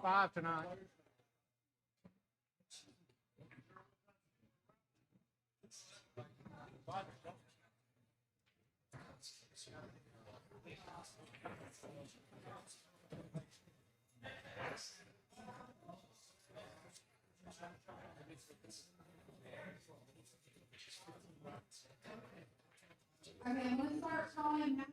5 to 9. Okay, I'm gonna start calling.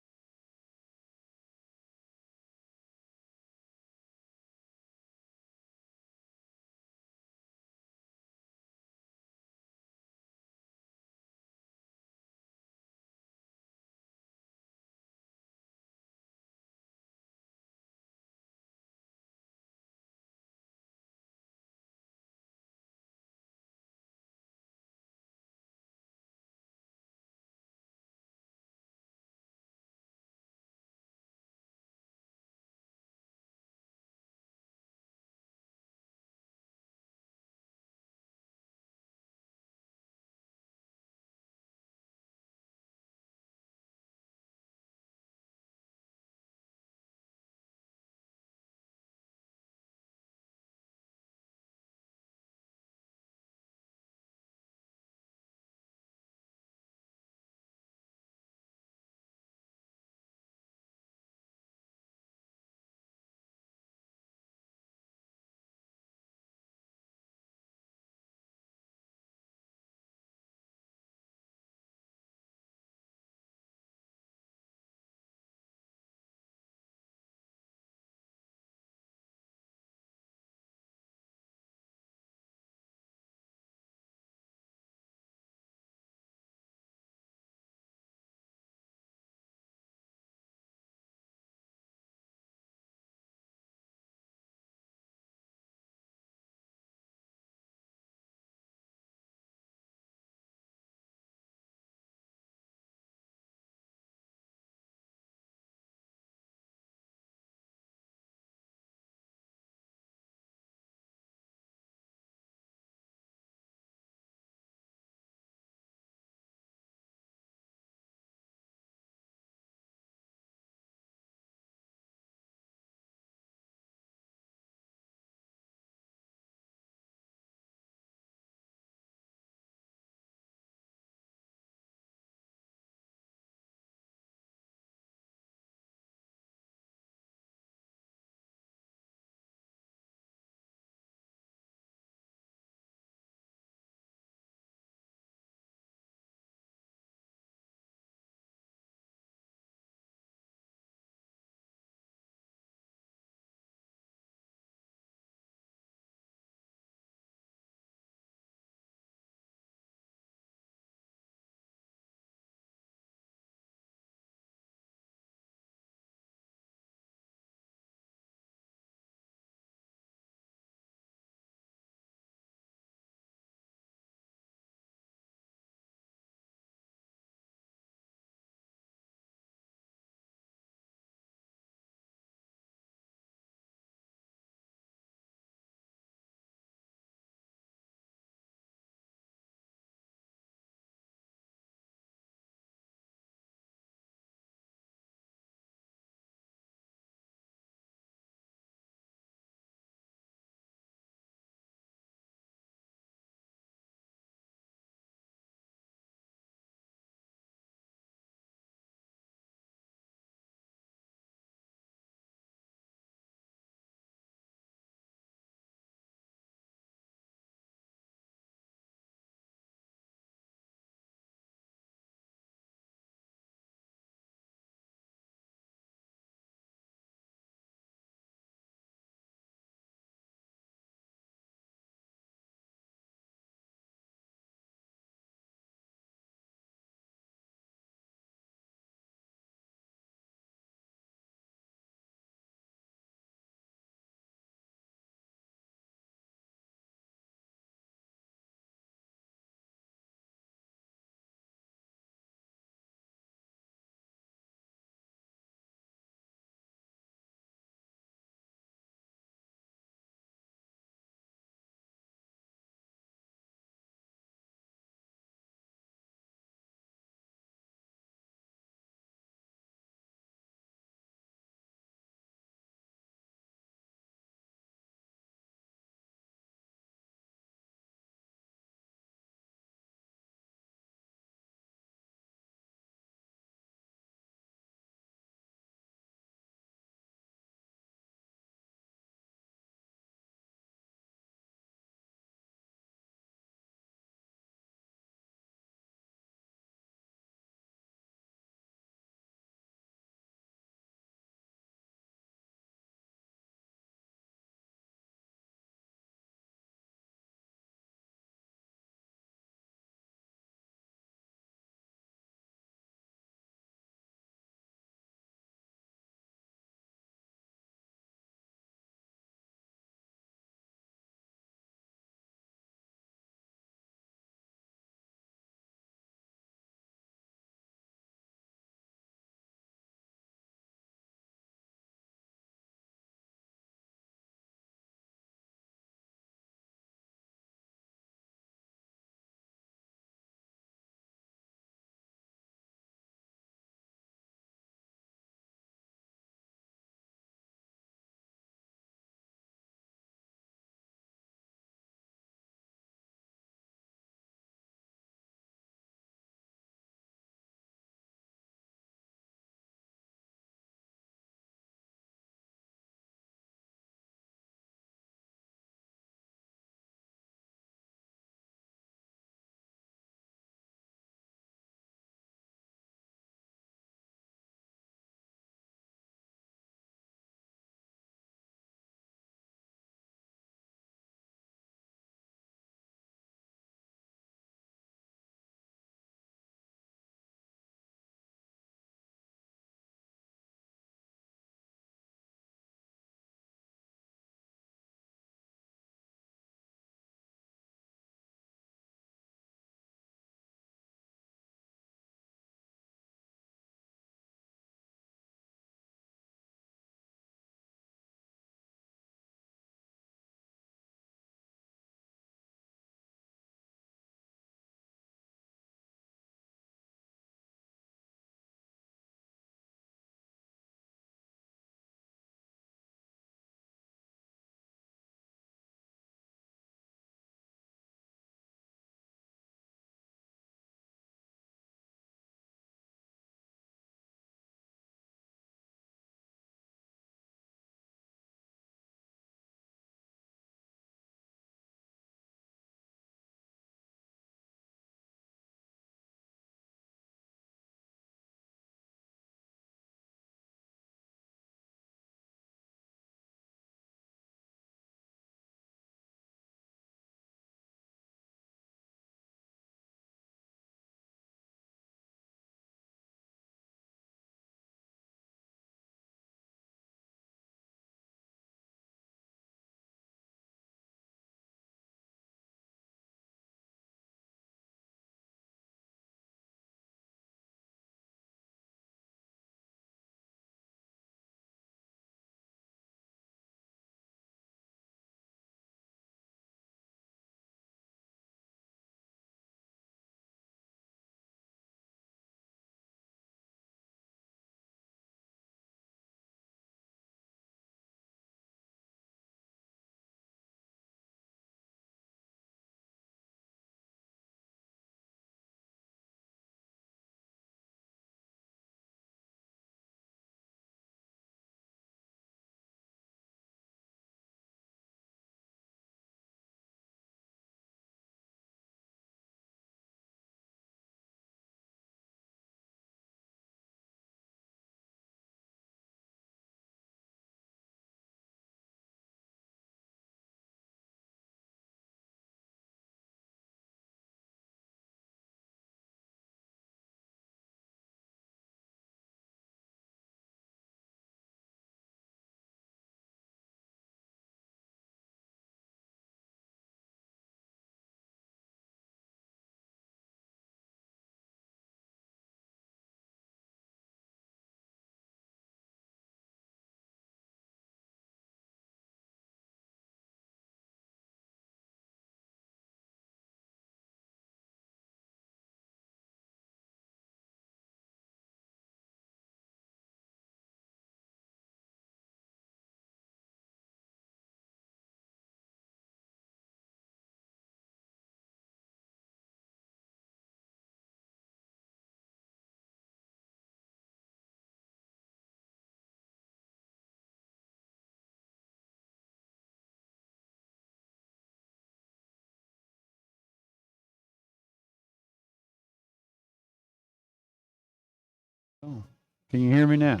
Oh, can you hear me now?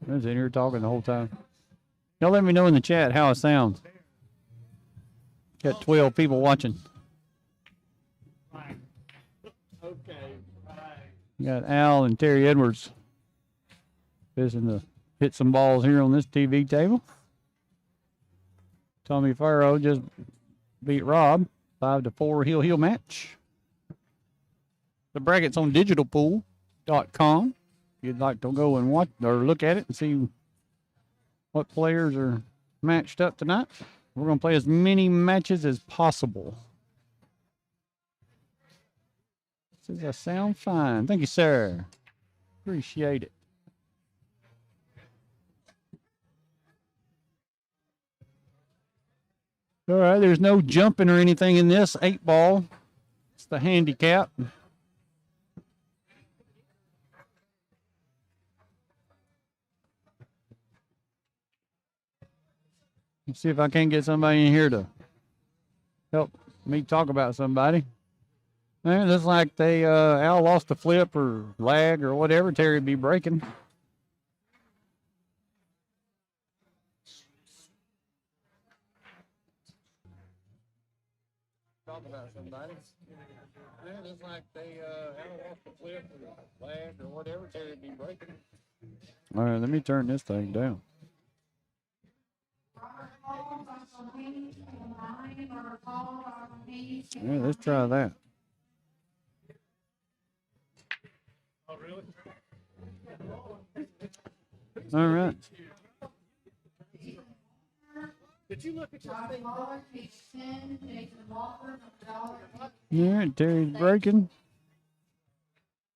I was in here talking the whole time. Y'all let me know in the chat how it sounds. Got 12 people watching. Got Al and Terry Edwards fishing to hit some balls here on this TV table. Tommy Farrow just beat Rob 5-4 heel match. The bracket's on digitalpool.com. If you'd like to go and watch or look at it and see what players are matched up tonight. We're going to play as many matches as possible. Says I sound fine. Thank you, sir. Appreciate it. All right, there's no jumping or anything in this 8-ball. It's the handicap. Let's see if I can get somebody in here to help me talk about somebody. It looks like they Al lost a flip or lag or whatever. Terry be breaking. Talk about somebody. It looks like they Al lost a flip or lag or whatever. Terry be breaking. All right, let me turn this thing down. Yeah, let's try that. Oh, really? All right. Did you look at your thing? All right, Terry's breaking.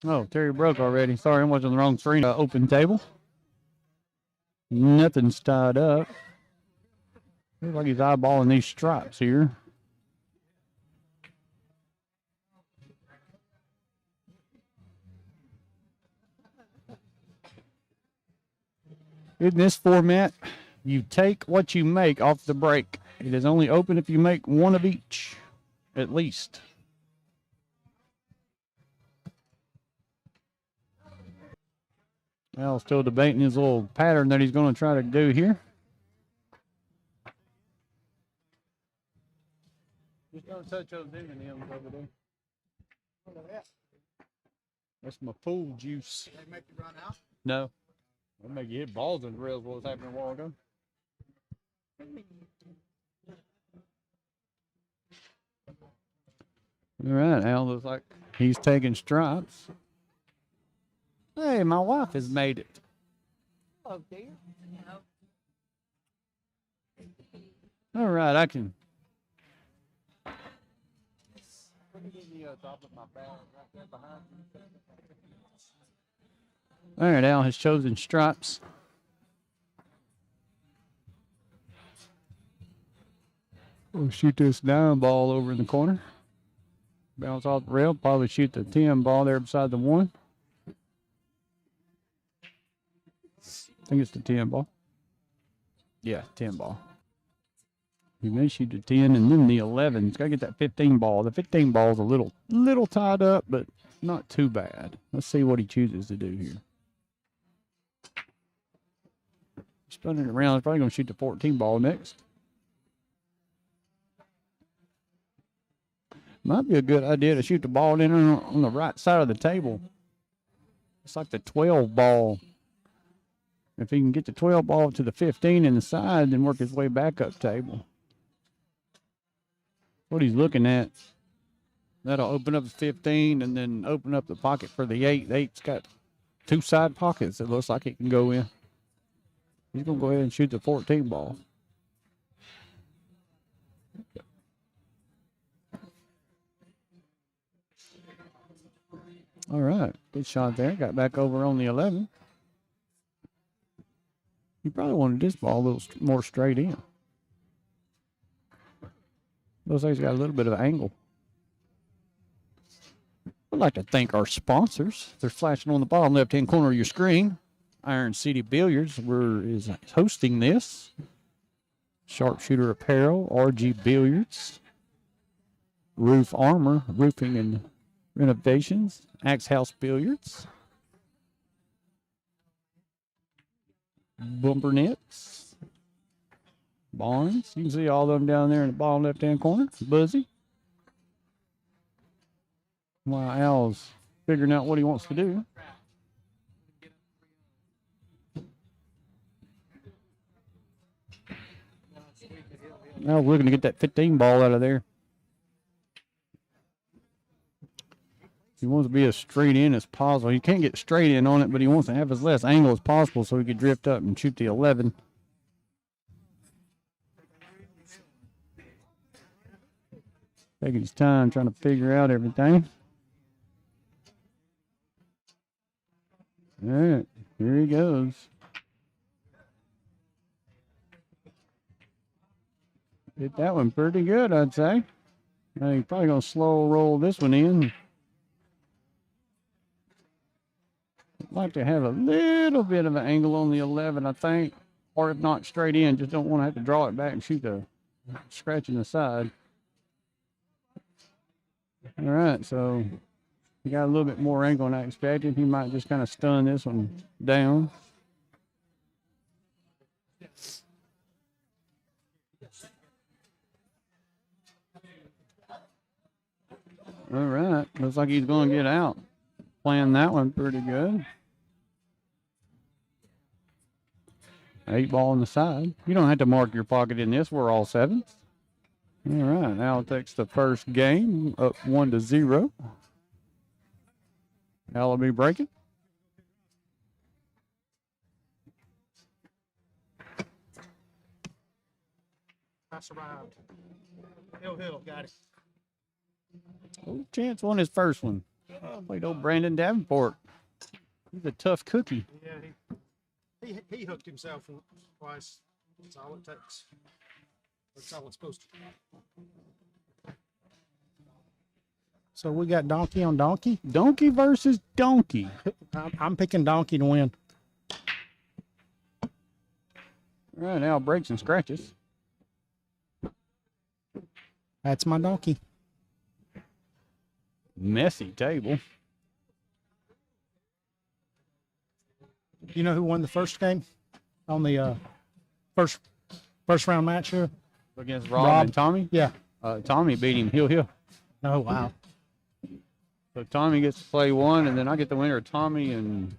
Oh, Terry broke already. Sorry, I'm watching the wrong screen. Open table. Nothing's tied up. Looks like he's eyeballing these stripes here. In this format, you take what you make off the break. It is only open if you make one of each, at least. Al's still debating his little pattern that he's going to try to do here. Just don't touch those M&Ms over there. Look at that. That's my pool juice. They make you run out? No. They'll make you hit balls in the rails, what was happening a while ago. All right, Al looks like he's taking stripes. Hey, my wife has made it. Oh, dear. All right, I can. All right, Al has chosen stripes. We'll shoot this 9 ball over in the corner. Bounce off the rail. Probably shoot the 10 ball there beside the 1. I think it's the 10 ball. Yeah, 10 ball. You may shoot the 10 and then the 11. It's got to get that 15 ball. The 15 ball is a little tied up, but not too bad. Let's see what he chooses to do here. Spinning it around. He's probably going to shoot the 14 ball next. Might be a good idea to shoot the ball in on the right side of the table. It's like the 12 ball. If he can get the 12 ball to the 15 in the side, then work his way back up table. What he's looking at, that'll open up the 15 and then open up the pocket for the 8. The 8's got 2 side pockets. It looks like it can go in. He's going to go ahead and shoot the 14 ball. All right, good shot there. Got back over on the 11. You probably wanted this ball a little more straight in. Looks like he's got a little bit of angle. I'd like to thank our sponsors. They're flashing on the bottom left-hand corner of your screen. Iron City Billiards is hosting this. Sharpshooter Apparel, RG Billiards, Roof Armor, Roofing and Renovations, Axe House Billiards, bumper nets. Barnes. You can see all of them down there in the bottom left-hand corner. Buzzy. While Al's figuring out what he wants to do. Now we're looking to get that 15 ball out of there. He wants to be as straight in as possible. He can't get straight in on it, but he wants to have as less angle as possible so he could drift up and shoot the 11. Taking his time trying to figure out everything. All right, here he goes. Hit that one pretty good, I'd say. Now he's probably going to slow roll this one in. I'd like to have a little bit of an angle on the 11, I think. Or if not, straight in. Just don't want to have to draw it back and shoot the scratch in the side. All right, so he got a little bit more angle than I expected. He might just kind of stun this one down. All right, looks like he's going to get out. Playing that one pretty good. 8-ball on the side. You don't have to mark your pocket in this. We're all sevens. All right, Al takes the first game up 1-0. Al will be breaking. I survived. Hill, got it. Oh, Chance won his first one. Played old Brandon Davenport. He's a tough cookie. Yeah, he hooked himself twice. That's all it takes. That's all it's supposed to. So we got donkey on donkey. Donkey versus donkey. I'm picking donkey to win. All right, now breaks and scratches. That's my donkey. Messy table. You know who won the first game on the first round match here? Against Rob and Tommy? Yeah. Tommy beat him. Hill. Oh, wow. So Tommy gets to play one, and then I get the winner of Tommy and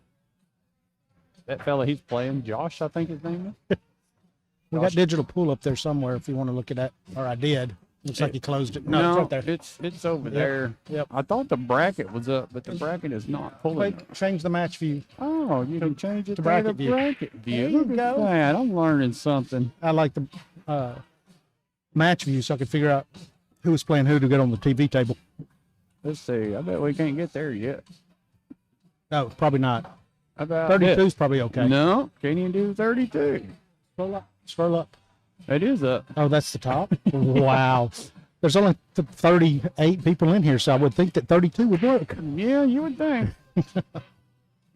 that fella he's playing, Josh, I think his name is. We got digital pool up there somewhere if you want to look at that. Or I did. Looks like you closed it. No, it's right there. It's over there. Yep. I thought the bracket was up, but the bracket is not pulling. Wait, change the match view. Oh, you can change it to bracket the view. bracket view. There you Look at go. that. I'm learning something. I like the match view so I could figure out who was playing who to get on the TV table. Let's see. I bet we can't get there yet. No, probably not. How about 32 is probably okay. No, can't even do 32. Scroll up. Scroll up. It is up. Oh, that's the top? Wow. There's only 38 people in here, so I would think that 32 would work. Yeah, you would think.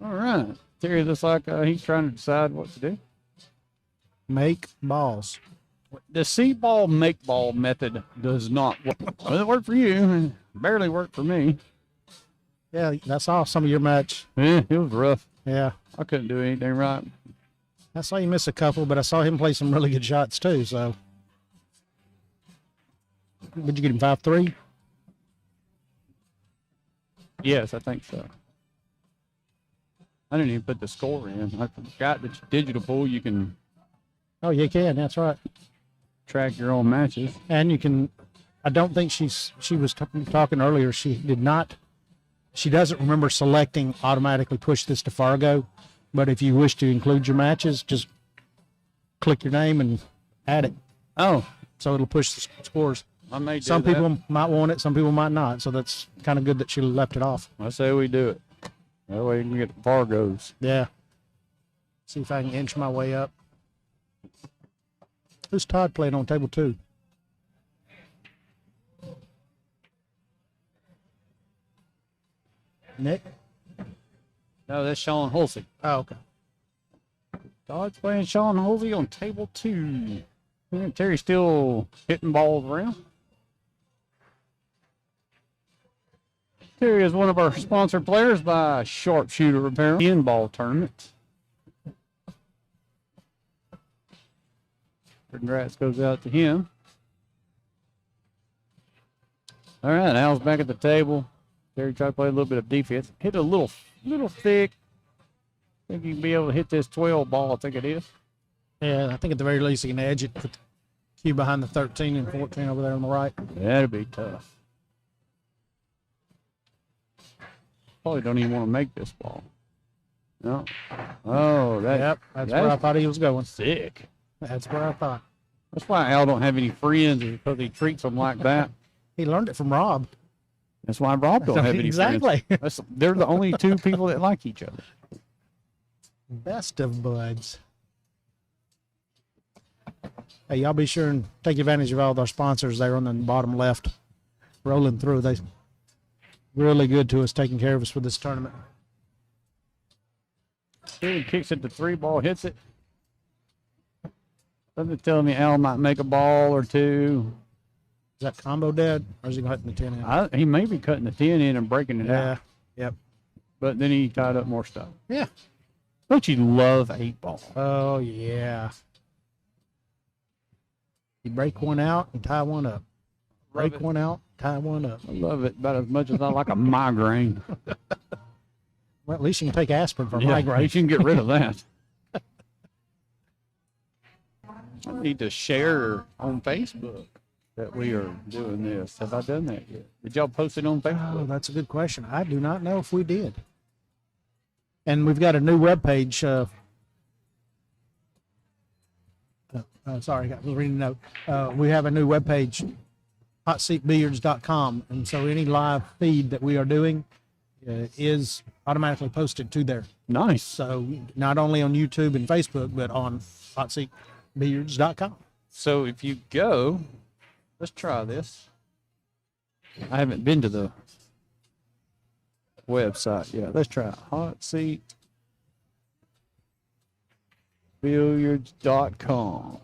All right. Terry looks like he's trying to decide what to do. Make balls. The see ball, make ball method does not work. Well, it worked for you. It barely worked for me. Yeah, I saw some of your match. Yeah, it was rough. Yeah. I couldn't do anything right. I saw you miss a couple, but I saw him play some really good shots too, so. Did you get him 5-3? Yes, I think so. I didn't even put the score in. I forgot that digital pool, you can Oh, you can. That's right. track your own matches. And you can. I don't think she was talking earlier. She did not. She doesn't remember selecting automatically push this to Fargo, but if you wish to include your matches, just click your name and add it. Oh, So it'll push the scores. I may do Some that. people might want it, some people might not. So that's kind of good that she left it off. I say we do it. That way you can get the Fargos. Yeah. See if I can inch my way up. Who's Todd playing on table 2? Nick? No, that's Sean Hulsey. Oh, okay. Todd's playing Sean Hulsey on table 2. Terry's still hitting balls around. Terry is one of our sponsored players by Sharpshooter Apparel in ball tournament. Congrats goes out to him. All right, Al's back at the table. Terry tried to play a little bit of defense. Hit a little thick. Think he can be able to hit this 12 ball, I think it is. Yeah, I think at the very least he can edge it, put the cue behind the 13 and 14 over there on the right. That'd be tough. Probably don't even want to make this ball. No. Oh, Yep, that's where I thought he was going. Sick. That's where I thought. That's why Al don't have any friends, is because he treats them like that. He learned it from Rob. That's why Rob don't have any Exactly. friends. They're the only two people that like each other. Best of buds. Hey, y'all be sure and take advantage of all our sponsors there on the bottom left. Rolling through. They really good to us, taking care of us for this tournament. He kicks it to 3 ball, hits it. Doesn't tell me Al might make a ball or two. Is that combo dead, or is he cutting the 10 in? He may be cutting the 10 in and breaking it out. Yep. But then he tied up more stuff. Yeah. Don't you love 8-ball? Oh, yeah. You break one out and tie one up. Break one out, tie one up. I love it about as much as I like a migraine. Well, at least you can take aspirin for Yeah, migraine. you can get rid of that. I need to share on Facebook that we are doing this. Have I done that yet? Did y'all post it on Oh, Facebook? that's a good question. I do not know if we did. And we've got a new webpage. Sorry, I was reading a note. We have a new webpage, hotseatbilliards.com. And so any live feed that we are doing is automatically posted to there. Nice. So not only on YouTube and Facebook, but on hotseatbilliards.com. So if you go, let's try this. I haven't been to the website yet. Let's try hotseatbilliards.com.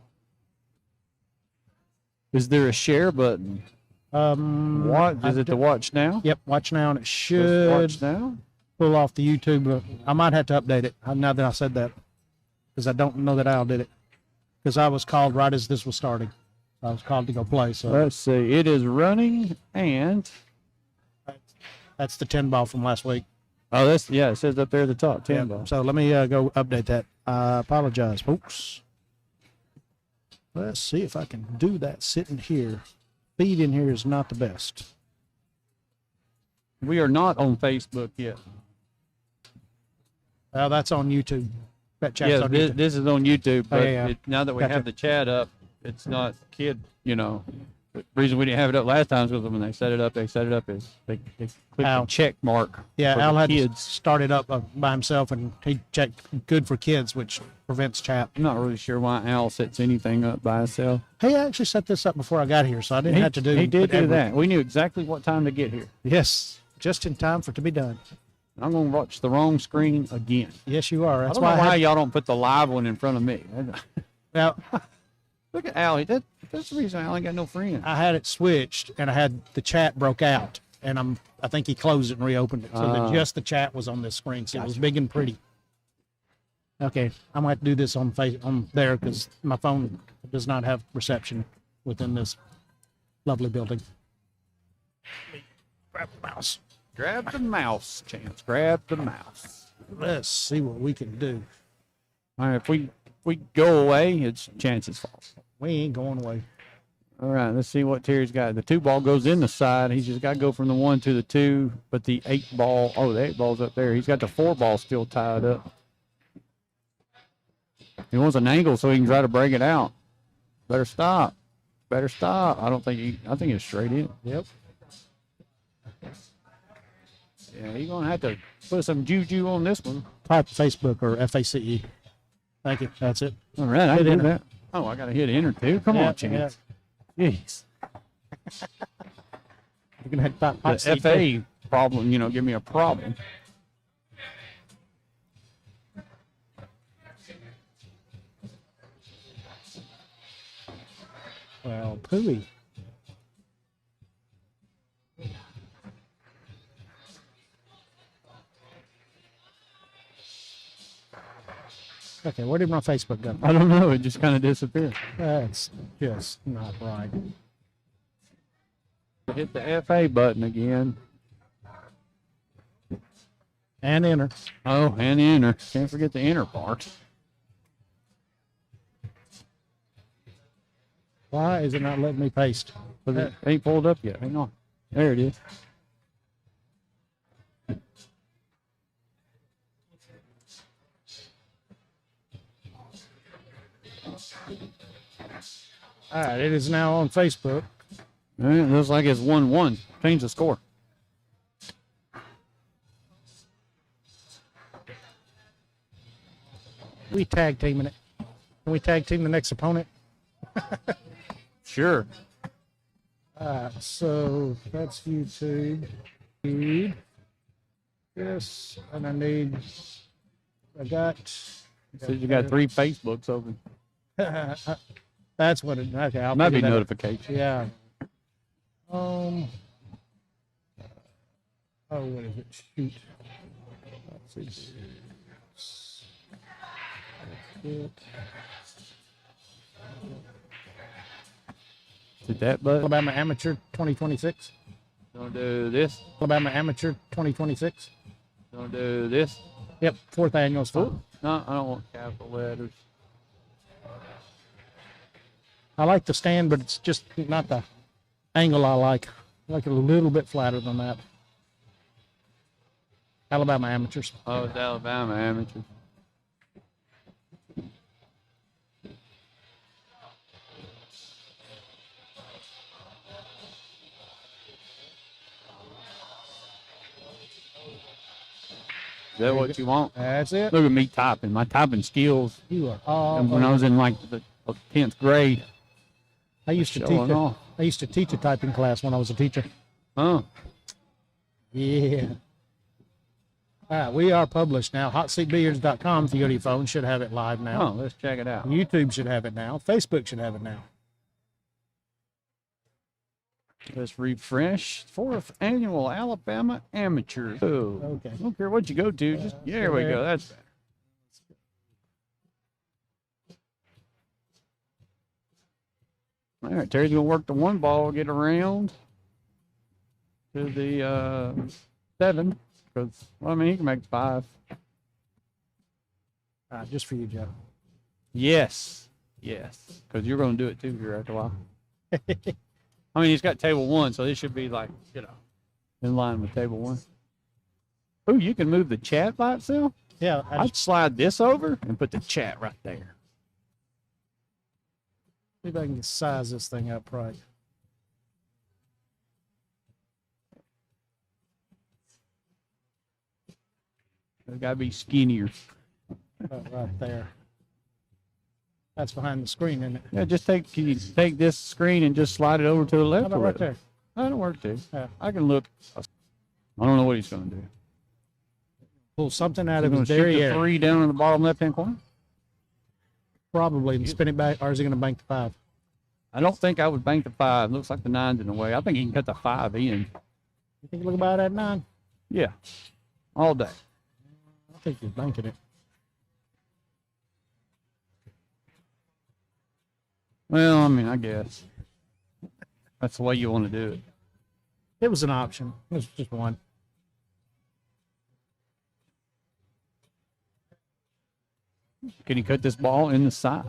Is there a share button? What is it to watch now? Yep, watch now, and it Let's should watch now. pull off the YouTube. I might have to update it now that I said that, because I don't know that Al did it. Because I was called right as this was starting. I was called to go play. So Let's see. It is running, and that's the 10 ball from last week. oh, that's it says up there at the top 10 Yeah, ball. so let me go update that. I apologize, folks. Let's see if I can do that sitting here. Feed in here is not the best. We are not on Facebook yet. Well, that's on YouTube. That chat's Yeah, on this, YouTube. this is on YouTube, but yeah. now that we Gotcha. have the chat up, it's not The reason we didn't have it up last time was when they set it up as they click Al. the check mark. Yeah, for Al the had to kids. start it up by himself, and he checked good for kids, which prevents chat. I'm not really sure why Al sets anything up by himself. He actually set this up before I got here, so I didn't have to do. He did do whatever. that. We knew exactly what time to get here. Yes, just in time for it to be done. I'm gonna watch the wrong screen again. Yes, you are. That's I don't know why why y'all don't put the live one in front of me. Now, Look at Al. That's the reason Al ain't got no friends. I had it switched, and I had the chat broke out, and I think he closed it and reopened it, so that just the chat was on this screen, so it was big and pretty. Okay, I'm gonna have to do this on there because my phone does not have reception within this lovely building. Grab the mouse. Grab the mouse, Chance. Grab the mouse. Let's see what we can do. All right, if we go away, it's Chance's fault. We ain't going away. All right, let's see what Terry's got. The 2 ball goes in the side. He's just got to go from the 1 to the 2. But the 8 ball, the 8 ball's up there. He's got the 4 ball still tied up. He wants an angle so he can try to break it out. Better stop. I think it's straight in. Yep. Yeah, he's going to have to put some juju on this one. Type Facebook or FACE. Thank you. That's it. All right, I Hit can do enter. that. Oh, I got to hit enter too. Come Yeah, on, Chance. Jeez. You can head back. The FA problem, give me a problem. Well, pooey. Okay, where did my Facebook go? I don't know. It just kind of disappeared. That's just not right. Hit the FA button again. And enter. Oh, and enter. Can't forget the enter part. Why is it not letting me paste? But it ain't pulled up yet. Hang on. There it is. All right, it is now on Facebook. All right, looks like it's 1-1. Change the score. We tag teaming it. Can we tag team the next opponent? Sure. All right, so that's YouTube. Need this, and I got. Says you got 3 Facebooks open. That's what it. Okay, I'll Might be figure that out. notification. Yeah. Oh, what is it? Shoot. Let's see. It. Hit that button. Alabama Amateur 2026. Gonna do this. Alabama Amateur 2026. Gonna do this. Yep, 4th annual is fine. No, I don't want capital letters. I like the stand, but it's just not the angle I like. I like it a little bit flatter than that. Alabama Amateurs. Oh, it's Alabama amateur. Is that what you want? That's it. Look at me typing. My typing skills. You are all. And when I was in like the 10th grade. I used to teach. Showing off. I used to teach a typing class when I was a teacher. Huh. Yeah. All right, we are published now. HotSeatBilliards.com, if you go to your phone, should have it live now. Oh, let's check it out. YouTube should have it now. Facebook should have it now. Let's refresh. 4th annual Alabama Amateur. Oh, Okay. I don't care what you go to. Just there we go. That's better. All right, Terry's gonna work the 1 ball, get around to the 7, because well, I mean he can make 5. All right, just for you, Joe. Yes, because you're gonna do it too here after a while. I mean, he's got table 1, so this should be like in line with table 1. Oh, you can move the chat by itself. Yeah, I'd slide this over and put the chat right there. see if I can size this thing up right. It's got to be skinnier. Right there. That's behind the screen, isn't it? Yeah, just can you take this screen and just slide it over to the left? How about or right what? there? That'll work too. Yeah. I can look. I don't know what he's going to do. Pull something out He's of going his to shoot the derriere. 3 down in the bottom left-hand corner. Probably, and spin it back, or is he going to bank the 5? I don't think I would bank the 5. Looks like the 9's in the way. I think he can cut the 5 in. You think he'll look about at 9? Yeah, all day. I think he's banking it. Well, I mean, I guess that's the way you want to do it. It was an option. It was just one. Can he cut this ball in the side?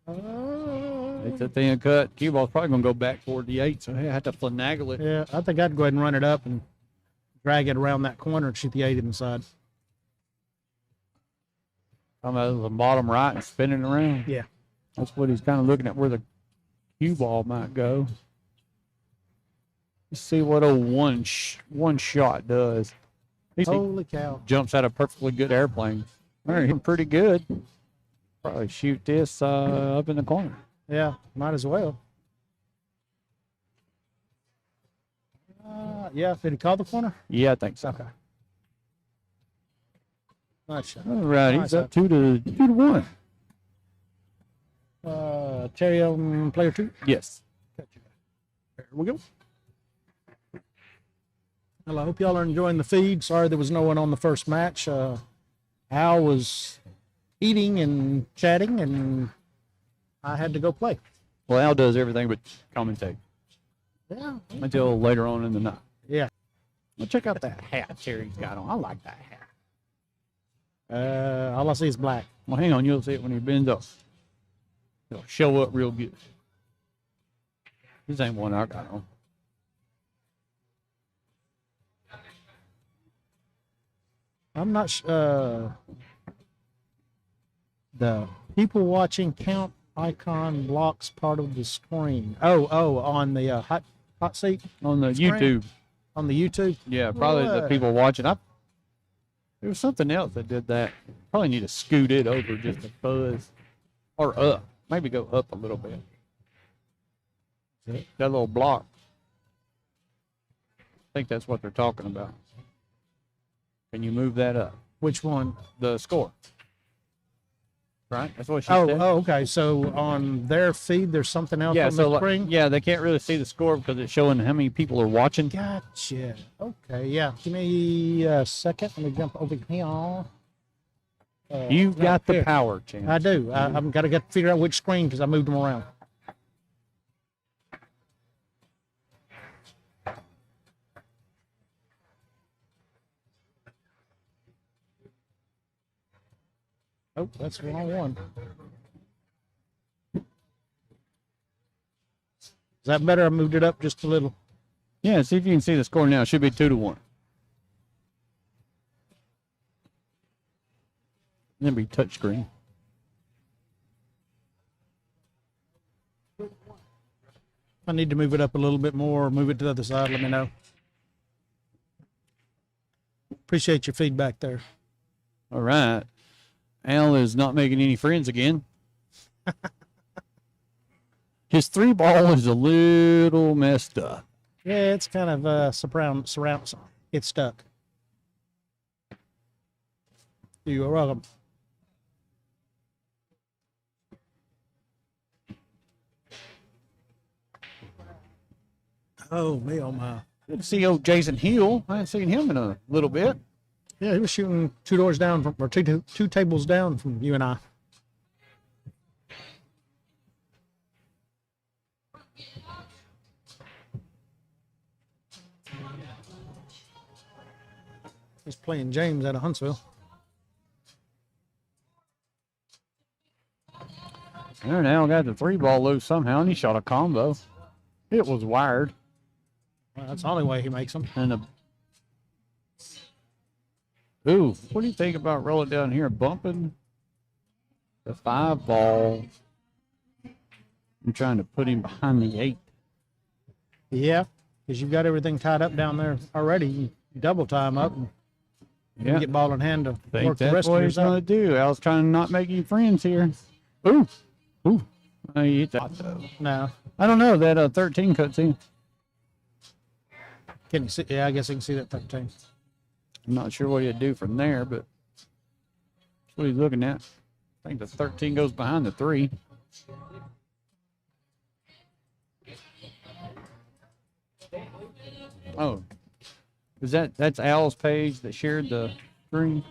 It's that thing cut. Cue ball's probably going to go back toward the 8, so I have to finagle it. Yeah, I think I'd go ahead and run it up and drag it around that corner and shoot the 8 inside. Talking about the bottom right and spinning around. Yeah. That's what he's kind of looking at, where the cue ball might go. Let's see what a one shot does. He Holy cow. jumps out of perfectly good airplane. All right, he's pretty good. Probably shoot this up in the corner. Yeah, might as well. Yeah, did he call the corner? Yeah, I think so. Okay. Nice shot. All right, Nice he's up 2-1. Terry on player 2. Yes. There we go. Well, I hope y'all are enjoying the feed. Sorry there was no one on the first match. Al was eating and chatting, and I had to go play. Well, Al does everything but commentate Yeah. until later on in the night. Yeah. Well, check out that hat Terry's got on. I like that hat. All I see is black. Well, hang on. You'll see it when he bends up. It'll show up real good. This ain't one I got on. I'm not the people watching count icon blocks part of the screen. Oh, on the hot seat On the Screen? YouTube. on the YouTube. Yeah, probably the people watching. There was something else that did that. Probably need to scoot it over just a buzz. Or up. Maybe go up a little bit. That little block. I think that's what they're talking about. Can you move that up? Which one? The score. Right? That's what she Oh, said. okay. So on their feed, there's something else Yeah, on so the screen. yeah, they can't really see the score because it's showing how many people are watching. Gotcha. Okay. Yeah. Give me a second. Let me jump over here. You've right got the here. power, Champ. I do. I'm got to figure out which screen because I moved them around. Oh, that's the wrong one. Is that better? I moved it up just a little. Yeah, see if you can see the score now. It should be 2-1. Then be touchscreen. I need to move it up a little bit more, or move it to the other side. Let me know. Appreciate your feedback there. All right. Al is not making any friends again. His 3-ball is a little messed up. Yeah, it's kind of surround. It's stuck. You are welcome. Oh, me, oh my. Good to see old Jason Hill. I haven't seen him in a little bit. Yeah, he was shooting 2 doors down from, or two tables down from you and I. He's playing James out of Huntsville. There now got the 3-ball loose somehow, and he shot a combo. It was wired. Well, that's the only way he makes them. And ooh, what do you think about rolling down here, bumping the 5-ball and trying to put him behind the 8? Yeah, because you've got everything tied up down there already. You double tie him up and Yeah, get ball in hand to think work the that's rest what of he's yours going out. to do. Al's trying to not make any friends here. Ooh, ooh. He hit that, though. No. I don't know. That 13 cuts in. Can you see? Yeah, I guess you can see that 13. I'm not sure what he'd do from there, but that's what he's looking at. I think the 13 goes behind the 3. Oh, that's Al's page that shared the screen?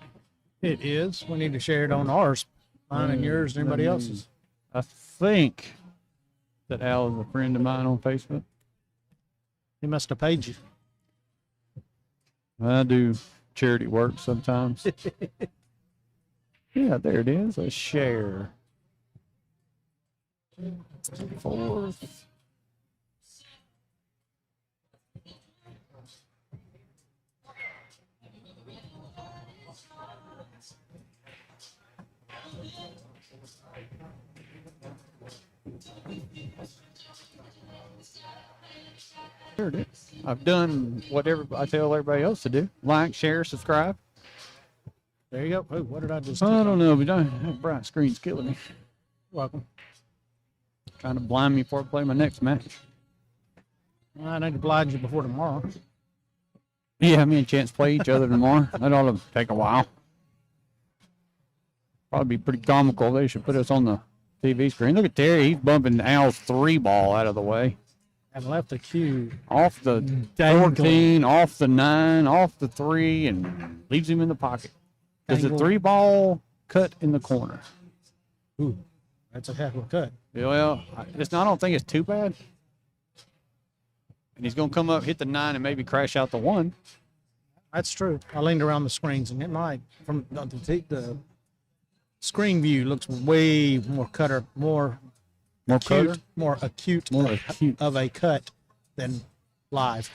It is. We need to share it on ours, mine and yours, and anybody else's. I think that Al is a friend of mine on Facebook. He must have paid you. I do charity work sometimes. Yeah, there it is. A share. 4th. There it is. I've done whatever I tell everybody else to do. Like, share, subscribe. There you go. Oh, what did I just I don't know, but that bright screen's killing me. Welcome. Trying to blind me before I play my next match. I need to blind you before tomorrow. Yeah, me and Chance play each other tomorrow. That ought to take a while. Probably be pretty comical. They should put us on the TV screen. Look at Terry. He's bumping Al's 3-ball out of the way. And left the cue. Off the Dangling. 14, off the 9, off the 3, and leaves him in the pocket. Does the Dangling. 3-ball cut in the corner. Ooh, that's a heck of a cut. Yeah, well, I don't think it's too bad. And he's going to come up, hit the 9, and maybe crash out the 1. That's true. I leaned around the screens, and it might, from the screen view, looks way more cutter, more acute, cutter? more acute, More acute. of a cut than live.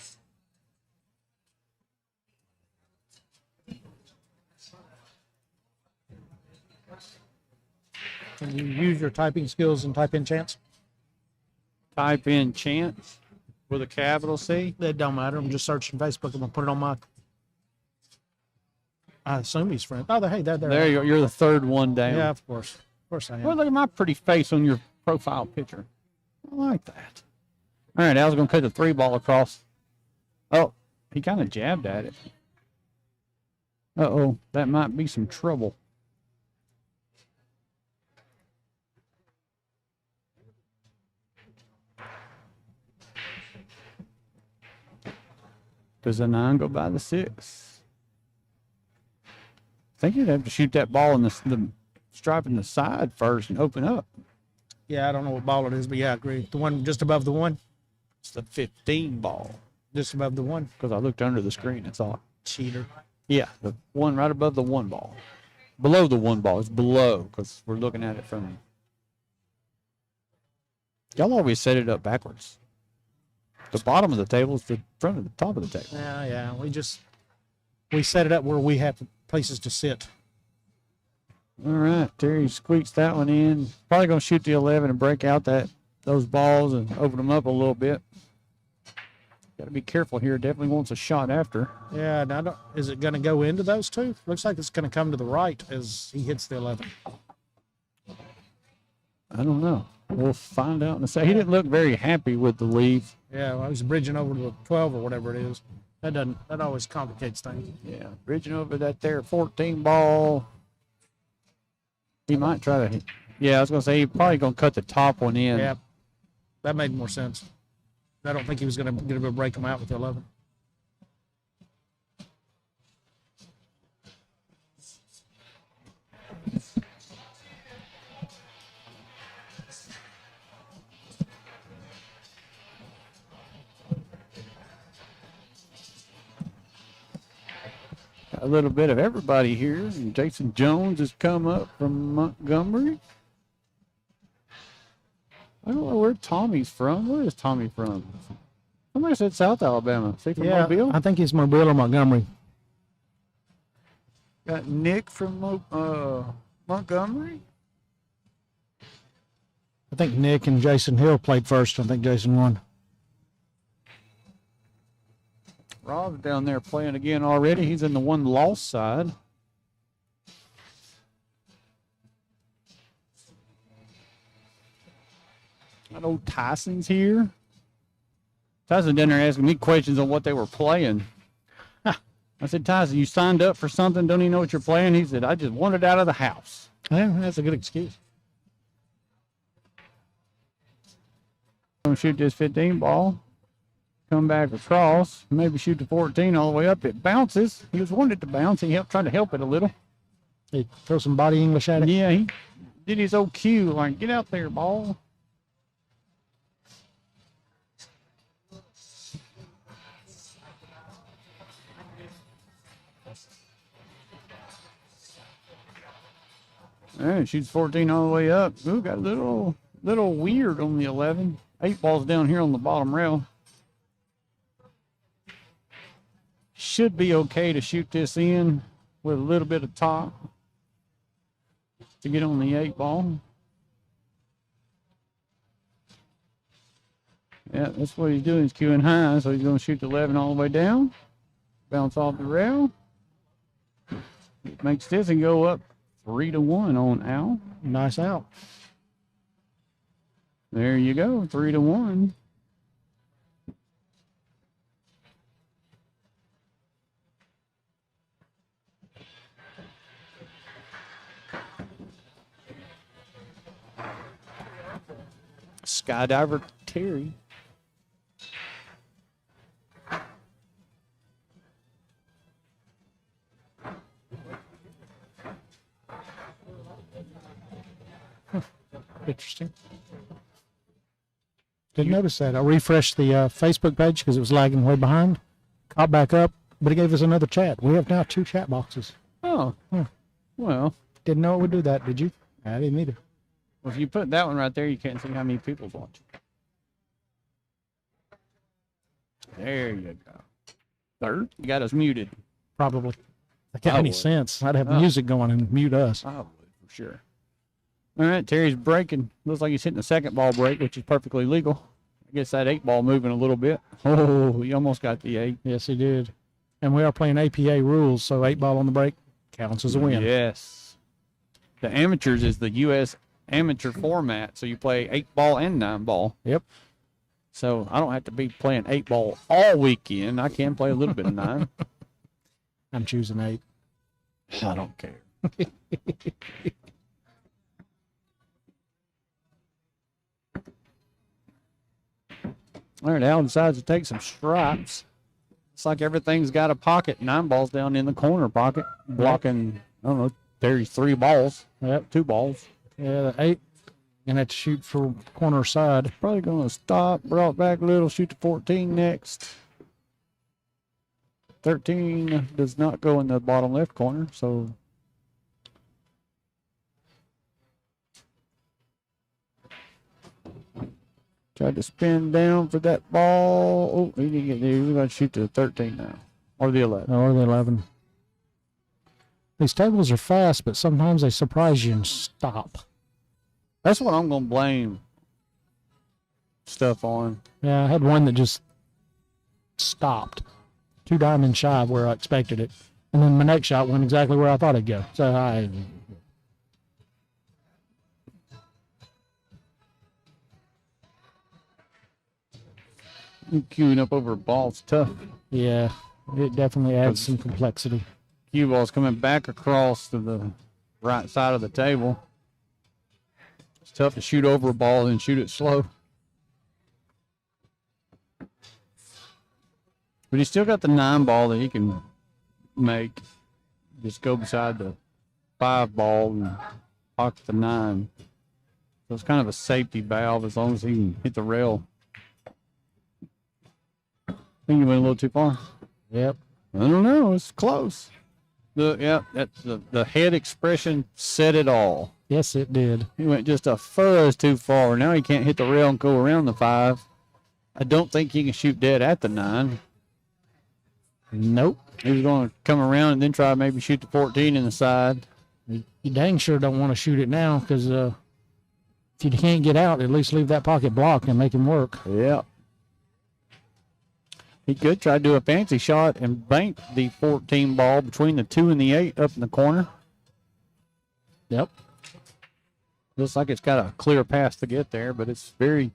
Can you use your typing skills and type in chance? Type in chance with a capital C. That don't matter. I'm just searching Facebook. I'm gonna put it on my. I assume he's friends. Oh, hey, there. There you go. You're the third one down. Yeah, of course I am. Well, look at my pretty face on your profile picture. I like that. All right, Al's going to cut the 3 ball across. Oh, he kind of jabbed at it. Uh-oh, that might be some trouble. Does the 9 go by the 6? I think you'd have to shoot that ball in the stripe in the side first and open up. Yeah, I don't know what ball it is, but yeah, I agree. The one just above the 1? It's the 15 ball. Just above the 1? Because I looked under the screen, that's all. Cheater. Yeah, the one right above the 1 ball. Below the 1 ball. It's below because we're looking at it from. Y'all always set it up backwards. The bottom of the table is the front of the top of the table. Yeah. We set it up where we have places to sit. All right, Terry squeaks that one in. Probably going to shoot the 11 and break out those balls and open them up a little bit. Got to be careful here. Definitely wants a shot after. Yeah, now is it going to go into those two? Looks like it's going to come to the right as he hits the 11. I don't know. We'll find out in a second. He didn't look very happy with the leave. Yeah, well, I was bridging over to the 12 or whatever it is. That always complicates things. Yeah, bridging over that there 14 ball. He might try to. Yeah, I was going to say he's probably going to cut the top one in. Yeah, that made more sense. I don't think he was going to get able to break them out with the 11. A little bit of everybody here. And Jason Jones has come up from Montgomery. I don't know where Tommy's from. Where is Tommy from? Somebody said South Alabama. Is he from Mobile? I think he's Mobile or Montgomery. Got Nick from Montgomery. I think Nick and Jason Hill played first. I think Jason won. Rob's down there playing again already. He's in the 1 loss side. I know Tyson's here. Tyson down there asking me questions on what they were playing. I said, Tyson, you signed up for something? Don't even know what you're playing? He said, I just wanted out of the house. Yeah, that's a good excuse. Gonna shoot this 15 ball. Come back across. Maybe shoot the 14 all the way up. It bounces. He was wanted to bounce. He tried to help it a little. He throw some body English at it. Yeah, he did his old cue, like, get out there, ball. All right, shoots 14 all the way up. Ooh, got a little weird on the 11. 8 balls down here on the bottom rail. Should be okay to shoot this in with a little bit of top to get on the 8 ball. Yeah, that's what he's doing. He's queuing high, so he's going to shoot the 11 all the way down. Bounce off the rail. Makes this and go up 3-1 on Al. Nice out. There you go, 3-1. Skydiver Terry. Interesting. Didn't notice that. I refreshed the Facebook page because it was lagging way behind. Caught back up, but it gave us another chat. We have now 2 chat boxes. Oh, well. Didn't know it would do that, did you? I didn't either. Well, if you put that one right there, you can't see how many people's watching. There you go. Third, you got us muted. Probably. That got any would. sense. I'd have Oh. music going and mute us. I would, for sure. All right, Terry's breaking. Looks like he's hitting the second ball break, which is perfectly legal. I guess that 8 ball moving a little bit. Oh, he almost got the 8. Yes, he did. And we are playing APA rules, so 8 ball on the break counts as a win. Yes. The amateurs is the U.S. amateur format, so you play 8 ball and 9 ball. Yep. So I don't have to be playing 8 ball all weekend. I can play a little bit of 9. I'm choosing 8. I don't care. All right, Al decides to take some stripes. It's like everything's got a pocket. 9 balls down in the corner pocket, blocking, I don't know, Terry's 3 balls. Yep. 2 balls. Yeah, the 8. Gonna have to shoot for corner side. Probably going to stop, brought back a little, shoot to 14 next. 13 does not go in the bottom left corner, so. Tried to spin down for that ball. Oh, he didn't get there. We're going to shoot to the 13 now, or the 11. Or the 11. These tables are fast, but sometimes they surprise you and stop. That's what I'm going to blame stuff on. Yeah, I had one that just stopped. 2 diamonds shy of where I expected it. And then my next shot went exactly where I thought it'd go. So Queuing up over a ball's tough. yeah, it definitely adds some complexity. Cue ball's coming back across to the right side of the table. It's tough to shoot over a ball and shoot it slow. But he's still got the 9 ball that he can make. Just go beside the 5 ball and pocket the 9. So it's kind of a safety valve as long as he can hit the rail. I think he went a little too far. Yep. I don't know. It's close. That's the head expression said it all. Yes, it did. He went just a fuzz too far. Now he can't hit the rail and go around the 5. I don't think he can shoot dead at the 9. Nope. He was going to come around and then try to maybe shoot the 14 in the side. You dang sure don't want to shoot it now because if you can't get out, at least leave that pocket blocked and make him work. Yeah. He could try to do a fancy shot and bank the 14 ball between the 2 and the 8 up in the corner. Yep. Looks like it's got a clear path to get there, but it's very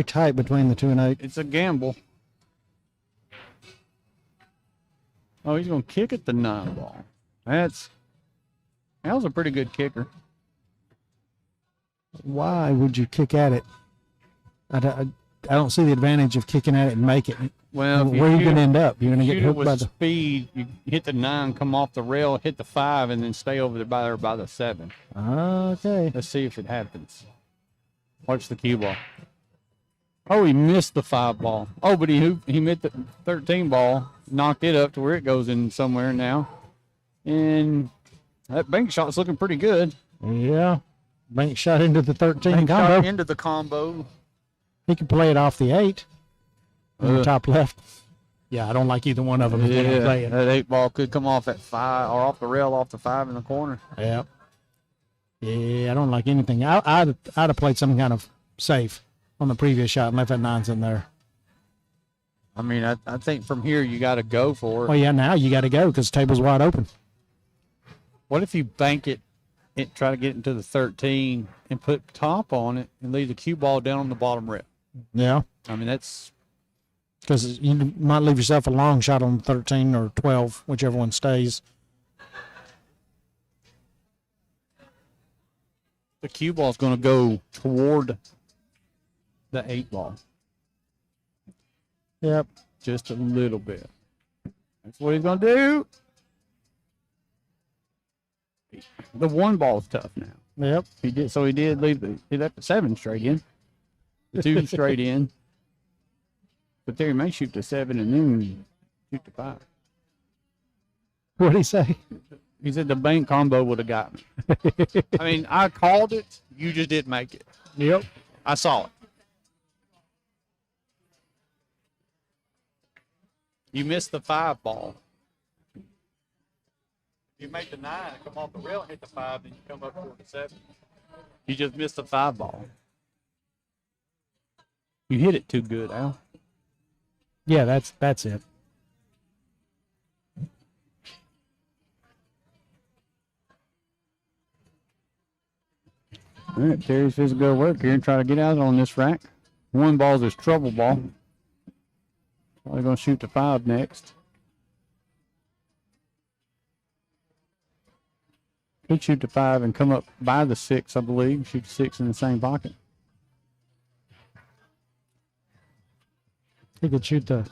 tight between the 2 and 8. it's a gamble. Oh, he's going to kick at the 9 ball. Al's a pretty good kicker. Why would you kick at it? I don't see the advantage of kicking at it and make it. Well, Where are you going to end up? You're going to get shoot it hooked with by the. speed. You hit the 9, come off the rail, hit the 5, and then stay over there by the 7. Okay. Let's see if it happens. Watch the cue ball. Oh, he missed the 5 ball. Oh, but he missed the 13 ball, knocked it up to where it goes in somewhere now. And that bank shot's looking pretty good. Yeah. Bank shot into the 13 Bank combo. shot into the combo. He can play it off the 8 on the Ugh. top left. Yeah, I don't like either one of them. Yeah, Playing. that 8 ball could come off at 5 or off the rail off the 5 in the corner. Yeah. Yeah, I don't like anything. I'd have played some kind of safe on the previous shot and left that 9s in there. I mean, I think from here you got to go for it. Well, yeah, now you got to go because the table's wide open. What if you bank it and try to get into the 13 and put top on it and leave the cue ball down on the bottom rail? Yeah. I mean, that's Because you might leave yourself a long shot on 13 or 12, whichever one stays. the cue ball's going to go toward the 8 ball. Yep. Just a little bit. That's what he's going to do. The one ball's tough now. Yep. He did leave he left the 7 straight in. The 2 straight in. But Terry may shoot the 7 and then shoot the 5. What'd he say? He said the bank combo would have got me. I mean, I called it. You just didn't make it. Yep. I saw it. You missed the 5 ball. You make the 9 and come off the rail and hit the 5, then you come up toward the 7. You just missed the 5 ball. You hit it too good, Al. Yeah, that's it. All right, Terry's supposed to go to work here and try to get out on this rack. 1 ball's his trouble ball. Probably going to shoot the 5 next. Could shoot the 5 and come up by the 6, I believe. Shoot the 6 in the same pocket. He could shoot the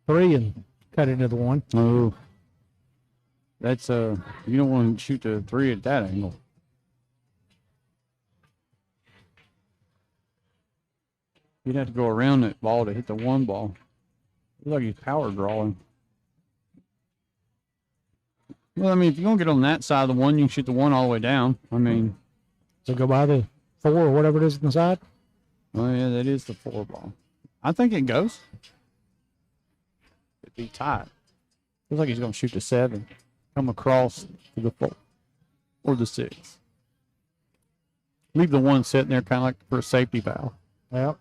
3 and cut into the 1. Oh, that's you don't want to shoot the 3 at that angle. You'd have to go around that ball to hit the 1 ball. Looks like he's power drawing. Well, I mean, if you're going to get on that side of the 1, you can shoot the 1 all the way down. I mean. So go by the 4 or whatever it is on the side? Oh, yeah, that is the 4 ball. I think it goes. It'd be tight. Looks like he's going to shoot the 7. Come across to the 4 or the 6. Leave the 1 sitting there kind of like for a safety valve. Yep.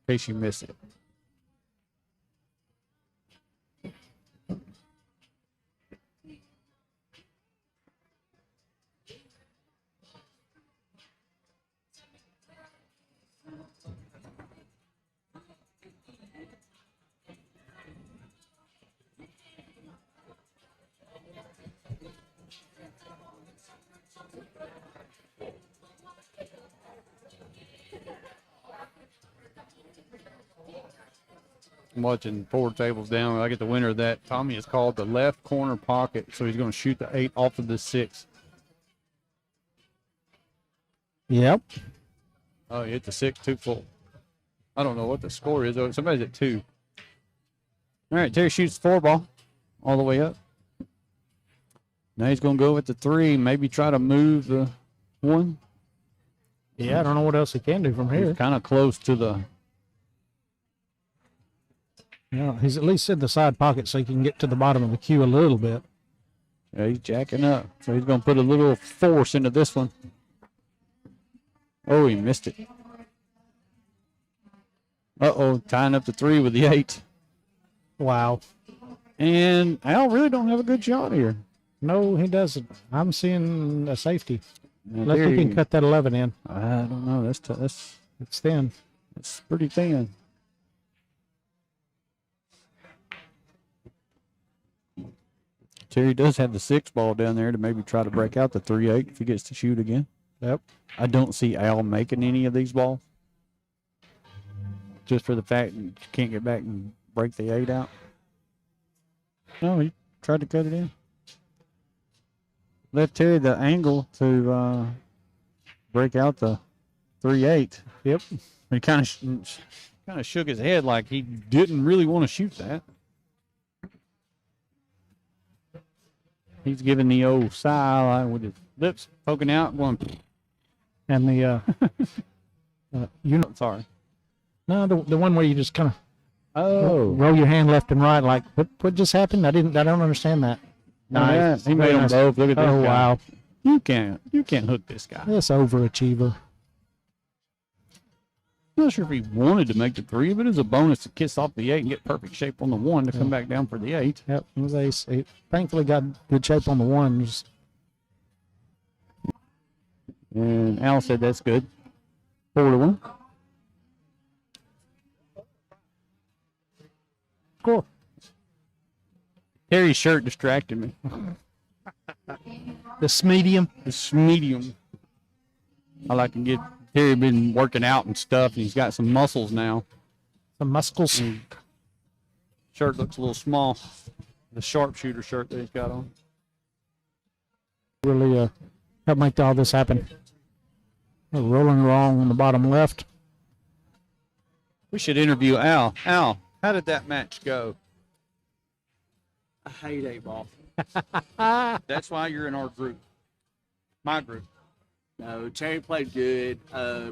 In case you miss it. I'm watching 4 tables down. I get the winner of that. Tommy is called the left corner pocket, so he's going to shoot the 8 off of the 6. Yep. Oh, he hit the 6 too full. I don't know what the score is, though. Somebody's at 2. All right, Terry shoots the 4 ball all the way up. Now he's going to go with the 3, maybe try to move the 1. Yeah, I don't know what else he can do from here. He's kind of close to the. Yeah, he's at least in the side pocket so he can get to the bottom of the queue a little bit. Yeah, he's jacking up. So he's going to put a little force into this one. Oh, he missed it. Uh-oh, tying up the 3 with the 8. Wow. And Al really don't have a good shot here. No, he doesn't. I'm seeing a safety. Now, Unless he can cut that 11 in. I don't know. That's It's thin. It's pretty thin. Terry does have the 6 ball down there to maybe try to break out the 3-8 if he gets to shoot again. Yep. I don't see Al making any of these balls. Just for the fact that you can't get back and break the 8 out. No, he tried to cut it in. Left Terry the angle to break out the 3-8. Yep. He kind of shook his head like he didn't really want to shoot that. He's giving the old sigh with his lips poking out, going. And the Sorry. No, the one where you just kind of roll your hand left and right, like what just happened? I don't understand that. Nice. He made them both. Look at this guy. Wow. You can't hook this guy. This overachiever. I'm not sure if he wanted to make the 3, but it was a bonus to kiss off the 8 and get perfect shape on the 1 to come back down for the 8. Yep, it was ace. He thankfully got good shape on the 1s. And Al said that's good. 4-1. Cool. Terry's shirt distracted me. This medium. It's medium. I like to get Terry been working out and stuff, and he's got some muscles now. Some muscles. Shirt looks a little small. The sharpshooter shirt that he's got on. really help make all this happen. Rolling wrong on the bottom left. We should interview Al. Al, how did that match go? I hate 8-ball. That's why you're in our group. My group. No, Terry played good.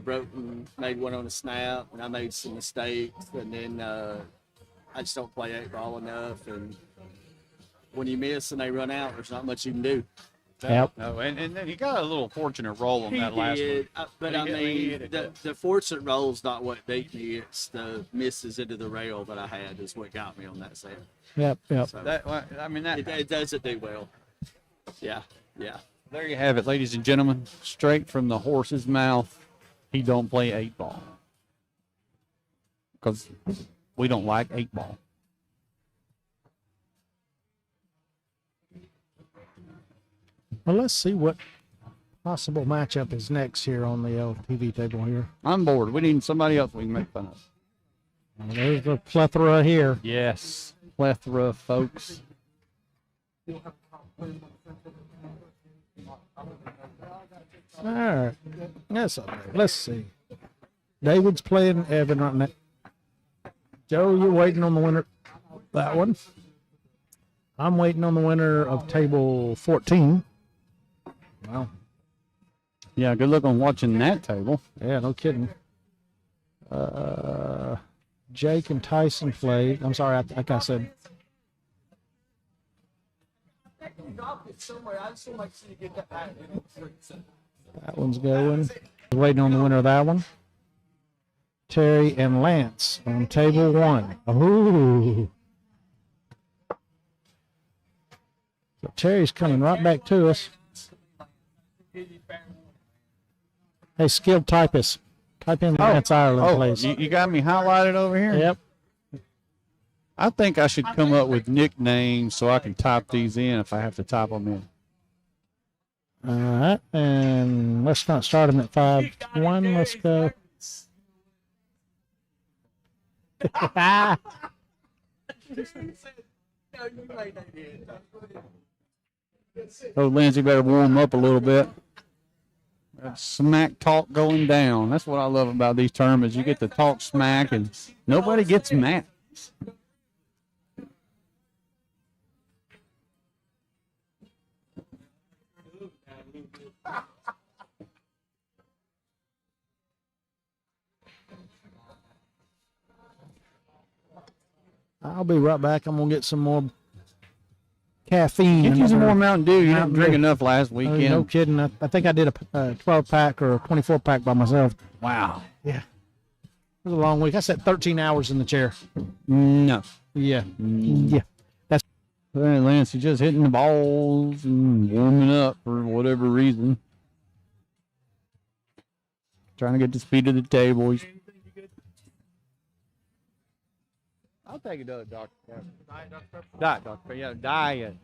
Broken made one on a snap, and I made some mistakes. And then I just don't play 8-ball enough. And when you miss and they run out, there's not much you can do. Yep. No, and then he got a little fortunate roll on He that last did, one. but He I did- he mean, hit it the, good. the fortunate roll's not what beat me. It's the misses into the rail that I had is what got me on that set. Yep. So That, well, I mean, that. it doesn't do well. Yeah. There you have it, ladies and gentlemen. Straight from the horse's mouth. He don't play 8-ball because we don't like 8-ball. Well, let's see what possible matchup is next here on the TV table here. I'm bored. We need somebody else we can make fun of. Well, there's the plethora here. Yes, plethora, folks. All right. Let's see. David's playing Evan right now. Joe, you're waiting on the winner. That one. I'm waiting on the winner of table 14. Wow. Yeah, good luck on watching that table. Yeah, no kidding. Jake and Tyson played. I'm sorry, like I said. That one's going. Waiting on the winner of that one. Terry and Lance on table 1. Ooh. So Terry's coming right back to us. Hey, skilled typist. Type in Lance Ireland, please. You got me highlighted over here? Yep. I think I should come up with nicknames so I can type these in if I have to type them in. All right, and let's not start him at 5-1. Let's go. Oh, Lindsay better warm up a little bit. That's smack talk going down. That's what I love about these tournaments. You get to talk smack and nobody gets mad. I'll be right back. I'm gonna get some more caffeine. Get in you some my- more Mountain Dew. You didn't Mountain drink Dew. enough last Oh, weekend. no kidding. I think I did a 12-pack or a 24-pack by myself. Wow. Yeah. It was a long week. I sat 13 hours in the chair. No. Yeah. Yeah. That's All right, Lance, you're just hitting the balls and warming up for whatever reason. Trying to get the speed of the table. I'll take another Dr. Pepper. Diet Dr. Pepper. Yeah, diet.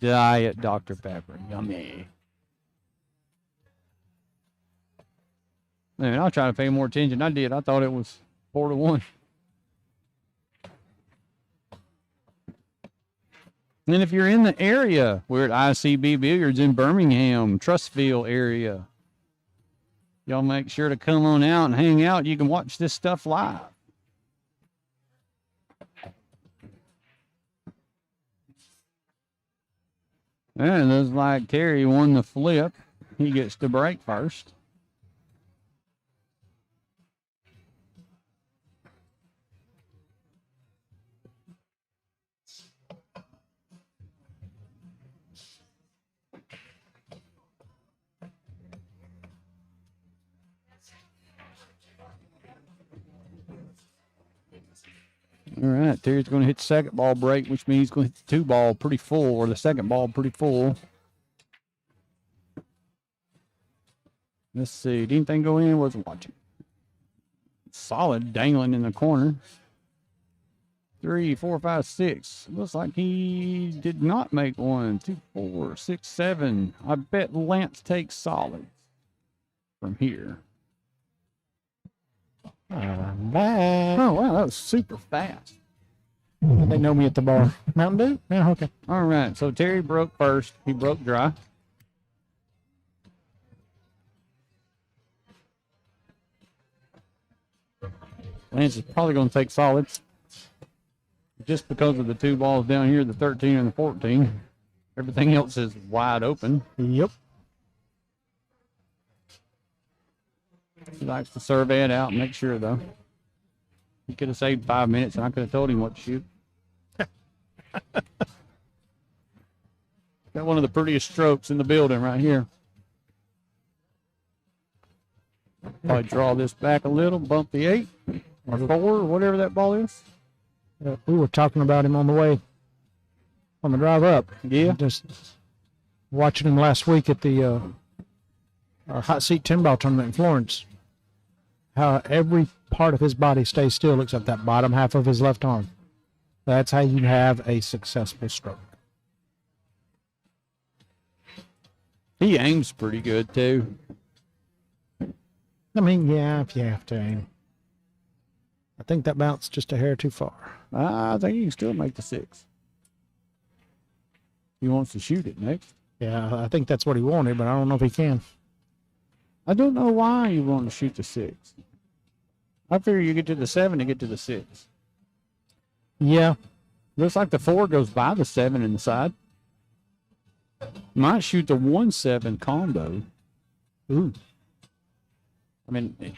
Diet Dr. Pepper. Yummy. Man, I was trying to pay more attention. I did. I thought it was 4-1. And if you're in the area, we're at ICB Billiards in Birmingham, Trustville area. Y'all make sure to come on out and hang out. You can watch this stuff live. And it looks like Terry won the flip. He gets to break first. All right, Terry's going to hit the second ball break, which means he's going to hit the 2-ball pretty full, or the second ball pretty full. Let's see. Did anything go in? Wasn't watching. Solid dangling in the corner. 3, 4, 5, 6. Looks like he did not make 1, 2, 4, 6, 7. I bet Lance takes solid from here. I'm back. Oh, wow, that was super fast. They know me at the bar. Mountain Dew? Yeah, okay. All right. So Terry broke first. He broke dry. Lance is probably going to take solids just because of the two balls down here, the 13 and the 14. Everything else is wide open. Yep. He likes to survey it out and make sure, though. He could have saved 5 minutes, and I could have told him what to shoot. Got one of the prettiest strokes in the building right here. Probably draw this back a little, bump the 8 or 4 or whatever that ball is. We were talking about him on the way, on the drive up. Yeah. Just watching him last week at the our hot seat 10 ball tournament in Florence. How every part of his body stays still except that bottom half of his left arm. That's how you have a successful stroke. He aims pretty good, too. I mean, yeah, if you have to aim. I think that bounced just a hair too far. I think he can still make the 6. He wants to shoot it next. Yeah, I think that's what he wanted, but I don't know if he can. I don't know why you want to shoot the 6. I figure you get to the 7 to get to the 6. Yeah. Looks like the 4 goes by the 7 in the side. Might shoot the 1-7 combo. Ooh. I mean, it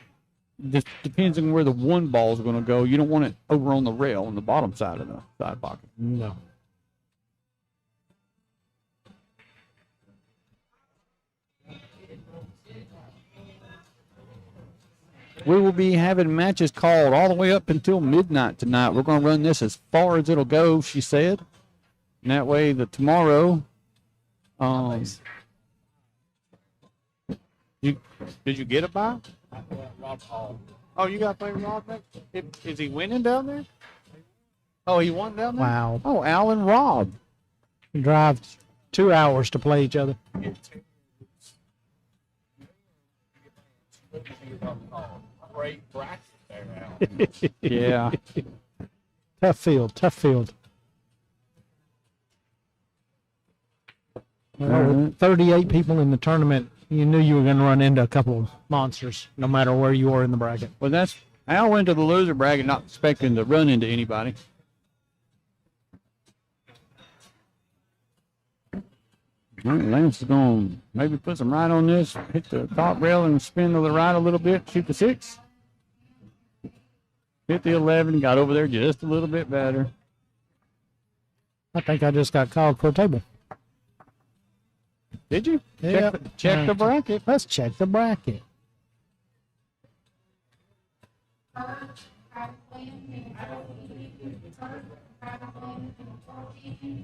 just depends on where the 1 ball is going to go. You don't want it over on the rail on the bottom side of the side pocket. No. We will be having matches called all the way up until midnight tonight. We're going to run this as far as it'll go, she said. And that way, tomorrow. Did you get a bye? Oh, you got to play Rob next? Is he winning down there? Oh, he won down there? Wow. Oh, Al and Rob. Drive 2 hours to play each other. Great bracket there now. Yeah. Tough field, tough field. Well, with 38 people in the tournament, you knew you were going to run into a couple of monsters, no matter where you were in the bracket. Well, Al went to the loser bracket not expecting to run into anybody. All right, Lance is going to maybe put some right on this, hit the top rail and spin to the right a little bit, shoot the 6. Hit the 11, got over there just a little bit better. I think I just got called for a table. Did you? Yep. Check the bracket. Let's check the bracket.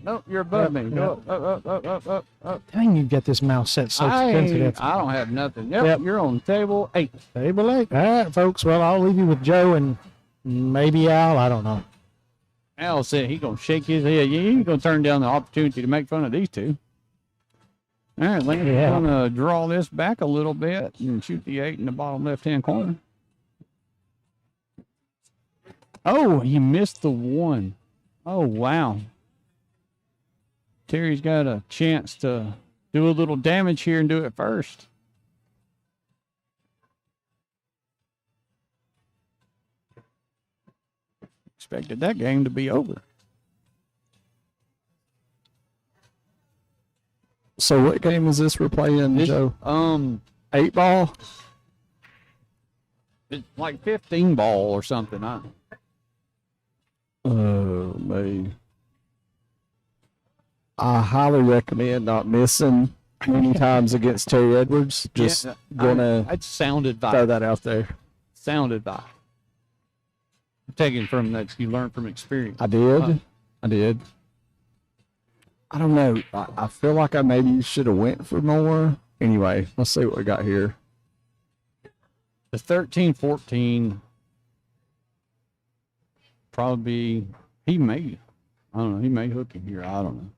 Nope, you're above me. Go up. Dang, you get this mouse set so sensitive. I don't have nothing. Yep, you're on table 8. Table 8. All right, folks. Well, I'll leave you with Joe and maybe Al. I don't know. Al said he's going to shake his head. Yeah, he's going to turn down the opportunity to make fun of these two. All right, Lance is going to draw this back a little bit and shoot the 8 in the bottom left-hand corner. Oh, he missed the 1. Oh, wow. Terry's got a chance to do a little damage here and do it first. Expected that game to be over. So what game is this we're playing, Joe? 8 ball? It's like 15 ball or something. Oh, man. I highly recommend not missing many times against Terry Edwards. Just gonna It sounded throw by. that out there. Sounded by. I'm taking from that you learned from experience. I did. I don't know. I feel like I maybe should have went for more. Anyway, let's see what we got here. The 13-14 probably he may hook him here. I don't know.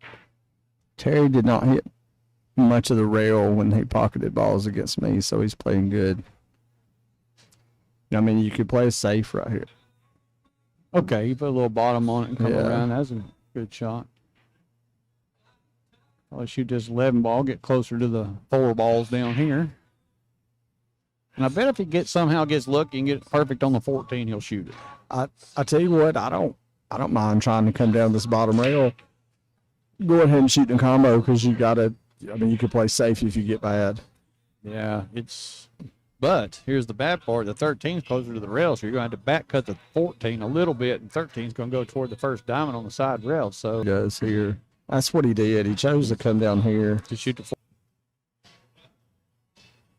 Terry did not hit much of the rail when he pocketed balls against me, so he's playing good. I mean, you could play it safe right here. Okay, you put a little bottom on it and come Yeah. around. That's a good shot. Probably shoot this 11 ball, get closer to the 4 balls down here. And I bet if he somehow gets lucky and get it perfect on the 14, he'll shoot it. I tell you what, I don't mind trying to come down this bottom rail. Go ahead and shoot the combo because you can play safe if you get bad. Yeah, but here's the bad part. The 13's closer to the rail, so you're going to have to back cut the 14 a little bit, and 13's going to go toward the first diamond on the side rail. So He does here. That's what he did. He chose to come down here. to shoot the 4,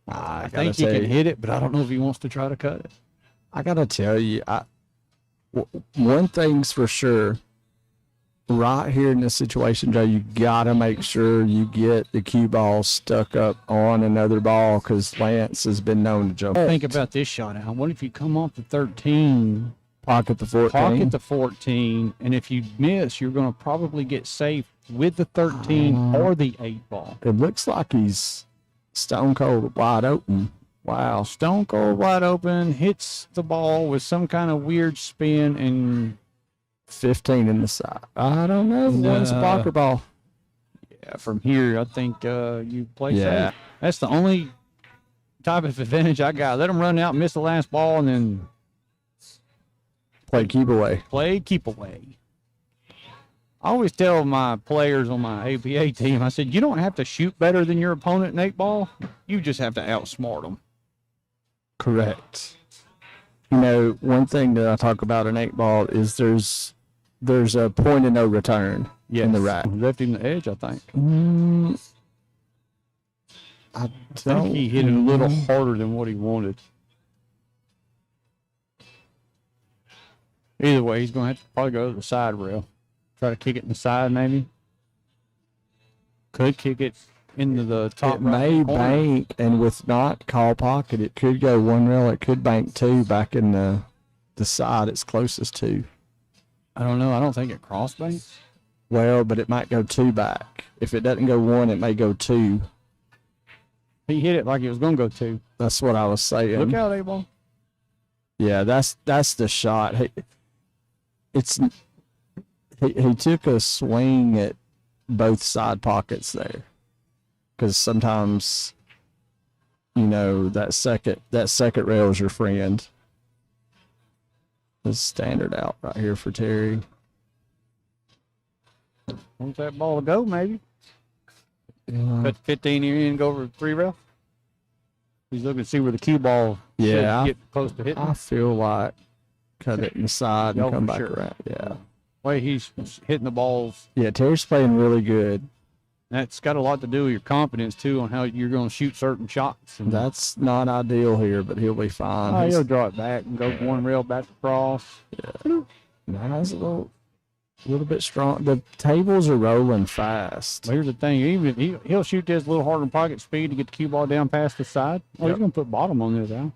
I I think he can hit it, but I don't know if he wants to try to cut it. I gotta tell you, one thing's for sure. Right here in this situation, Joe, you gotta make sure you get the cue ball stuck up on another ball because Lance has been known to jump. Think about this shot, Al. What if you come off the 13, Pocket the 14. pocket the 14, and if you miss, you're going to probably get safe with the 13 or the 8 ball. It looks like he's stone cold wide open. Wow, stone cold wide open, hits the ball with some kind of weird spin, and 15 in the side. I don't know. One's a pocket ball. yeah, from here, I think you play Yeah. safe. That's the only type of advantage I got. Let them run out, miss the last ball, and then Play keep away. play keep away. I always tell my players on my APA team, I said, you don't have to shoot better than your opponent in 8 ball. You just have to outsmart them. Correct. You know, one thing that I talk about in 8 ball is there's a point of no return in the rack. Left him the edge, I think. I I think he hit it a little harder than what he wanted. Either way, he's going to have to probably go to the side rail. Try to kick it in the side, maybe. Could kick it into the top It right may corner. bank, and with not call pocket, it could go 1 rail. It could bank 2 back in the side it's closest to. I don't know. I don't think it cross banks. Well, but it might go 2 back. If it doesn't go 1, it may go 2. He hit it like it was going to go 2. That's what I was saying. Look out, A-ball. Yeah, that's the shot. He took a swing at both side pockets there, because sometimes, you know, that second rail is your friend. This is standard out right here for Terry. Wants that ball to go, maybe. Yeah, Cut 15 here in and go over 3 rail. He's looking to see where the cue ball should Yeah, get close to hitting. I feel like cut it in the side and Oh, come for back sure. around. Yeah, Way he's hitting the balls. yeah. Terry's playing really good. That's got a lot to do with your confidence, too, on how you're going to shoot certain shots. And That's not ideal here, but he'll be fine. oh, He's- he'll draw it back and go 1 rail back across. That's a little bit strong. The tables are rolling fast. But here's the thing. Even he'll shoot this a little harder than pocket speed to get the cue ball down past the side. Oh, he's going to put bottom on this, Al.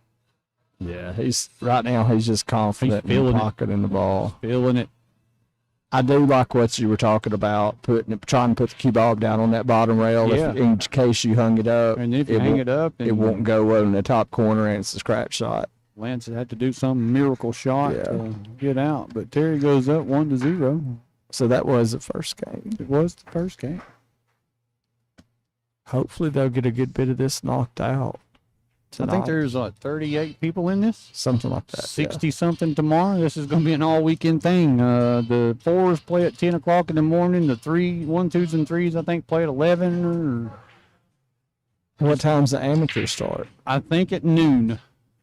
Yeah, he's right now. He's just confident in feeling the it. pocket and the ball. Feeling it. I do like what you were talking about, trying to put the cue ball down on that bottom rail. Yeah. If, in case you hung it up, And if you hang won't- it up, it won't go in the top corner, and it's a scratch shot. Lance had to do some miracle shot Yeah. to get out. But Terry goes up 1-0. So that was the first game. It was the first game. Hopefully they'll get a good bit of this knocked out tonight. I think there's 38 people in this. Something like that. 60 something tomorrow. This is going to be an all weekend thing. The 4s play at 10 o'clock in the morning. The 1, 2s, and 3s, I think, play at 11. Yeah. What time's the amateur start? I think at noon.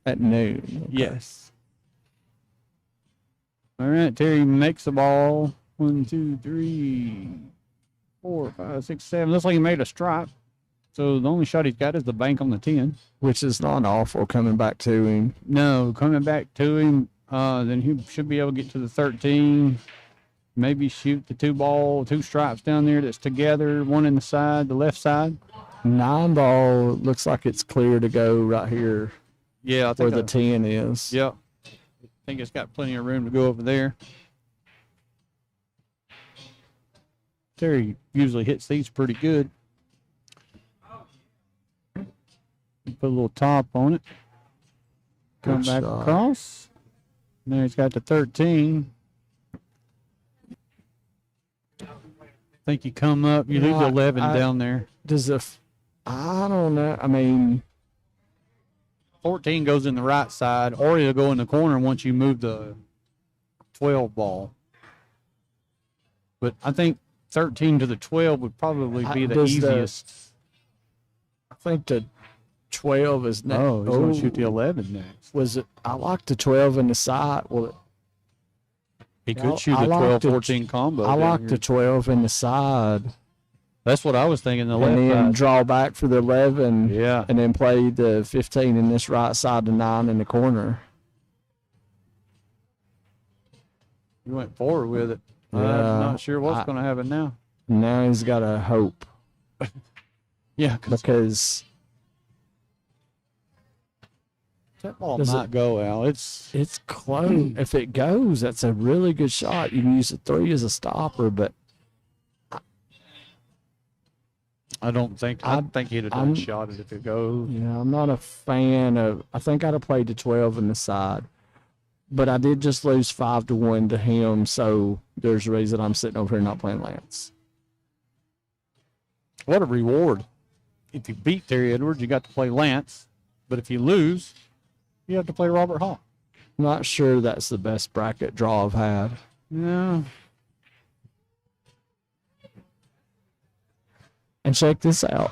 At noon. Okay. Yes. All right. Terry makes the ball. 1, 2, 3, 4, 5, 6, 7. Looks like he made a stripe. So the only shot he's got is the bank on the 10. Which is not awful coming back to him. No, coming back to him, then he should be able to get to the 13. Maybe shoot the 2 stripes down there that's together, one in the side, the left side. 9 ball looks like it's clear to go right here Yeah, I where think the 10 is. yeah. I think it's got plenty of room to go over there. Terry usually hits these pretty good. Put a little top on it. Come Good back shot. across. Now he's got the 13. think you come up, you lose Yeah, 11 I- down there. I don't know. I mean, 14 goes in the right side, or you'll go in the corner once you move the 12 ball. But I think 13 to the 12 would probably be the does the- easiest. I think the 12 is next. Oh, he's going to shoot the 11 next. Was it? I like the 12 in the side. Well, He could I- shoot I a like 12 the- 14 combo. I down like here. the 12 in the side, That's what I was thinking. The left and then side. draw back for the 11, Yeah. and then play the 15 in this right side, the 9 in the corner. You went forward with it. I'm Yeah, not sure what's going to happen now. Now he's got to hope Yeah, because that ball Does might go, Al. It's it's close. If it goes, that's a really good shot. You can use the 3 as a stopper, but I think he'd have done shot it if it goes. yeah, I'm not a fan of. I think I'd have played the 12 in the side, but I did just lose 5-1 to him, so there's a reason I'm sitting over here not playing Lance. What a reward. If you beat Terry Edwards, you got to play Lance. But if you lose, you have to play Robert Hall. Not sure that's the best bracket draw I've had. Yeah. And check this out.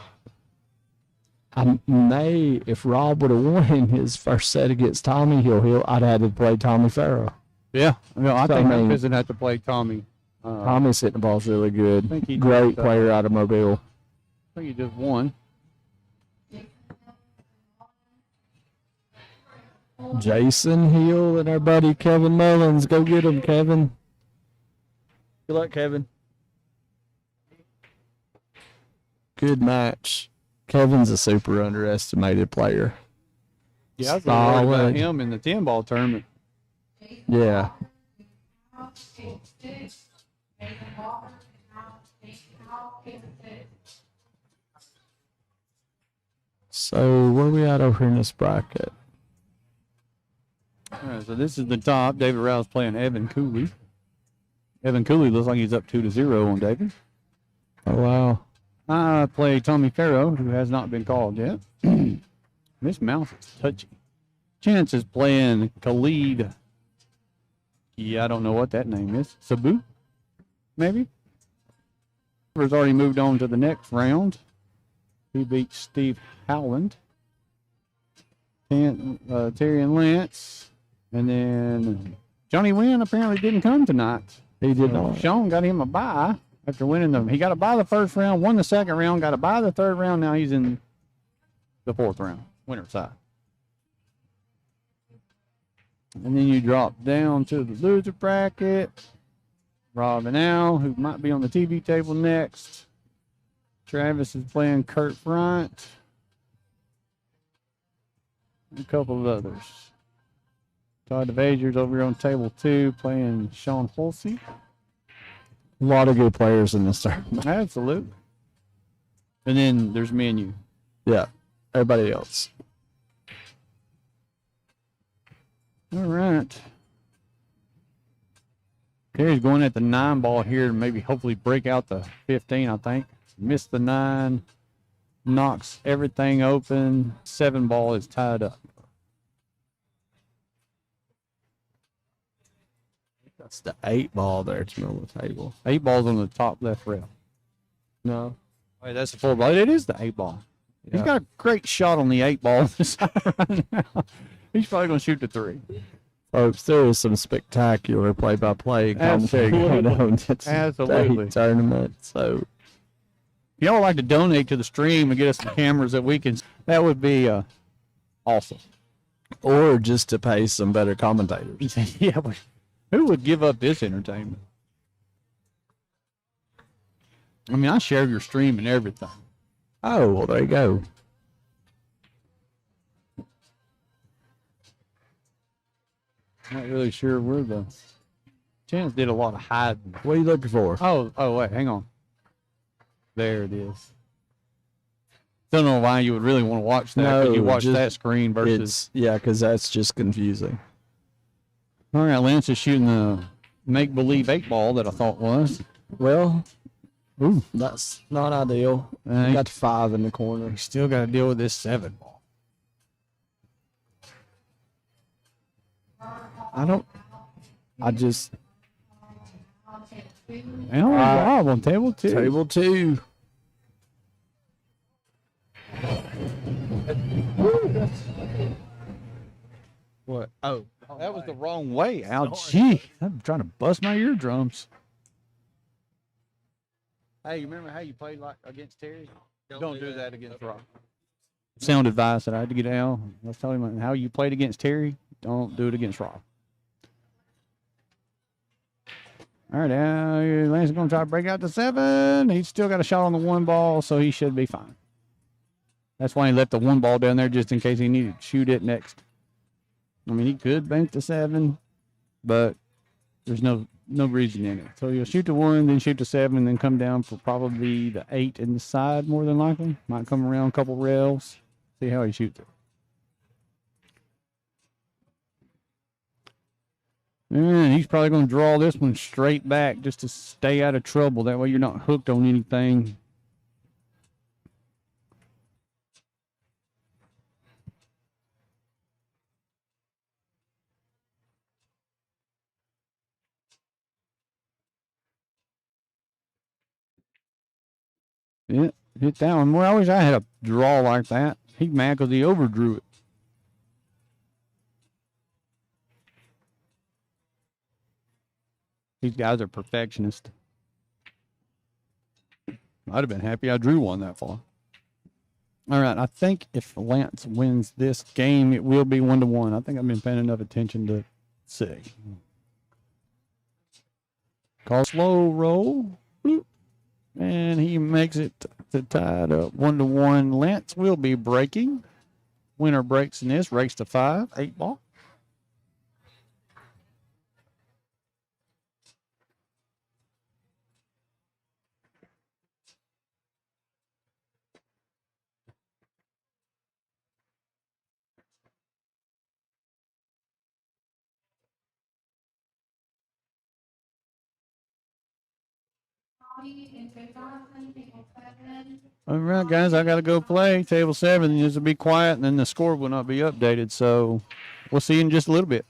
If Rob would have won his first set against Tommy Hill, I'd have had to play Tommy Farrow. Yeah. I So, think I mean- Memphis would have to play Tommy. Tommy's hitting the balls really good. think he Great just, player out of Mobile. I think he just won. Jason Hill and our buddy Kevin Mullins. Go get him, Kevin. Good luck, Kevin. Good match. Kevin's a super underestimated player. Yeah, I was really worried about Solid. him in the 10-ball tournament. Yeah. So where we at over here in this bracket? All right, so this is the top. David Rouse playing Evan Cooley. Evan Cooley looks like he's up 2-0 on David. Oh wow. I play Tommy Farrow, who has not been called yet. This mouse is touchy. Chance is playing Khalid. Yeah, I don't know what that name is. Sabu? Maybe? Has already moved on to the next round. He beat Steve Howland. Terry and Lance. And then Johnny Wynn apparently didn't come tonight. He did not. Sean got him a bye after winning he got a bye the first round, won the second round, got a bye the third round. Now he's in the fourth round, winner side. And then you drop down to the loser bracket. Rob and Al, who might be on the TV table next. Travis is playing Kurt Bryant. And a couple of others. Todd DeVazier's over here on table 2 playing Sean Hulsey. A lot of good players in this tournament. Absolutely. And then there's me and you. Yeah. Everybody else. All right. Terry's going at the 9 ball here and maybe hopefully break out the 15, I think. Missed the 9. Knocks everything open. 7 ball is tied up. That's the 8 ball there to middle of the table. 8 ball's on the top left rail. No. Wait, that's the 4 ball. It is the 8 ball. He's got a great shot on the 8 ball on the side right now. He's probably going to shoot the 3. Folks, there is some spectacular play-by-play commentary going Absolutely. on at Absolutely. the tournament. So, If y'all would like to donate to the stream and get us some cameras that we can, that would be awesome. or just to pay some better commentators. Yeah, but who would give up this entertainment? I mean, I share your stream and everything. Oh, well, there you go. Not really sure where the Chance did a lot of hiding. What are you looking for? Oh, wait, hang on. There it is. Don't know why you would really want to watch that. 'Cause No, you watch just- that screen versus. Yeah, because that's just confusing. All right, Lance is shooting the make-believe 8 ball that I thought was. Well, Ooh, That's not ideal. Uh, Got 5 in the corner. you still got to deal with this 7 ball. I just And Rob on table 2. table 2. What? Oh, that was the wrong way. Ow, gee. I'm trying to bust my eardrums. Hey, you remember how you played like against Terry? Don't do that against Rob. Sound advice that I had to get out. I was telling him how you played against Terry. Don't do it against Rob. All right, now Lance is going to try to break out to 7. He's still got a shot on the 1 ball, so he should be fine. That's why he left the 1 ball down there just in case he needed to shoot it next. I mean, he could bank the 7, but there's no reason in it. So he'll shoot the 1, then shoot the 7, then come down for probably the 8 in the side more than likely. Might come around a couple rails. See how he shoots it. And he's probably going to draw this one straight back just to stay out of trouble. That way you're not hooked on anything. Yeah, hit that one. Well, I wish I had a draw like that. He's mad because he overdrew it. These guys are perfectionists. I'd have been happy I drew one that far. All right, I think if Lance wins this game, it will be 1-1. I think I've been paying enough attention to see. Call slow roll. Bloop. And he makes it to tie it up 1-1. Lance will be breaking. Winner breaks in this, race to 5, 8 ball. All right, guys, I got to go play table 7. This will be quiet, and then the score will not be updated. So we'll see you in just a little bit.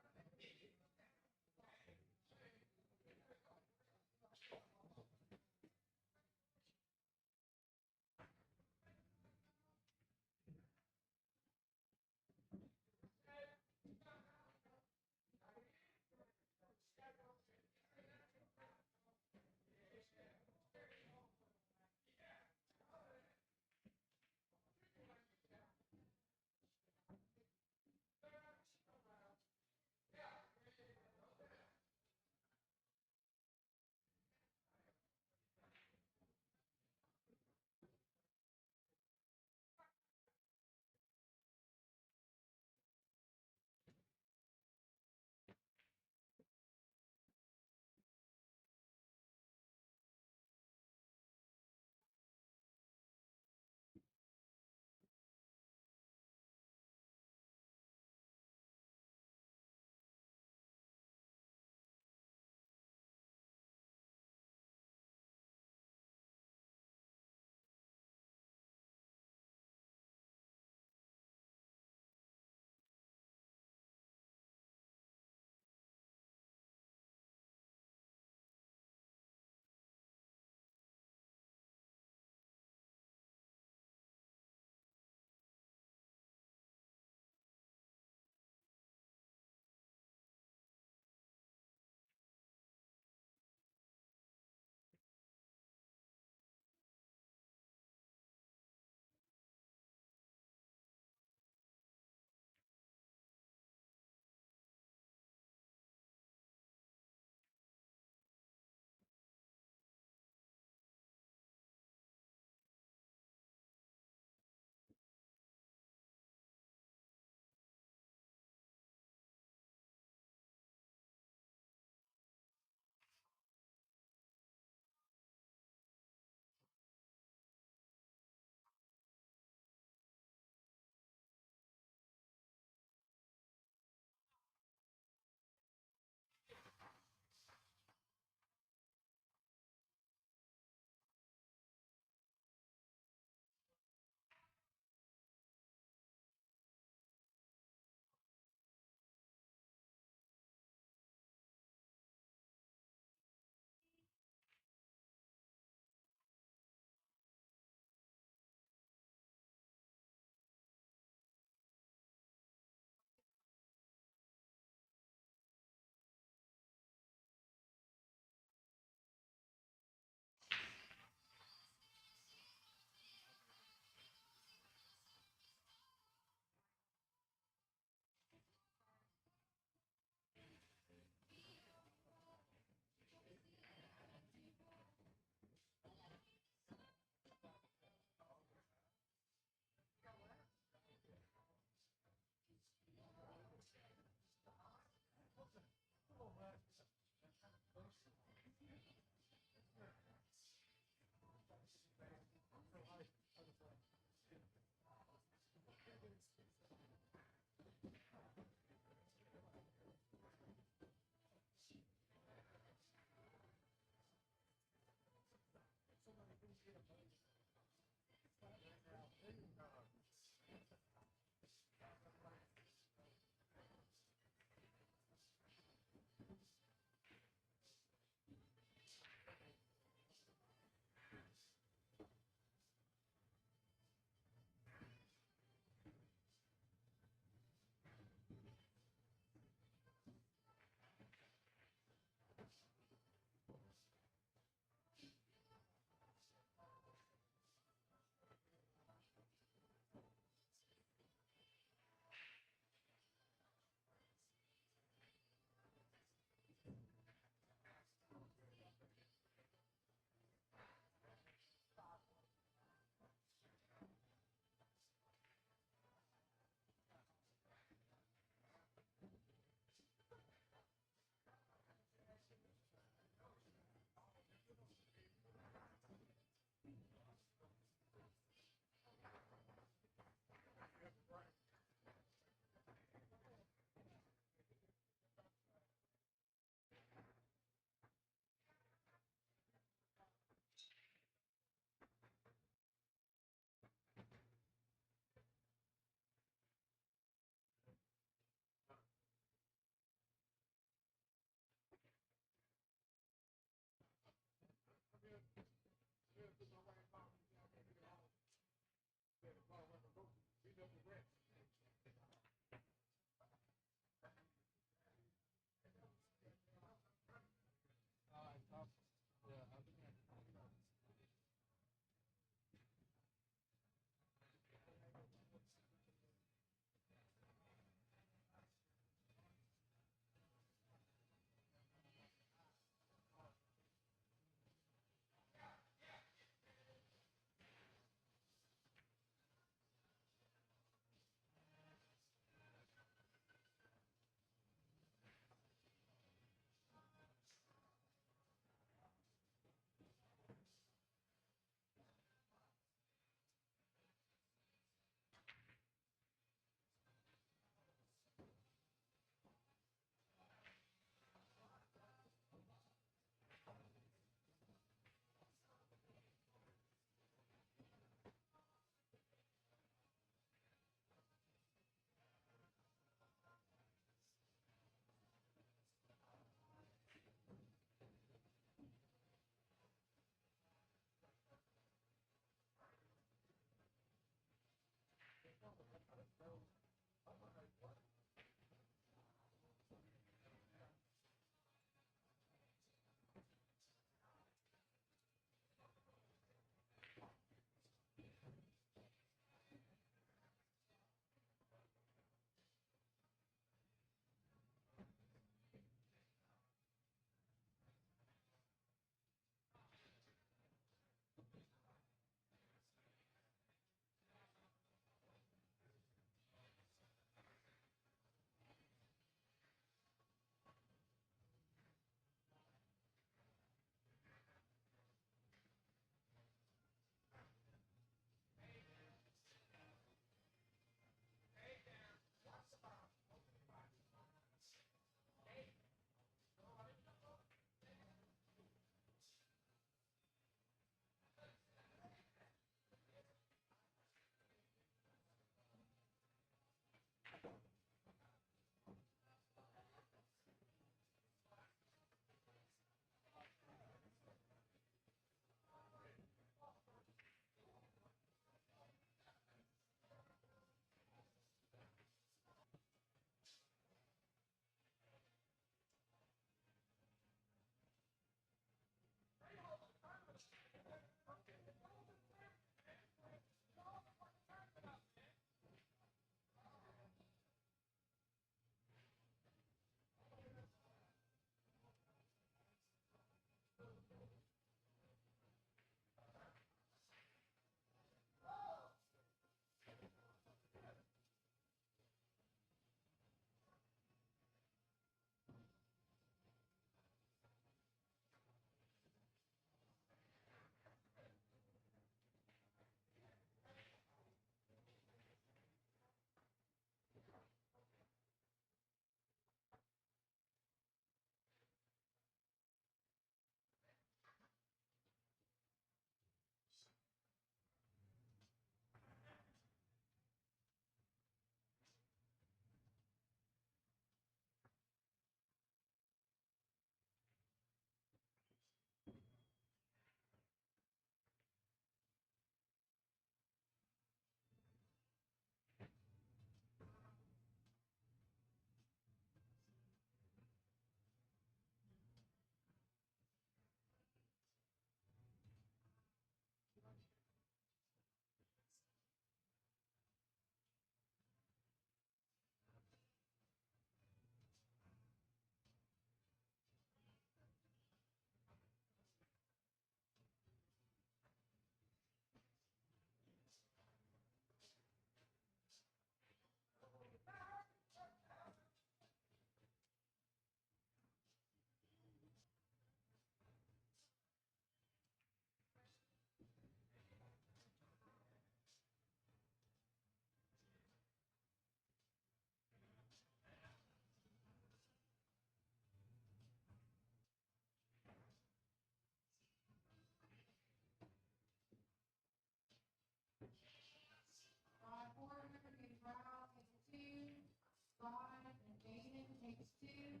two.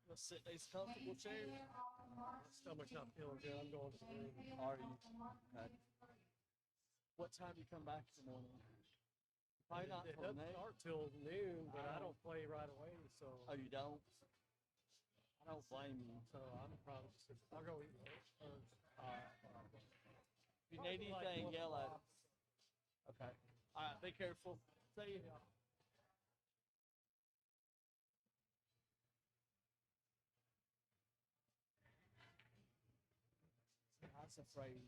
Let's sit these comfortable chairs. Stomach's not feeling good. I'm going to the room. Are you? Okay. What time do you come back in the morning? Probably not It till doesn't noon. start till noon, but I don't play right away, so Oh, you don't? I don't blame you. I'm probably just, I'll go eat lunch first. If you need Like anything, 1 yell at o'clock. us. Okay. All right. Be careful. See you. I was afraid.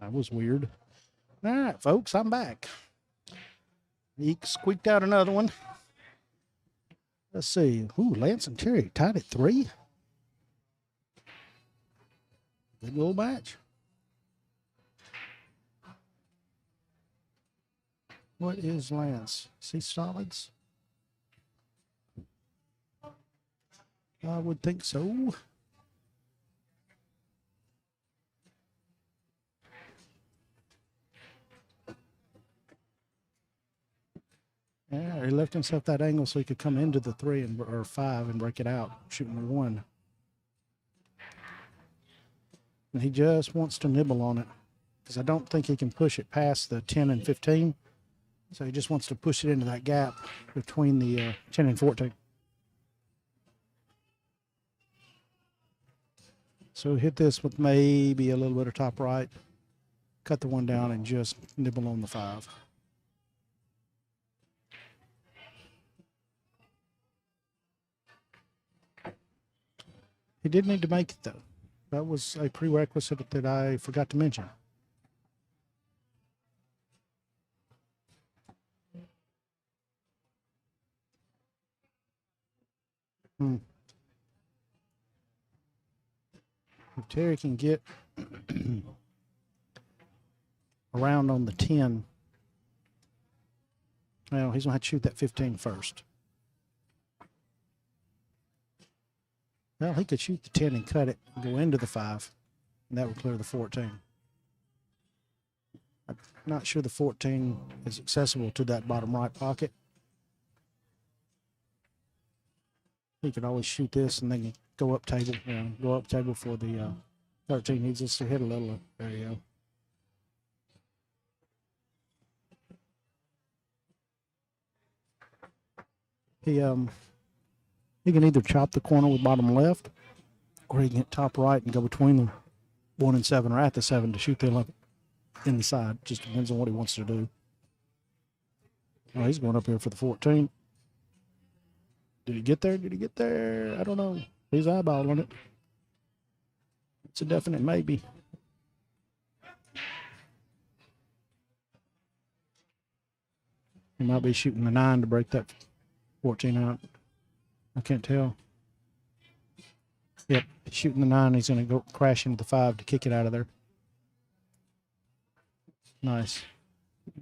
That was weird. All right, folks, I'm back. Eek squeaked out another one. Let's see. Ooh, Lance and Terry tied at 3. Good little match. What is Lance? Is he solids? I would think so. Yeah, he left himself that angle so he could come into the 3 and or 5 and break it out, shooting the 1. And he just wants to nibble on it because I don't think he can push it past the 10 and 15. So he just wants to push it into that gap between the 10 and 14. So hit this with maybe a little bit of top right, cut the 1 down, and just nibble on the 5. He did need to make it, though. That was a prerequisite that I forgot to mention. If Terry can get around on the 10, well, he's going to have to shoot that 15 first. Well, he could shoot the 10 and cut it and go into the 5, and that would clear the 14. I'm not sure the 14 is accessible to that bottom right pocket. He could always shoot this and then go up table, go up table for the 13. Needs just to hit a little. There you go. He can either chop the corner with bottom left, or he can hit top right and go between the 1 and 7 or at the 7 to shoot the 11 in the side. Just depends on what he wants to do. Oh, he's going up here for the 14. Did he get there? Did he get there? I don't know. He's eyeballing it. It's a definite maybe. He might be shooting the 9 to break that 14 out. I can't tell. Yep, shooting the 9. He's going to go crash into the 5 to kick it out of there. Nice.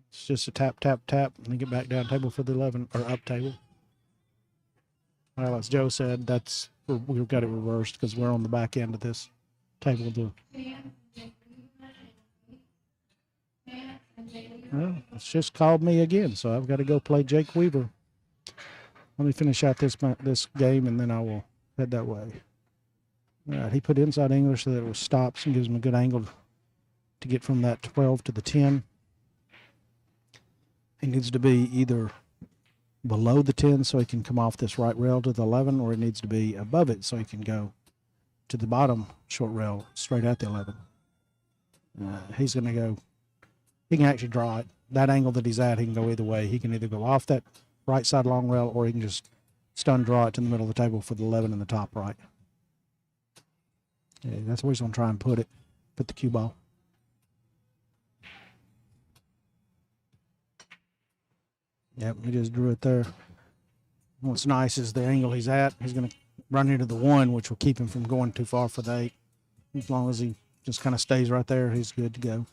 It's just a tap, tap, tap, and then get back down table for the 11, or up table. Well, as Joe said, we've got it reversed because we're on the back end of this table. Well, it's just called me again, so I've got to go play Jake Weaver. Let me finish out this game, and then I will head that way. All right, he put inside English so that it stops and gives him a good angle to get from that 12 to the 10. He needs to be either below the 10 so he can come off this right rail to the 11, or it needs to be above it so he can go to the bottom short rail straight at the 11. He's going to go, he can actually draw it. That angle that he's at, he can go either way. He can either go off that right side long rail, or he can just stun draw it to the middle of the table for the 11 in the top right. Yeah, that's where he's going to try and put the cue ball. Yep, he just drew it there. What's nice is the angle he's at. He's going to run into the 1, which will keep him from going too far for the 8. As long as he just kind of stays right there, he's good to go.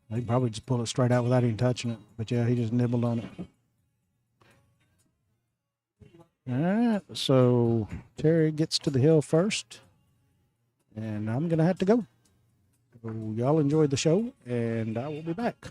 He can probably just pull it straight out without even touching it. But yeah, he just nibbled on it. All right, so Terry gets to the hill first, and I'm going to have to go. So y'all enjoyed the show, and I will be back.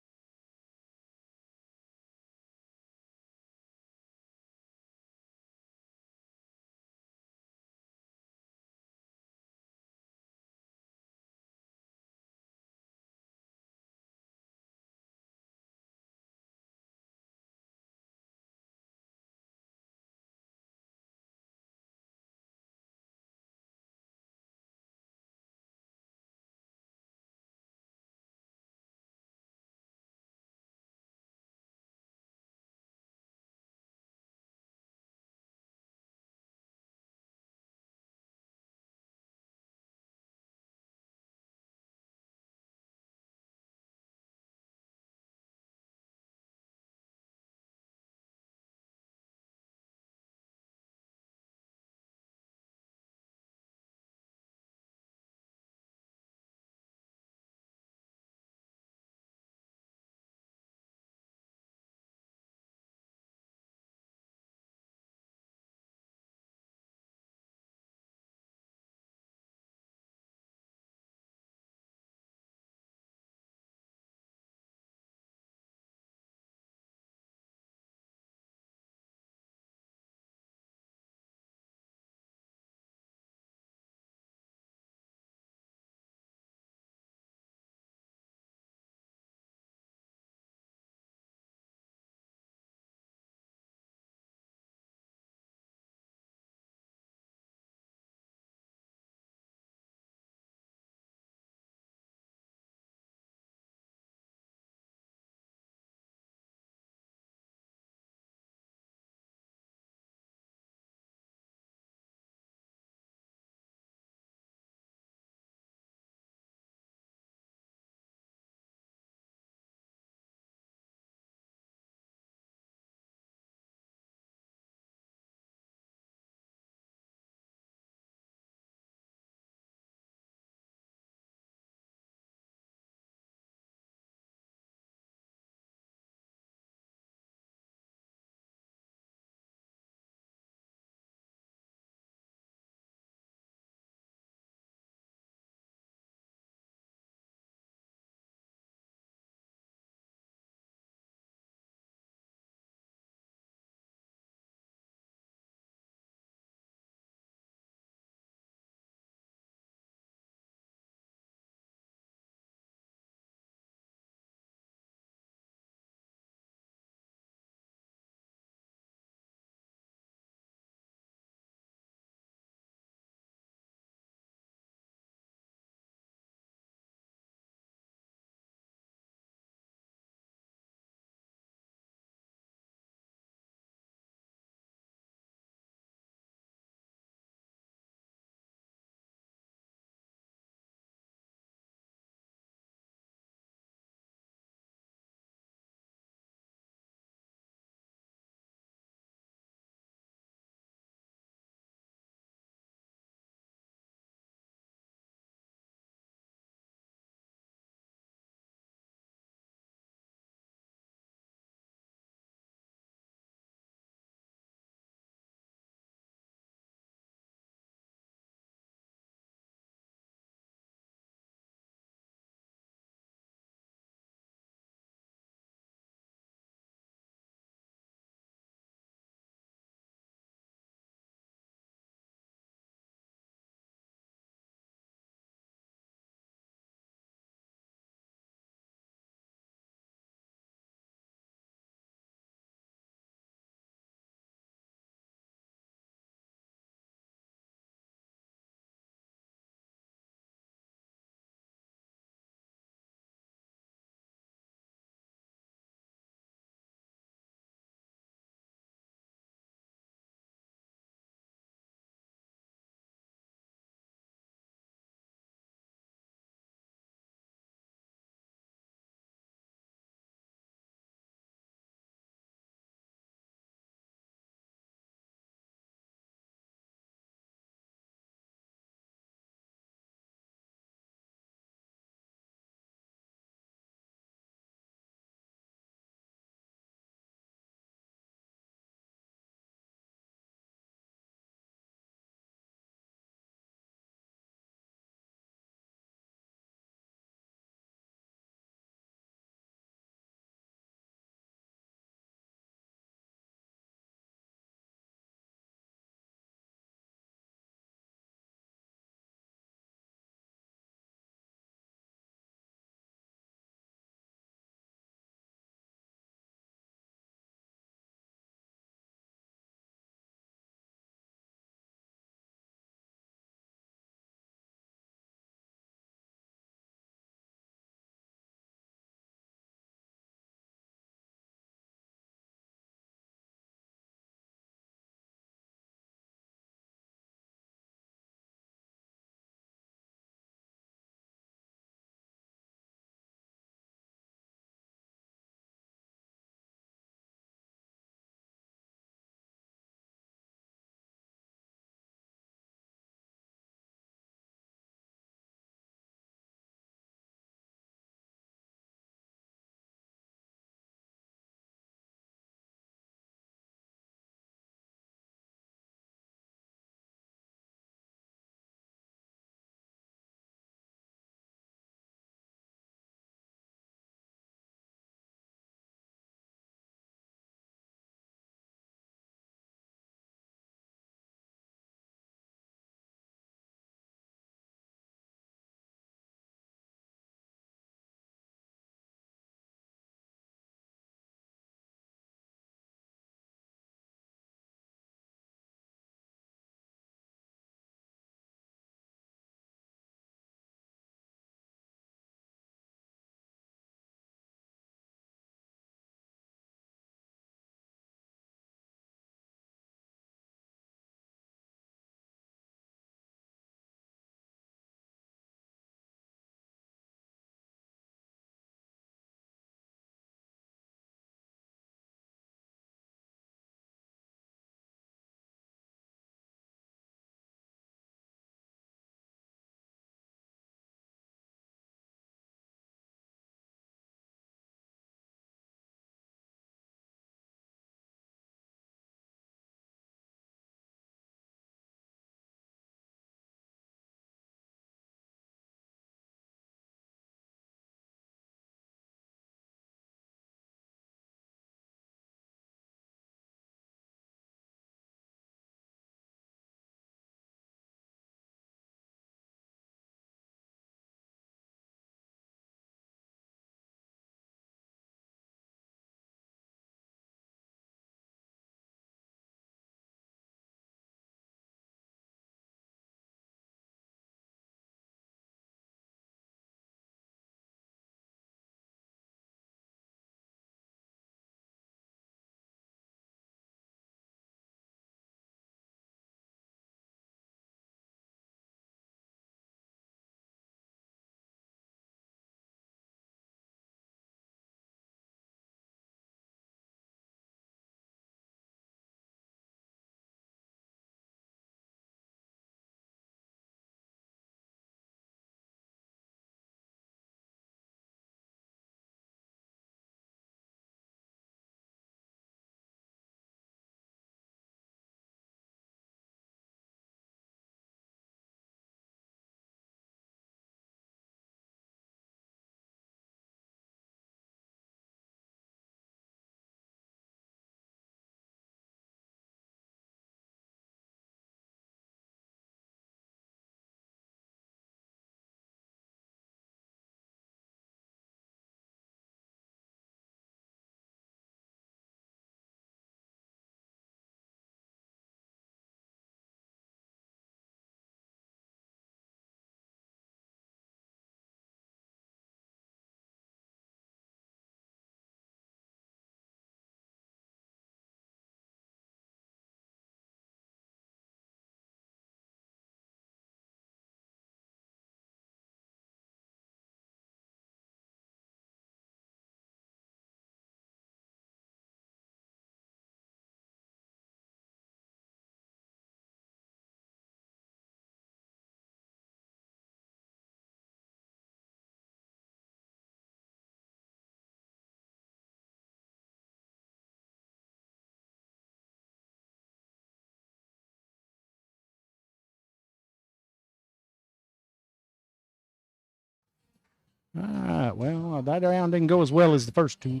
All right. Well, that round didn't go as well as the first two.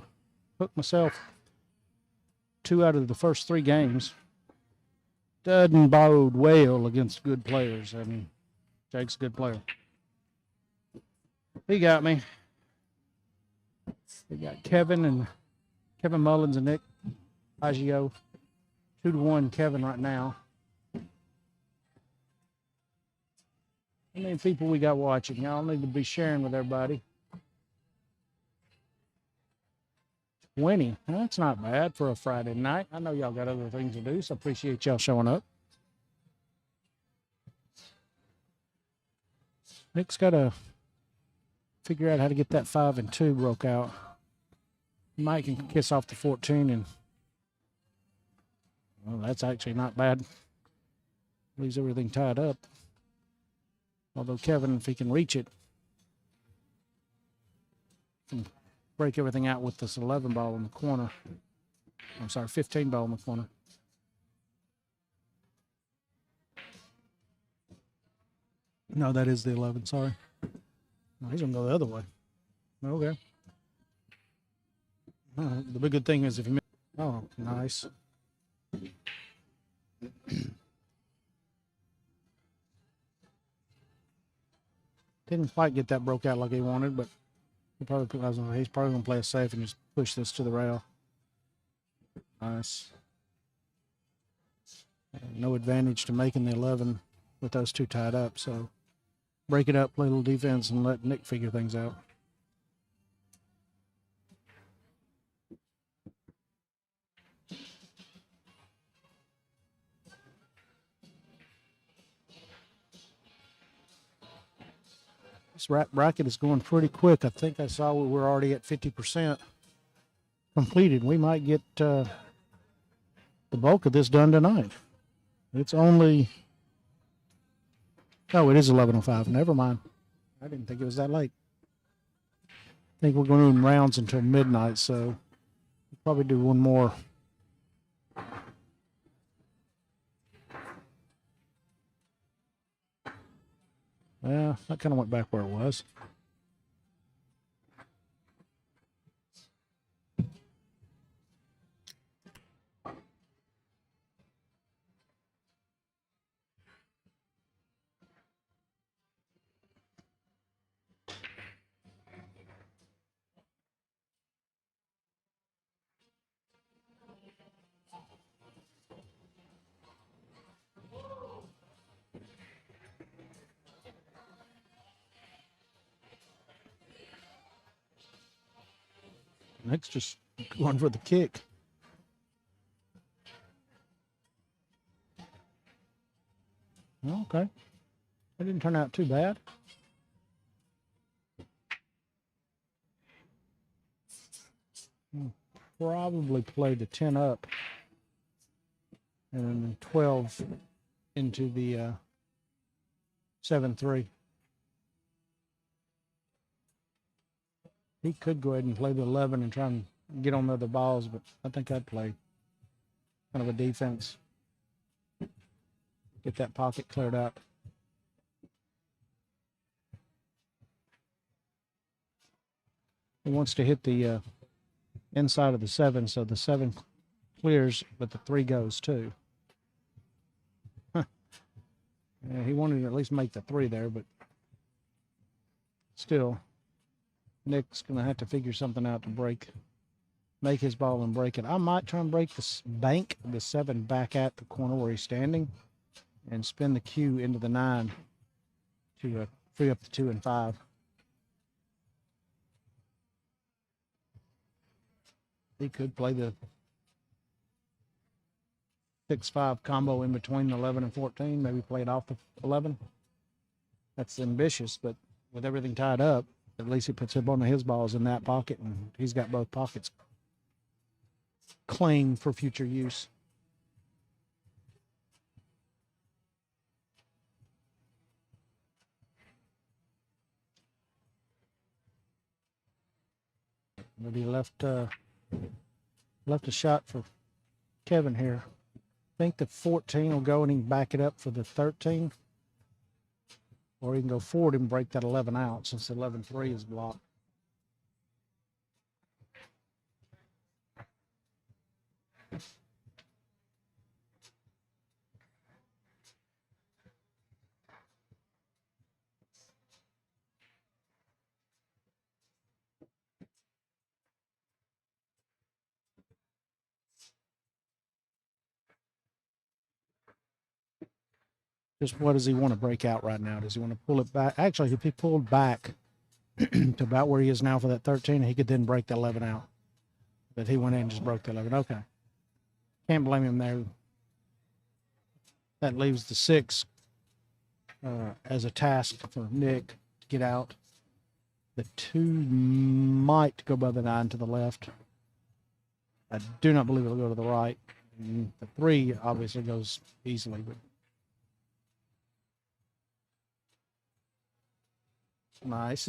Hooked myself 2 out of the first 3 games. Doesn't bode well against good players. I mean, Jake's a good player. He got me. We got Kevin Mullins and Nick Agio. 2-1 Kevin right now. How many people we got watching? Y'all need to be sharing with everybody. 20. That's not bad for a Friday night. I know y'all got other things to do, so appreciate y'all showing up. Nick's got to figure out how to get that 5 and 2 broke out. Mike can kiss off the 14, and well, that's actually not bad. Leaves everything tied up. Although Kevin, if he can reach it, can break everything out with this 11 ball in the corner. I'm sorry, 15 ball in the corner. No, that is the 11, sorry. No, he's going to go the other way. Okay. The big good thing is if you miss. Oh, nice. Didn't quite get that broke out like he wanted, but he's probably going to play it safe and just push this to the rail. Nice. No advantage to making the 11 with those 2 tied up, so break it up, play a little defense, and let Nick figure things out. This bracket is going pretty quick. I think I saw we were already at 50% completed. We might get the bulk of this done tonight. It's only, oh, it is 11:05. Never mind. I didn't think it was that late. I think we're going to do rounds until midnight, so we'll probably do one more. Yeah, that kind of went back where it was. Nick's just going for the kick. Okay. That didn't turn out too bad. Probably play the 10 up and then 12 into the 7-3. He could go ahead and play the 11 and try and get on the other balls, but I think I'd play kind of a defense. Get that pocket cleared out. He wants to hit the inside of the 7, so the 7 clears, but the 3 goes too. Huh. Yeah, he wanted to at least make the 3 there, but still. Nick's going to have to figure something out to make his ball and break it. I might try and break this bank, the 7 back at the corner where he's standing, and spin the Q into the 9 to free up the 2 and 5. He could play the 6-5 combo in between 11 and 14, maybe play it off the 11. That's ambitious, but with everything tied up, at least he puts one of his balls in that pocket, and he's got both pockets claimed for future use. Maybe left a shot for Kevin here. I think the 14 will go and he can back it up for the 13. Or he can go forward and break that 11 out since 11-3 is blocked. Just what does he want to break out right now? Does he want to pull it back? Actually, if he pulled back to about where he is now for that 13, he could then break the 11 out. But he went in and just broke the 11. Okay. Can't blame him there. That leaves the 6 as a task for Nick to get out. The 2 might go by the 9 to the left. I do not believe it'll go to the right. And the 3 obviously goes easily, but nice.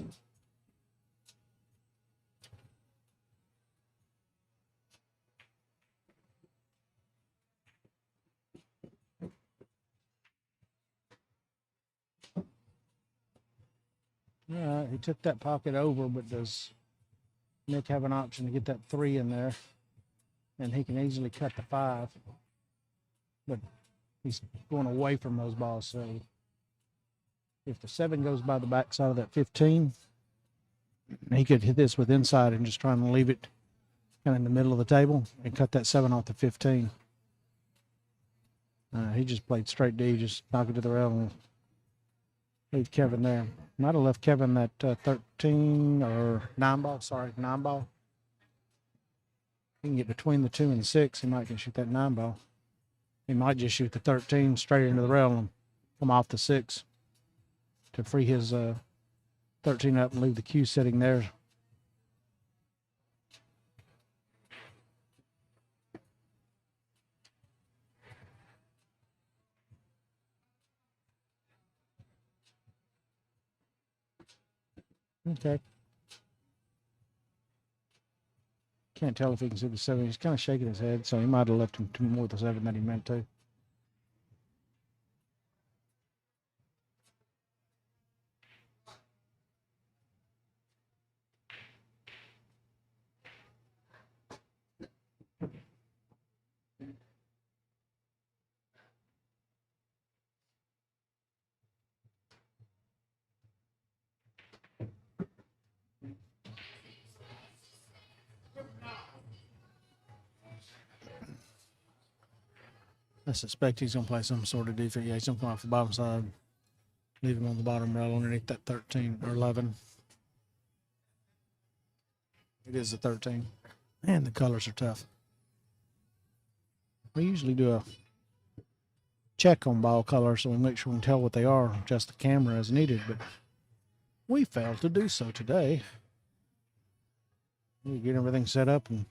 All right, he took that pocket over, but does Nick have an option to get that 3 in there? And he can easily cut the 5. But he's going away from those balls, so if the 7 goes by the backside of that 15, he could hit this with inside and just trying to leave it kind of in the middle of the table and cut that 7 off the 15. He just played straight D, just knock it to the rail and leave Kevin there. Might have left Kevin that 13 or 9 ball. Sorry, 9 ball. He can get between the 2 and the 6. He might can shoot that 9 ball. He might just shoot the 13 straight into the rail and come off the 6 to free his 13 up and leave the cue sitting there. Okay. Can't tell if he can see the 7. He's kind of shaking his head, so he might have left him more the 7 than he meant to. I suspect he's going to play some sort of defense. Yeah, he's going to come off the bottom side, leave him on the bottom rail underneath that 13 or 11. It is a 13. Man, the colors are tough. We usually do a check on ball color so we make sure we can tell what they are, adjust the camera as needed, but we failed to do so today. We get everything set up, and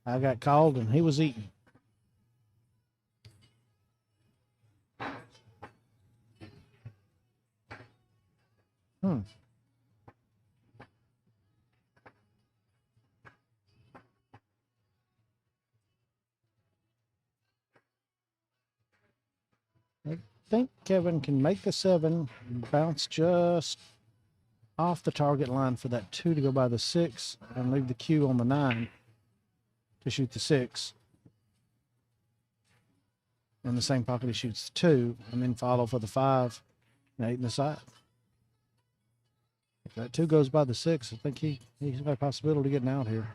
I got called, and he was eating. I think Kevin can make the 7 and bounce just off the target line for that 2 to go by the 6 and leave the cue on the 9 to shoot the 6. In the same pocket he shoots the 2 and then follow for the 5 and 8 in the side. If that 2 goes by the 6, I think he's got a possibility of getting out here.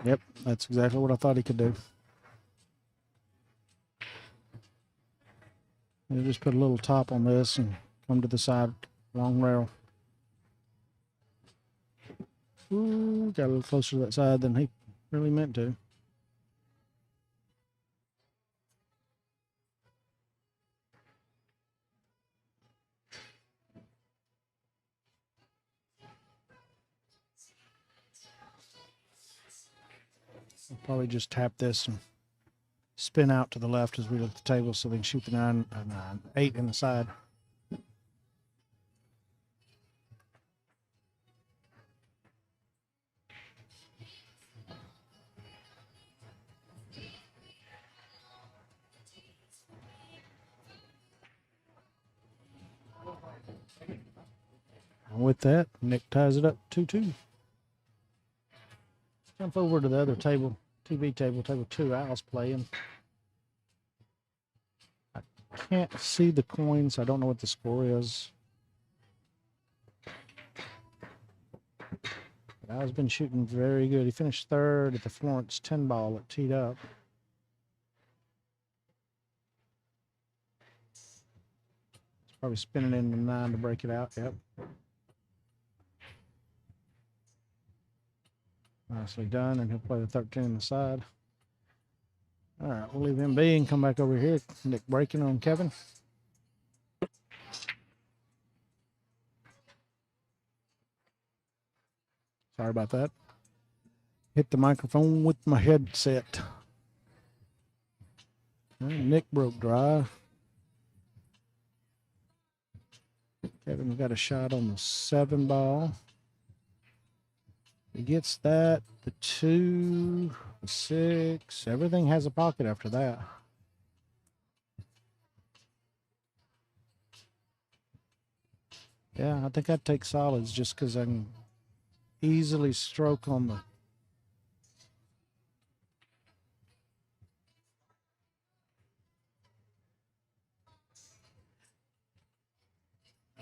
Yep, that's exactly what I thought he could do. He'll just put a little top on this and come to the side, long rail. Ooh, got a little closer to that side than he really meant to. We'll probably just tap this and spin out to the left as we look at the table so they can shoot the 8 in the side. And with that, Nick ties it up 2-2. Jump over to the other table, TV table, table 2. Al's playing. I can't see the coins. I don't know what the score is. But Al's been shooting very good. He finished third at the Florence 10 ball at teed up. He's probably spinning in the 9 to break it out. Yep. Nicely done, and he'll play the 13 on the side. All right, we'll leave him be and come back over here. Nick breaking on Kevin. Sorry about that. Hit the microphone with my headset. And Nick broke dry. Kevin got a shot on the 7 ball. He gets that, the 2, the 6. Everything has a pocket after that. Yeah, I think I'd take solids just because I can easily stroke on the.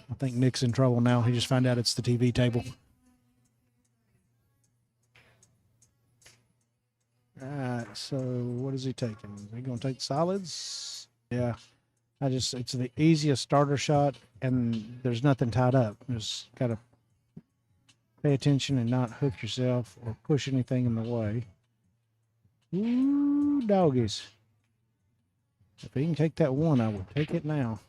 I think Nick's in trouble now. He just found out it's the TV table. All right, so what is he taking? Is he going to take solids? Yeah. It's the easiest starter shot, and there's nothing tied up. Just got to pay attention and not hook yourself or push anything in the way. Ooh, doggies. If he can take that 1, I would take it now.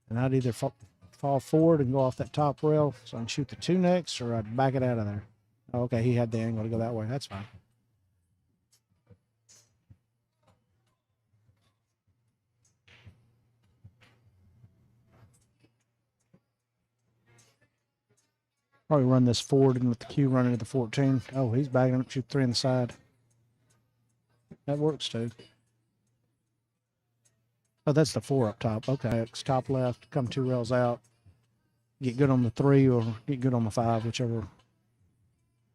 And I'd either fall forward and go off that top rail so I can shoot the 2 next, or I'd back it out of there. Okay, he had the angle to go that way. That's fine. Probably run this forward and with the cue running to the 14. Oh, he's backing up, shoot 3 on the side. That works too. Oh, that's the 4 up top. Okay, it's top left, come 2 rails out. Get good on the 3 or get good on the 5, whichever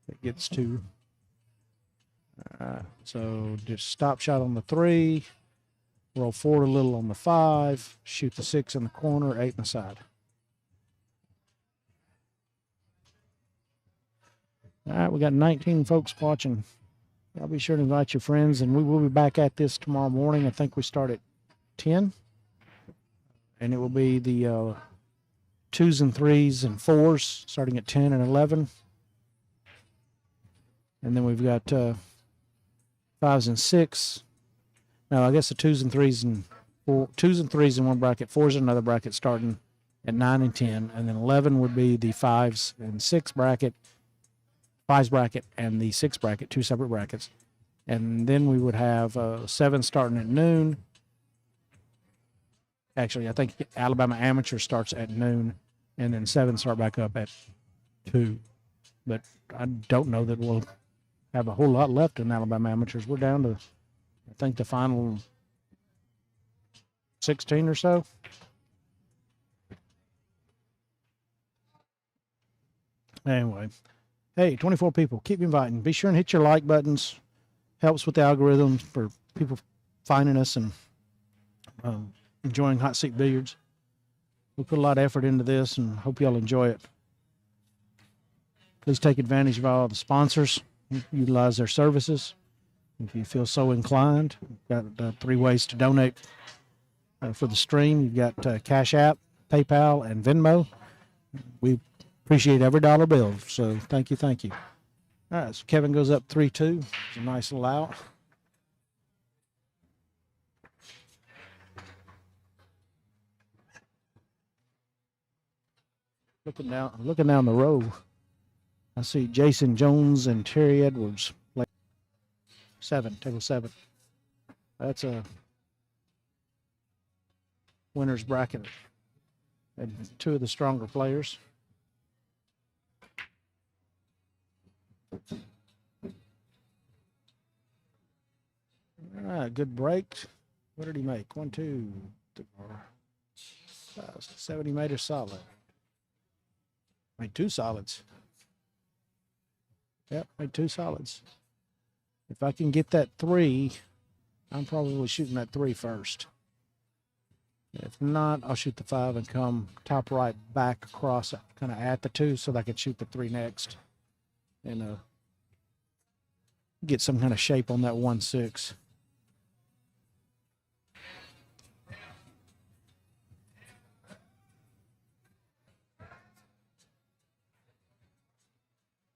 it gets to. All right, so just stop shot on the 3, roll forward a little on the 5, shoot the 6 in the corner, 8 in the side. All right, we got 19 folks watching. I'll be sure to invite your friends, and we will be back at this tomorrow morning. I think we start at 10, and it will be the 2s and 3s and 4s starting at 10 and 11. And then we've got 5s and 6. No, I guess the 2s and 3s and 2s and 3s in one bracket, 4s in another bracket starting at 9 and 10. And then 11 would be the 5s and 6 bracket, 5s bracket, and the 6 bracket, 2 separate brackets. And then we would have 7 starting at noon. Actually, I think Alabama Amateur starts at noon, and then 7 start back up at 2. But I don't know that we'll have a whole lot left in Alabama Amateurs. We're down to, I think, the final 16 or so. Anyway, hey, 24 people. Keep inviting. Be sure and hit your like buttons. Helps with the algorithms for people finding us and enjoying Hot Seat Billiards. We put a lot of effort into this and hope y'all enjoy it. Please take advantage of all the sponsors. Utilize their services if you feel so inclined. We've got 3 ways to donate for the stream. You've got Cash App, PayPal, and Venmo. We appreciate every dollar bill, so thank you, thank you. All right, so Kevin goes up 3-2. It's a nice little out. Looking down the row. I see Jason Jones and Terry Edwards. 7, table 7. That's a winner's bracket. And 2 of the stronger players. All right, good break. What did he make? 1, 2, 3, 4, 5, 6, 7. He made a solid. Made 2 solids. Yep, made 2 solids. If I can get that 3, I'm probably shooting that 3 first. If not, I'll shoot the 5 and come top right back across it, kind of at the 2 so that I can shoot the 3 next. And get some kind of shape on that 1-6.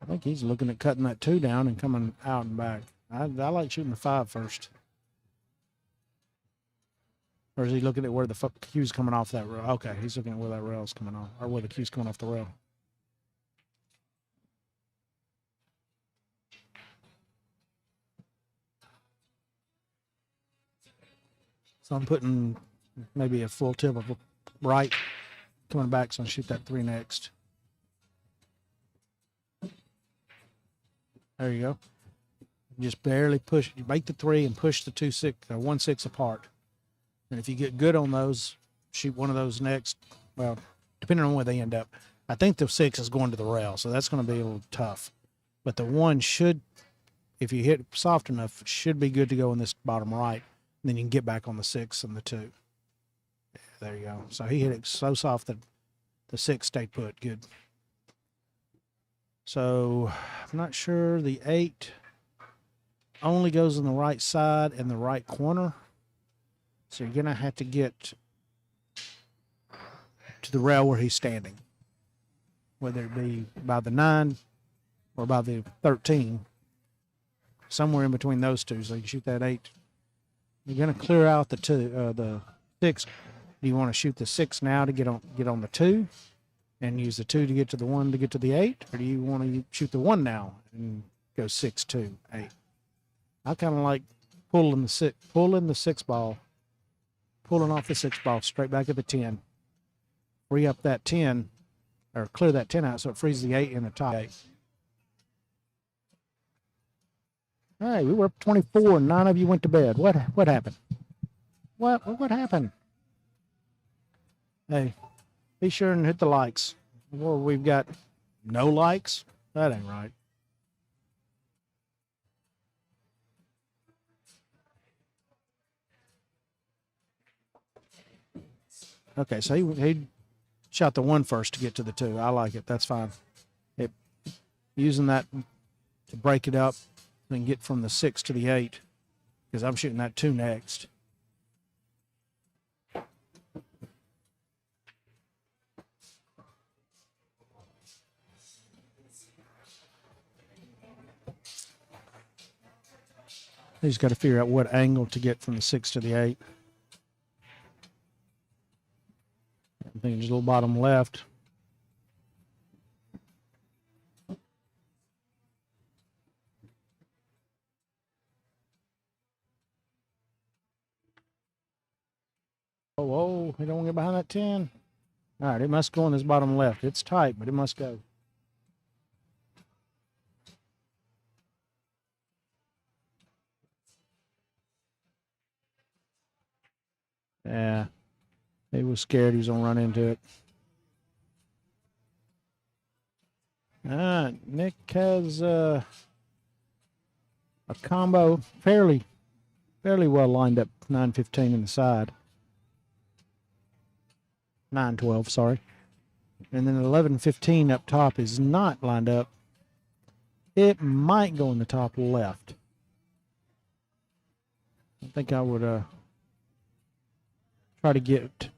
I think he's looking at cutting that 2 down and coming out and back. I like shooting the 5 first. Or is he looking at where the cue's coming off that rail? Okay, he's looking at where that rail's coming off, or where the cue's coming off the rail. So I'm putting maybe a full tip of right coming back, so I'll shoot that 3 next. There you go. Just barely push. You make the 3 and push the 1-6 apart. And if you get good on those, shoot one of those next. Well, depending on where they end up. I think the 6 is going to the rail, so that's going to be a little tough. But the 1 should, if you hit soft enough, should be good to go in this bottom right. And then you can get back on the 6 and the 2. Yeah, there you go. So he hit it so soft that the 6 stayed put. Good. So I'm not sure. The 8 only goes on the right side and the right corner. So you're going to have to get to the rail where he's standing, whether it be by the 9 or by the 13, somewhere in between those 2. So you shoot that 8. You're going to clear out the 6. Do you want to shoot the 6 now to get on the 2 and use the 2 to get to the 1 to get to the 8? Or do you want to shoot the 1 now and go 6, 2, 8? I kind of like pulling the 6 ball, pulling off the 6 ball straight back at the 10. Free up that 10, or clear that 10 out so it frees the 8 in the top 8. All right, we were up 24 and 9 of you went to bed. What happened? What happened? Hey, be sure and hit the likes. Well, we've got no likes. That ain't right. Okay, so he shot the 1 first to get to the 2. I like it. That's fine. Using that to break it up and get from the 6 to the 8, because I'm shooting that 2 next. He's got to figure out what angle to get from the 6 to the 8. I think just a little bottom left. Oh, he don't want to get behind that 10. All right, it must go on this bottom left. It's tight, but it must go. Yeah, he was scared he was going to run into it. All right, Nick has a combo fairly well lined up, 9-15 in the side. 9-12, sorry. And then 11-15 up top is not lined up. It might go in the top left. I think I would try to get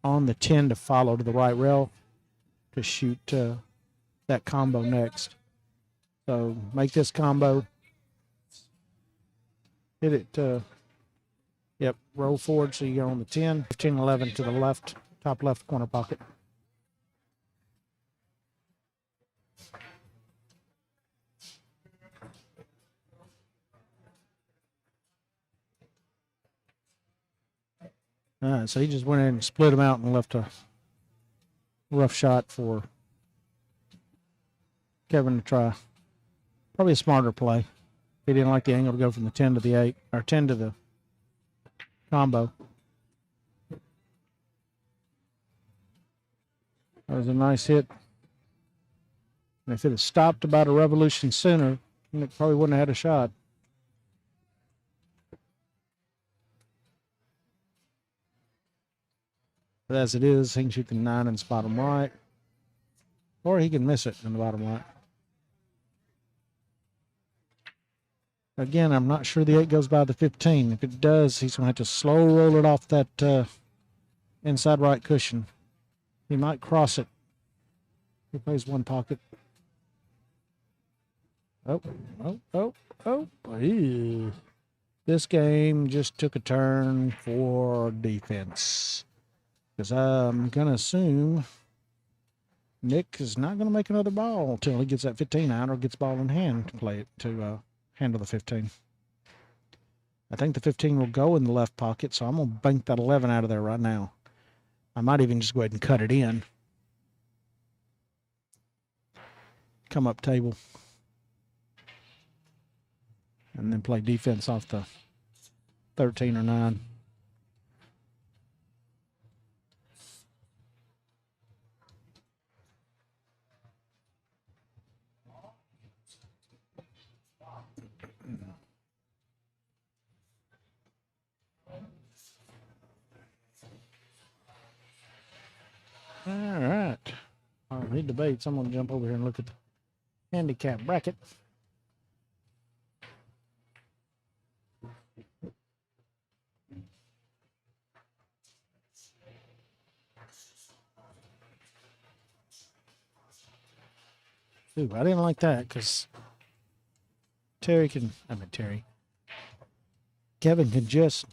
on the 10 to follow to the right rail to shoot that combo next. So make this combo. Hit it, yep, roll forward so you go on the 10, 15, 11 to the left, top left corner pocket. All right, so he just went in and split them out and left a rough shot for Kevin to try. Probably a smarter play. He didn't like the angle to go from the 10 to the 8, or 10 to the combo. That was a nice hit. And if it had stopped about a revolution sooner, Nick probably wouldn't have had a shot. But as it is, he can shoot the 9 in the bottom right. Or he can miss it in the bottom right. Again, I'm not sure the 8 goes by the 15. If it does, he's going to have to slow roll it off that inside right cushion. He might cross it. He plays one pocket. Oh. Ew. This game just took a turn for defense. Because I'm going to assume Nick is not going to make another ball until he gets that 15 out or gets ball in hand to play it, to handle the 15. I think the 15 will go in the left pocket, so I'm going to bank that 11 out of there right now. I might even just go ahead and cut it in. Come up table. And then play defense off the 13 or 9. All right. While he debates, I'm going to jump over here and look at the handicap bracket. Ooh, I didn't like that because Kevin can just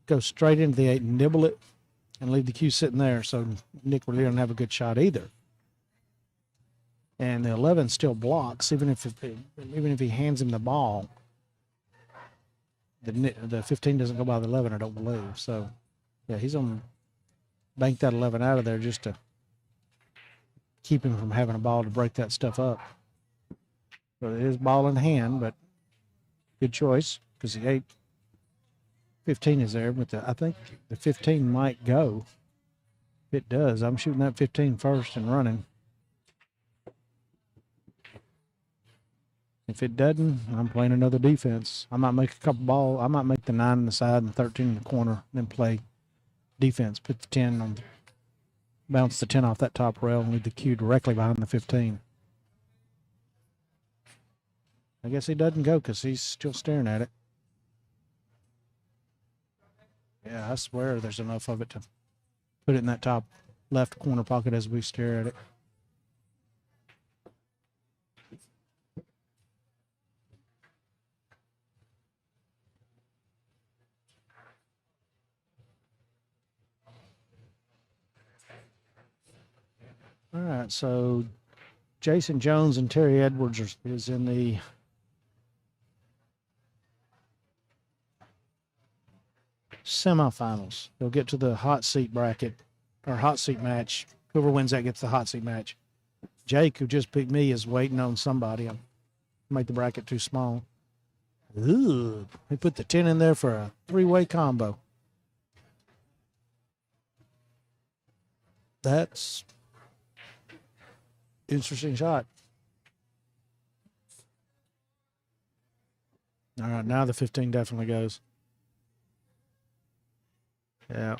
go straight into the 8 and nibble it and leave the cue sitting there, so Nick really doesn't have a good shot either. And the 11 still blocks, even if he hands him the ball. The 15 doesn't go by the 11, I don't believe. So, yeah, he's going to bank that 11 out of there just to keep him from having a ball to break that stuff up. So it is ball in hand, but good choice because the 15 is there, but I think the 15 might go. If it does, I'm shooting that 15 first and running. If it doesn't, I'm playing another defense. I might make a couple ball. I might make the 9 on the side and 13 in the corner, then play defense. Put the 10 on, bounce the 10 off that top rail and leave the cue directly behind the 15. I guess he doesn't go because he's still staring at it. Yeah, I swear there's enough of it to put it in that top left corner pocket as we stare at it. All right, so Jason Jones and Terry Edwards is in the semifinals. They'll get to the hot seat bracket or hot seat match. Whoever wins that gets the hot seat match. Jake, who just picked me, is waiting on somebody. I made the bracket too small. Ooh, he put the 10 in there for a 3-way combo. That's interesting shot. All right, now the 15 definitely goes. Yeah.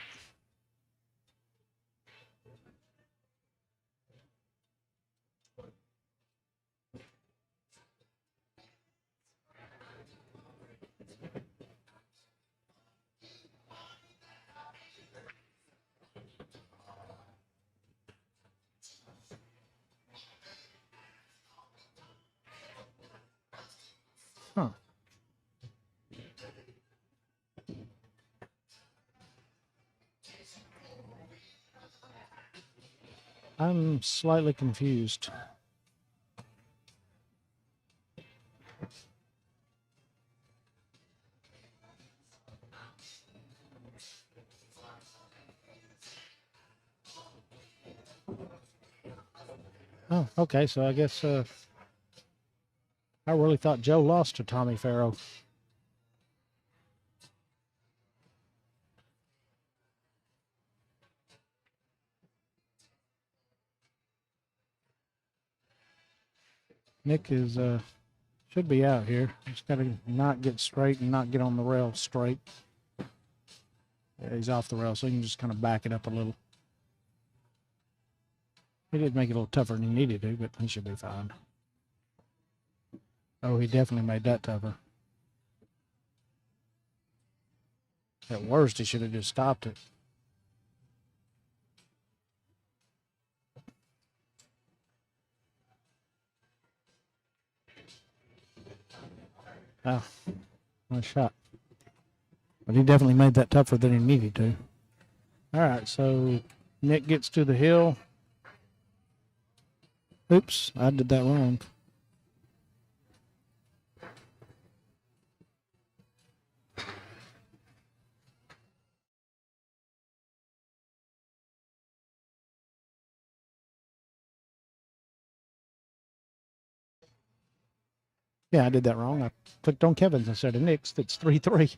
Huh. I'm slightly confused. Oh, okay. So I guess I really thought Joe lost to Tommy Farrow. Nick is should be out here. Just got to not get straight and not get on the rail straight. Yeah, he's off the rail, so you can just kind of back it up a little. He did make it a little tougher than he needed to, but he should be fine. Oh, he definitely made that tougher. At worst, he should have just stopped it. Oh, nice shot. But he definitely made that tougher than he needed to. All right, so Nick gets to the hill. Oops, I did that wrong. Yeah, I did that wrong. I clicked on Kevin's instead of Nick's. That's 3-3.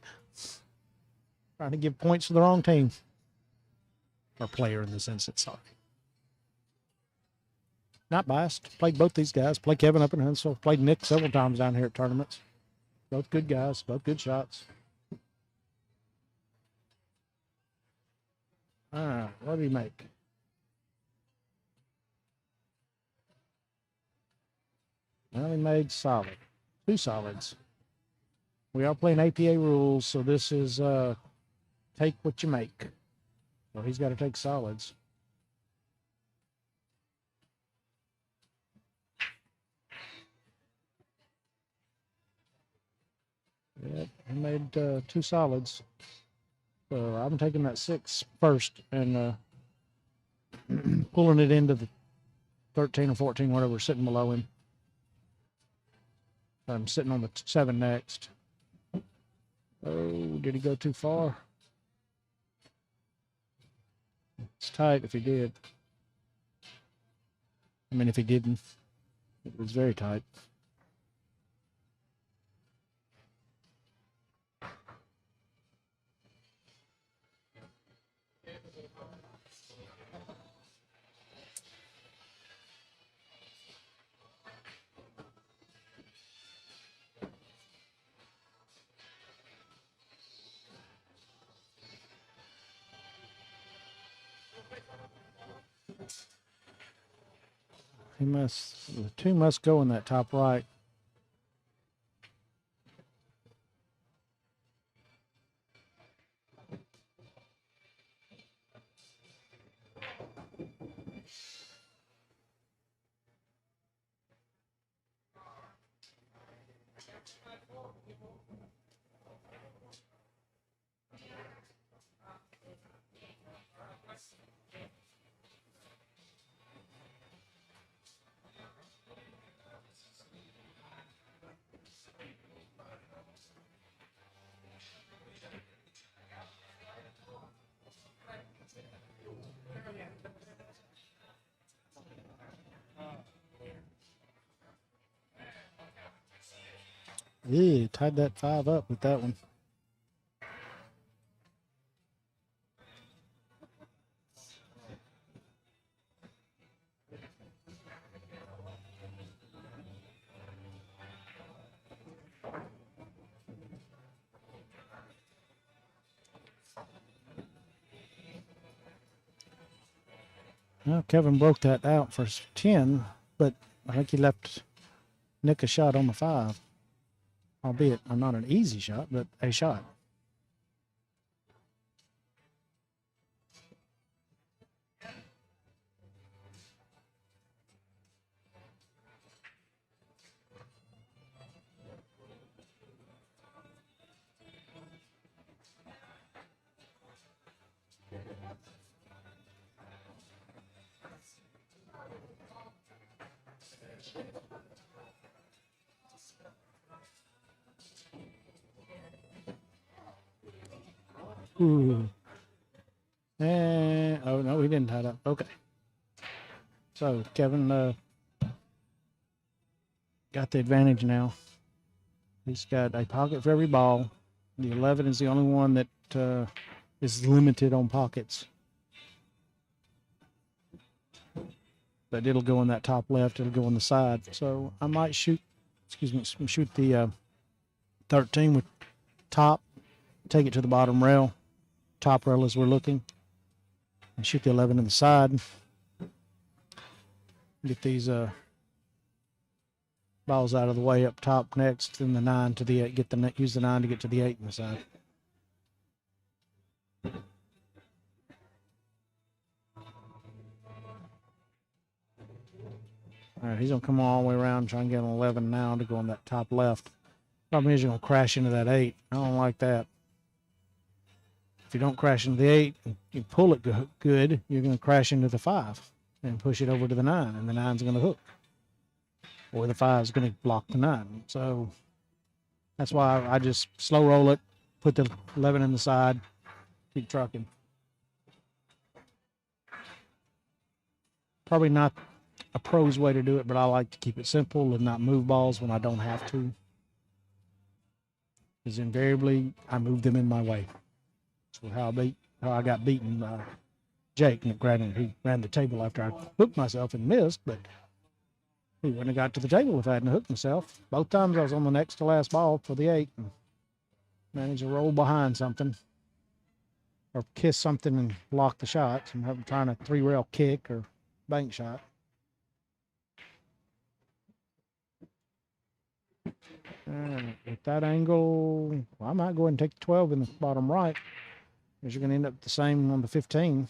Trying to give points to the wrong team. Or player in this instance, sorry. Not biased. Played both these guys. Played Kevin up in Huntsville. Played Nick several times down here at tournaments. Both good guys. Both good shots. All right, what do you make? Well, he made solid. 2 solids. We are playing APA rules, so this is take what you make. So he's got to take solids. Yep, he made 2 solids. So I'm taking that 6 first and pulling it into the 13 or 14, whatever, sitting below him. I'm sitting on the 7 next. Oh, did he go too far? It's tight if he did. I mean, if he didn't, it was very tight. The 2 must go in that top right. Yeah, tied that 5 up with that one. Well, Kevin broke that out for 10, but I think he left Nick a shot on the 5. Albeit not an easy shot, but a shot. Ooh. And, oh, no, he didn't tie it up. Okay. So, Kevin got the advantage now. He's got a pocket for every ball. The 11 is the only one that is limited on pockets. But it'll go in that top left. It'll go on the side. So I might shoot the 13 with top, take it to the bottom rail, top rail as we're looking, and shoot the 11 in the side. Get these balls out of the way up top next, then the 9 to the 8. Use the 9 to get to the 8 in the side. All right, he's going to come all the way around, try and get an 11 now to go on that top left. Problem is you're going to crash into that 8. I don't like that. If you don't crash into the 8, you pull it good, you're going to crash into the 5 and push it over to the 9, and the 9's going to hook. Or the 5's going to block the 9. So that's why I just slow roll it, put the 11 in the side, keep trucking. Probably not a pro's way to do it, but I like to keep it simple and not move balls when I don't have to. Because invariably, I move them in my way. That's how I got beaten by Jake. And granted, he ran the table after I hooked myself and missed, but he wouldn't have got to the table if I hadn't hooked myself. Both times I was on the next to last ball for the 8 and managed to roll behind something or kiss something and block the shots. I'm trying a 3-rail kick or bank shot. With that angle, well, I might go ahead and take the 12 in the bottom right, because you're going to end up the same on the 15.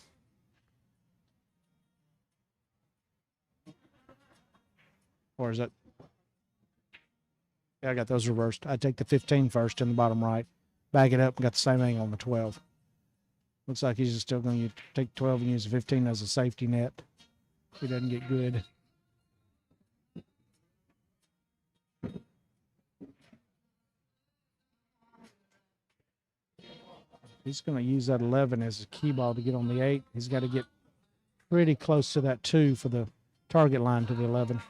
Or is that? Yeah, I got those reversed. I take the 15 first in the bottom right, back it up, and got the same angle on the 12. Looks like he's still going to take 12 and use the 15 as a safety net. He doesn't get good. He's going to use that 11 as a key ball to get on the 8. He's got to get pretty close to that 2 for the target line to the 11.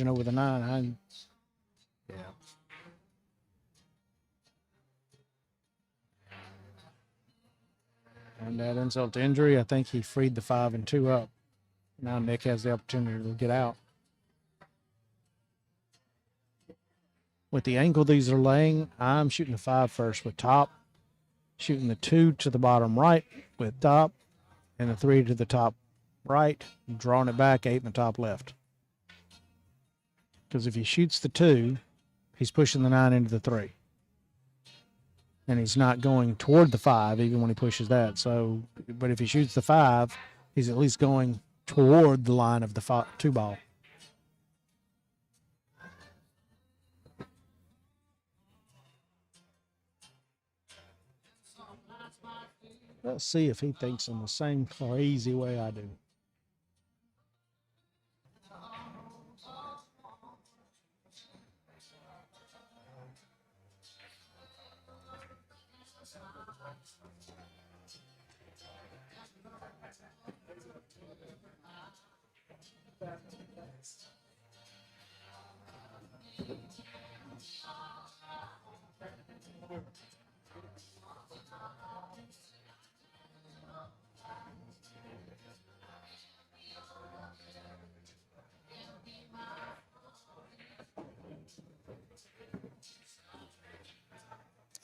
Over the 9. Yeah. And that insult to injury, I think he freed the 5 and 2 up. Now Nick has the opportunity to get out. With the angle these are laying, I'm shooting the 5 first with top, shooting the 2 to the bottom right with top, and the 3 to the top right, drawing it back 8 in the top left. Because if he shoots the 2, he's pushing the 9 into the 3. And he's not going toward the 5 even when he pushes that. So, but if he shoots the 5, he's at least going toward the line of the 2 ball. Let's see if he thinks in the same crazy way I do.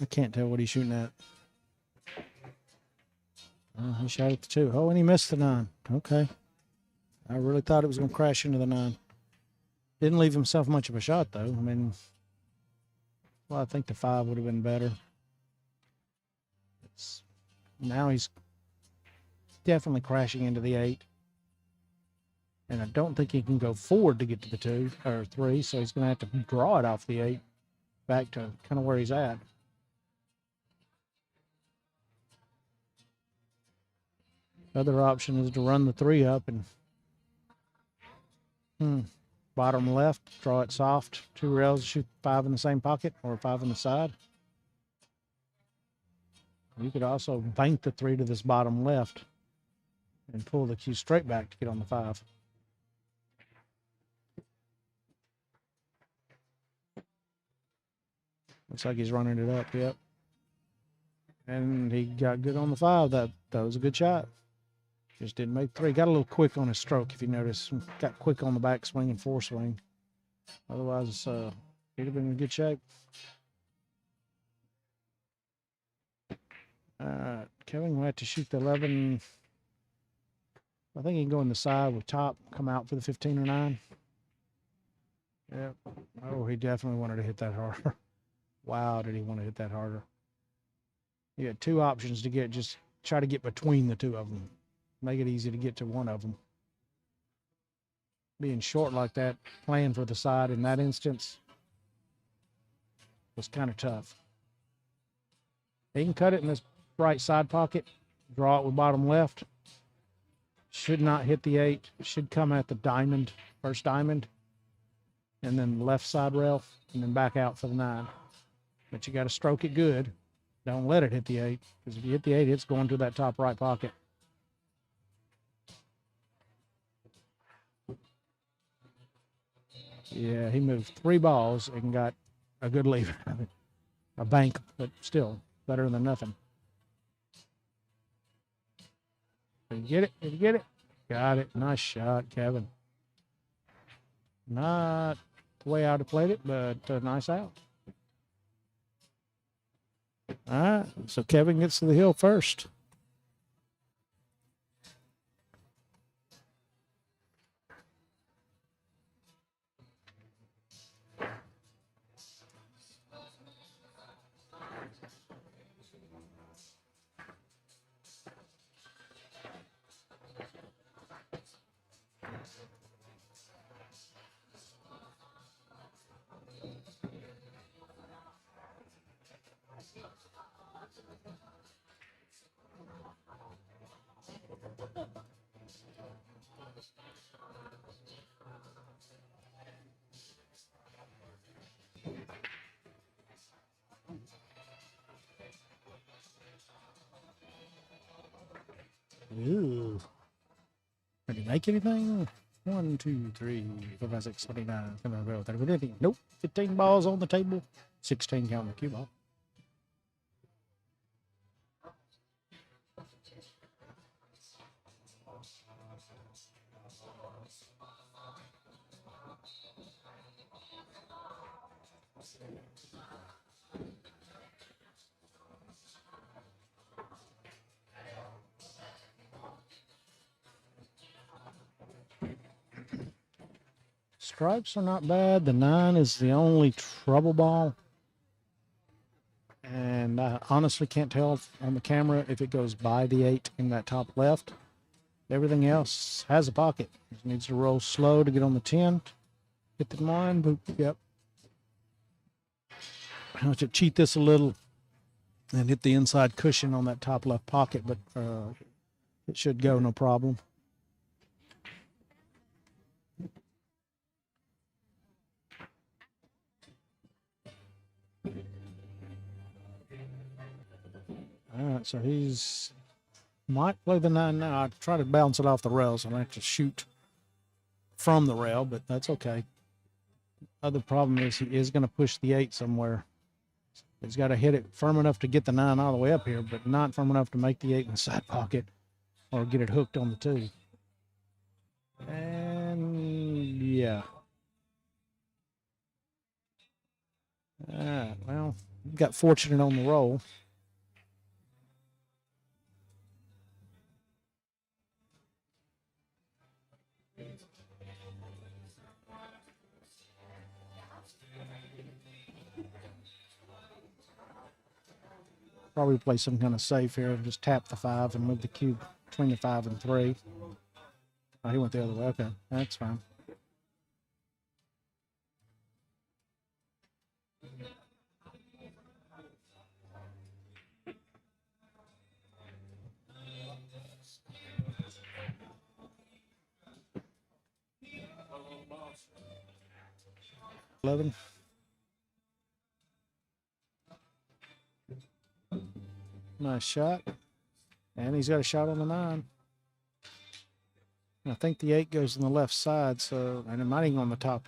I can't tell what he's shooting at. Oh, he shot at the 2. Oh, and he missed the 9. Okay. I really thought it was going to crash into the 9. Didn't leave himself much of a shot, though. I mean, well, I think the 5 would have been better. Now he's definitely crashing into the 8. And I don't think he can go forward to get to the 2 or 3, so he's going to have to draw it off the 8 back to kind of where he's at. Other option is to run the 3 up and bottom left, draw it soft, 2 rails, shoot 5 in the same pocket or 5 on the side. You could also bank the 3 to this bottom left and pull the cue straight back to get on the 5. Looks like he's running it up, yep. And he got good on the 5. That was a good shot. Just didn't make 3. Got a little quick on his stroke, if you notice. Got quick on the backswing and foreswing. Otherwise, he'd have been in good shape. Kevin will have to shoot the 11. I think he can go in the side with top, come out for the 15 or 9. Yep. Oh, he definitely wanted to hit that harder. Wow, did he want to hit that harder. He had 2 options to get, just try to get between the 2 of them. Make it easy to get to one of them. Being short like that, playing for the side in that instance was kind of tough. He can cut it in this right side pocket, draw it with bottom left. Should not hit the 8. Should come at the diamond, first diamond, and then left side rail, and then back out for the 9. But you got to stroke it good. Don't let it hit the 8, because if you hit the 8, it's going to that top right pocket. Yeah, he moved 3 balls and got a good lead. A bank, but still better than nothing. Did you get it? Did you get it? Got it. Nice shot, Kevin. Not the way I would have played it, but a nice out. All right, so Kevin gets to the hill first. Ooh. Did he make anything? 1, 2, 3, 4, 5, 6, 29, 30. Nope. 15 balls on the table. 16 counting the cue ball. Stripes are not bad. The 9 is the only trouble ball. And I honestly can't tell on the camera if it goes by the 8 in that top left. Everything else has a pocket. It needs to roll slow to get on the 10. Hit the 9. Boop. Yep. I have to cheat this a little and hit the inside cushion on that top left pocket, but it should go no problem. All right, so he's might play the 9 now. I try to bounce it off the rails. I have to shoot from the rail, but that's okay. Other problem is he is going to push the 8 somewhere. He's got to hit it firm enough to get the 9 all the way up here, but not firm enough to make the 8 in the side pocket or get it hooked on the 2. And yeah. All right, well, got fortunate on the roll. Probably play some kind of safe here and just tap the 5 and move the cube between the 5 and 3. Oh, he went the other way. Okay, that's fine. 11. Nice shot. And he's got a shot on the 9. And I think the 8 goes on the left side, so, and it might even go on the top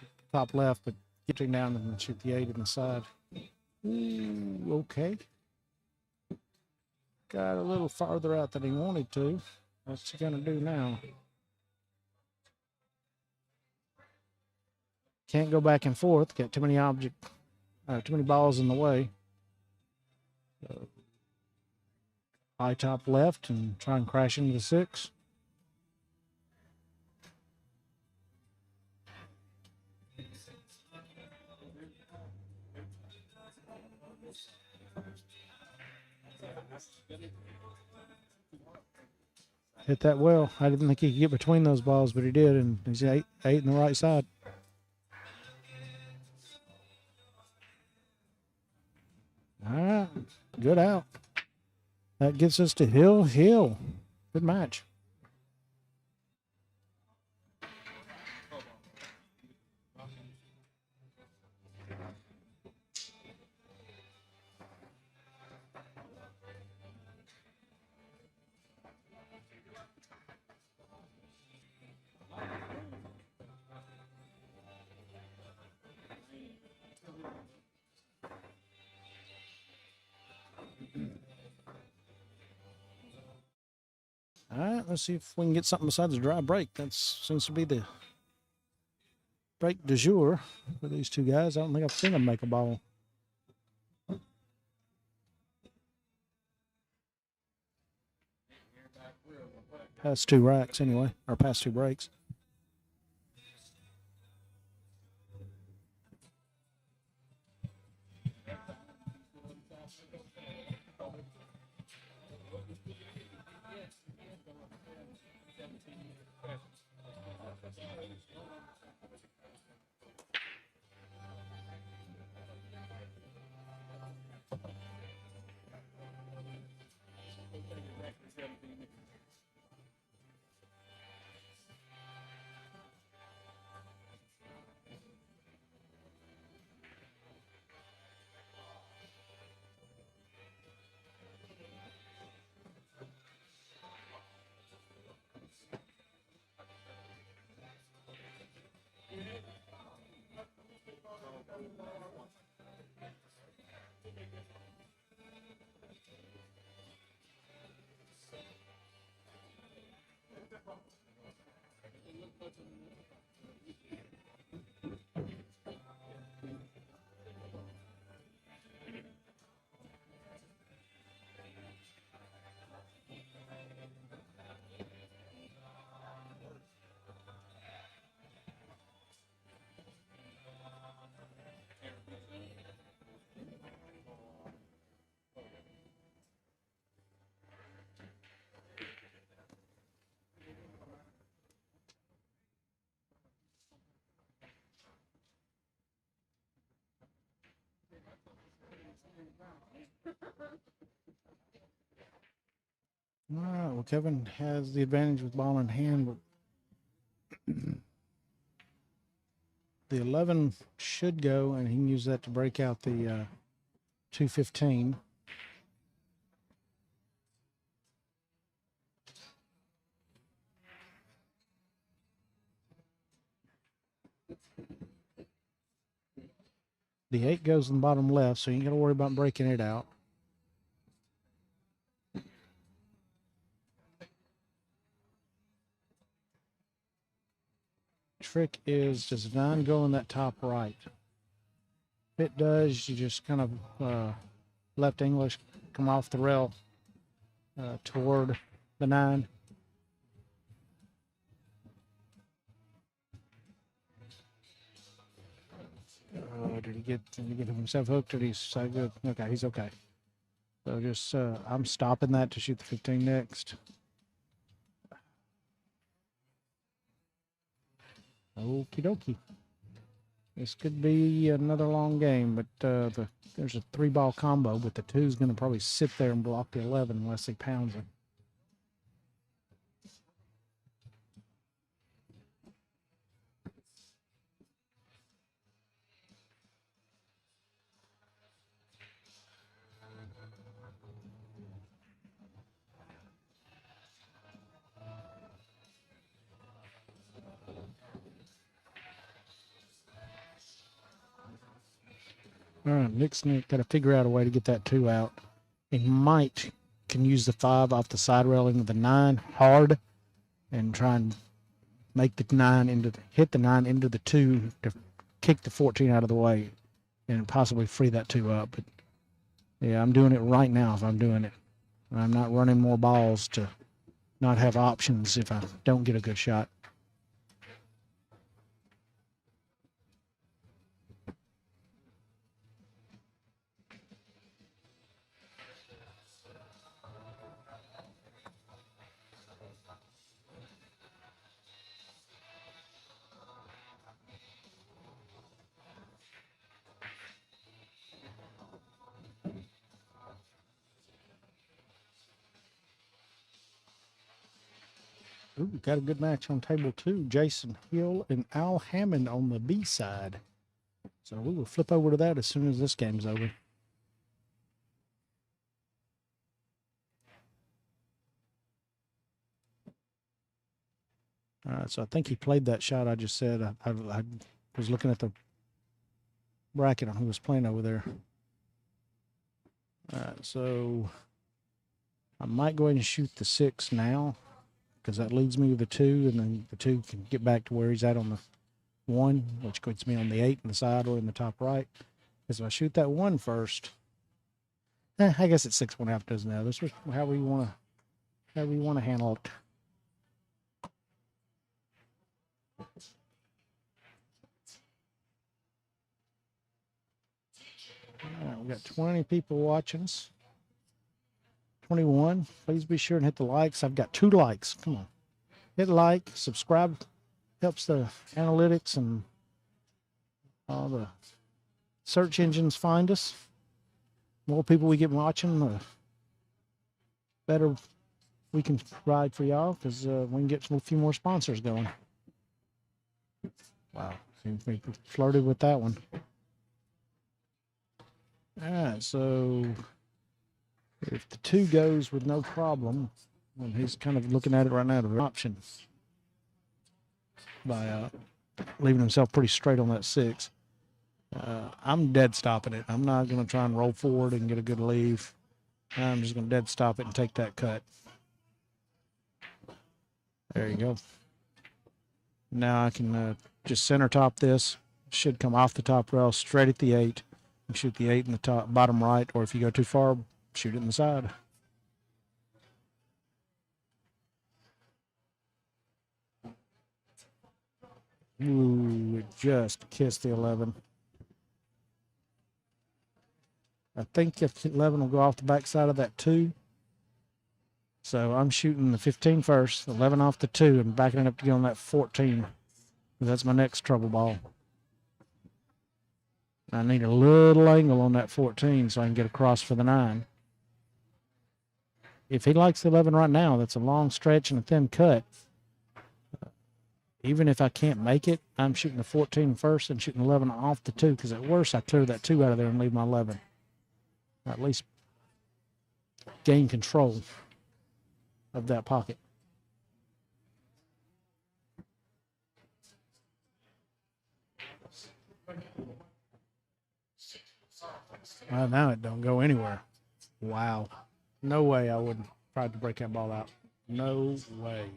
left, but get him down and shoot the 8 in the side. Ooh, okay. Got a little farther out than he wanted to. What's he gonna do now? Can't go back and forth. Got too many too many balls in the way. So, high top left and try and crash into the 6. Hit that well. I didn't think he could get between those balls, but he did, and he's eight in the right side. All right, good out. That gets us to Hill. Good match. All right, let's see if we can get something besides a dry break. That seems to be the break du jour for these two guys. I don't think I've seen them make a ball. Past 2 racks anyway, or past 2 breaks. All right, well, Kevin has the advantage with ball in hand, but the 11 should go, and he can use that to break out the 215. The 8 goes in the bottom left, so you ain't got to worry about breaking it out. Trick is, does 9 go in that top right? If it does, you just kind of left English, come off the rail toward the 9. Did he get himself hooked? Or did he say good? Okay, he's okay. So just I'm stopping that to shoot the 15 next. Okie dokie. This could be another long game, but there's a 3-ball combo, but the 2's going to probably sit there and block the 11 unless he pounds it. All right, Nick's got to figure out a way to get that 2 out. He can use the 5 off the side railing of the 9 hard and try and make the 9 hit the 9 into the 2 to kick the 14 out of the way and possibly free that 2 up. But yeah, I'm doing it right now if I'm doing it. I'm not running more balls to not have options if I don't get a good shot. Ooh, got a good match on table 2. Jason Hill and Al Hammond on the B side. So we will flip over to that as soon as this game's over. All right, so I think he played that shot I just said. I was looking at the bracket on who was playing over there. All right, so I might go ahead and shoot the 6 now because that leads me to the 2, and then the 2 can get back to where he's at on the 1, which puts me on the 8 in the side or in the top right. Because if I shoot that 1 first, I guess it's 6 1/2 dozen the others. However you want to handle it. All right, we got 20 people watching us. 21. Please be sure and hit the likes. I've got 2 likes. Come on. Hit like, subscribe. Helps the analytics and all the search engines find us. The more people we get watching, the better we can provide for y'all because we can get a few more sponsors going. Wow. Seems we flirted with that one. All right, so if the 2 goes with no problem, and he's kind of looking at it right now, the option by leaving himself pretty straight on that 6. I'm dead stopping it. I'm not going to try and roll forward and get a good leave. I'm just going to dead stop it and take that cut. There you go. Now I can just center top this. Should come off the top rail straight at the 8. And shoot the 8 in the top, bottom right, or if you go too far, shoot it in the side. Ooh, it just kissed the 11. I think if 11 will go off the backside of that 2. So I'm shooting the 15 first, 11 off the 2, and backing it up to get on that 14. That's my next trouble ball. I need a little angle on that 14 so I can get across for the 9. If he likes the 11 right now, that's a long stretch and a thin cut. Even if I can't make it, I'm shooting the 14 first and shooting 11 off the 2 because at worst I clear that 2 out of there and leave my 11. Or at least gain control of that pocket. Well, now it don't go anywhere. Wow. No way I would try to break that ball out. No way.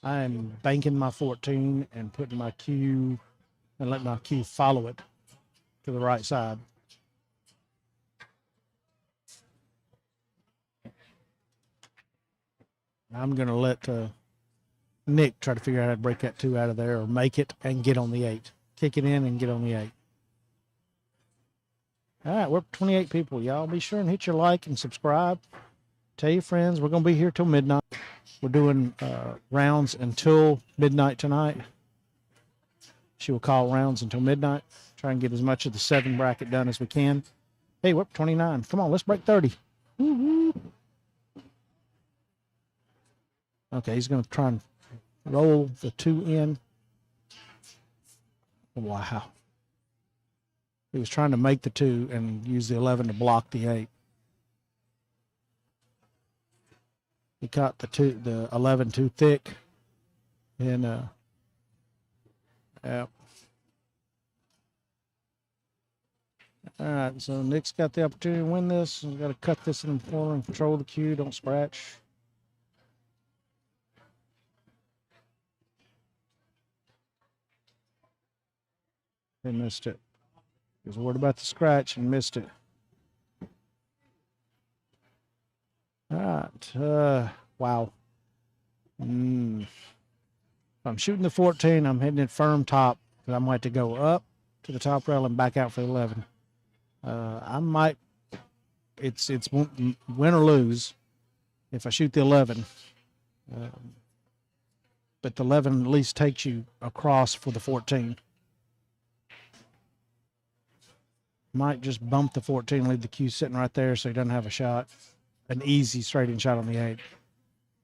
I am banking my 14 and putting my cue and letting my cue follow it to the right side. I'm going to let Nick try to figure out how to break that 2 out of there or make it and get on the 8. Kick it in and get on the 8. All right, we're up to 28 people. Y'all be sure and hit your like and subscribe. Tell your friends. We're going to be here till midnight. We're doing rounds until midnight tonight. She will call rounds until midnight. Try and get as much of the 7 bracket done as we can. Hey, we're up to 29. Come on, let's break 30. Woo-hoo. Okay, he's going to try and roll the 2 in. Wow. He was trying to make the 2 and use the 11 to block the 8. He caught the 11 too thick. And Yeah. All right, so Nick's got the opportunity to win this. We've got to cut this in the corner and control the cue. Don't scratch. He missed it. He was worried about the scratch and missed it. All right. Wow. If I'm shooting the 14, I'm hitting it firm top. Because I'm going to have to go up to the top rail and back out for the 11. I might. It's win or lose if I shoot the 11. But the 11 at least takes you across for the 14. Might just bump the 14, leave the cue sitting right there so he doesn't have a shot. An easy straight-in shot on the 8.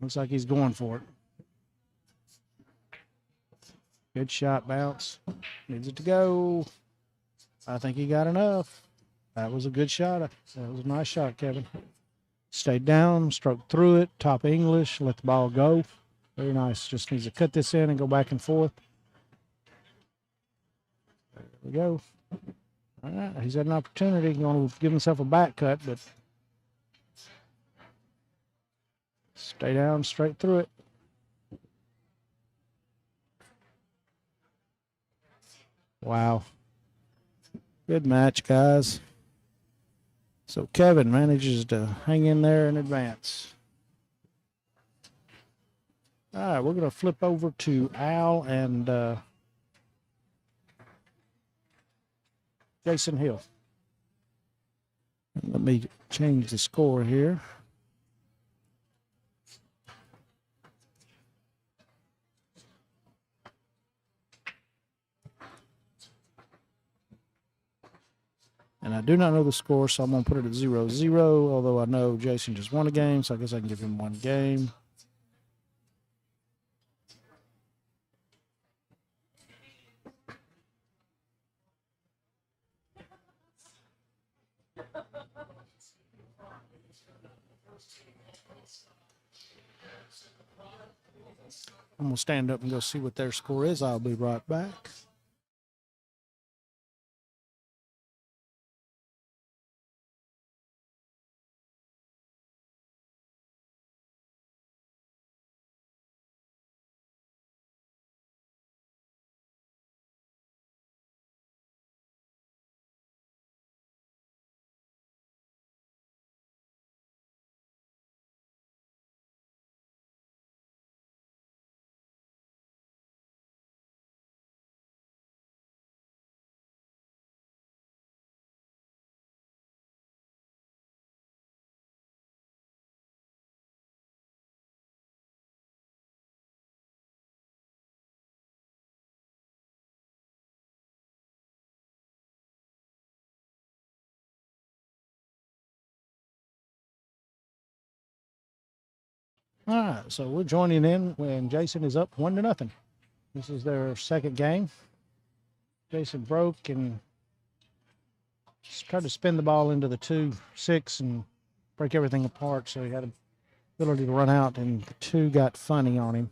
Looks like he's going for it. Good shot, bounce. Needs it to go. I think he got enough. That was a good shot. That was a nice shot, Kevin. Stayed down, stroked through it, top English, let the ball go. Very nice. Just needs to cut this in and go back and forth. There we go. All right, he's had an opportunity. He's going to give himself a back cut, but stay down, straight through it. Wow. Good match, guys. So Kevin manages to hang in there and advance. All right, we're going to flip over to Al and Jason Hill. Let me change the score here. And I do not know the score, so I'm going to put it at 0-0, although I know Jason just won a game, so I guess I can give him one game. I'm going to stand up and go see what their score is. I'll be right back. All right, so we're joining in when Jason is up 1-0. This is their second game. Jason broke and tried to spin the ball into the 2-6 and break everything apart, so he had the ability to run out, and the 2 got funny on him.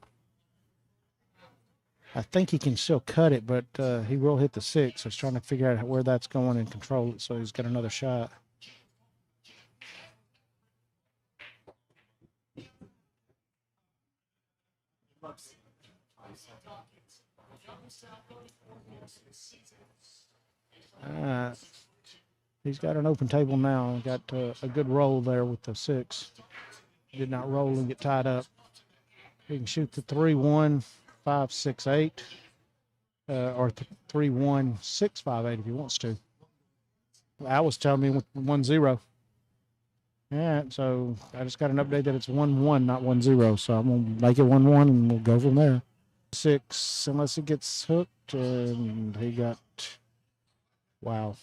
I think he can still cut it, but he will hit the 6. So he's trying to figure out where that's going and control it, so he's got another shot. He's got an open table now. Got a good roll there with the 6. Did not roll and get tied up. He can shoot the 3-1, 5-6-8, or 3-1, 6-5-8 if he wants to. Al was telling me with 1-0. Yeah, so I just got an update that it's 1-1, not 1-0. So I'm gonna make it 1-1 and we'll go from there. 6, unless it gets hooked, and he got, wow.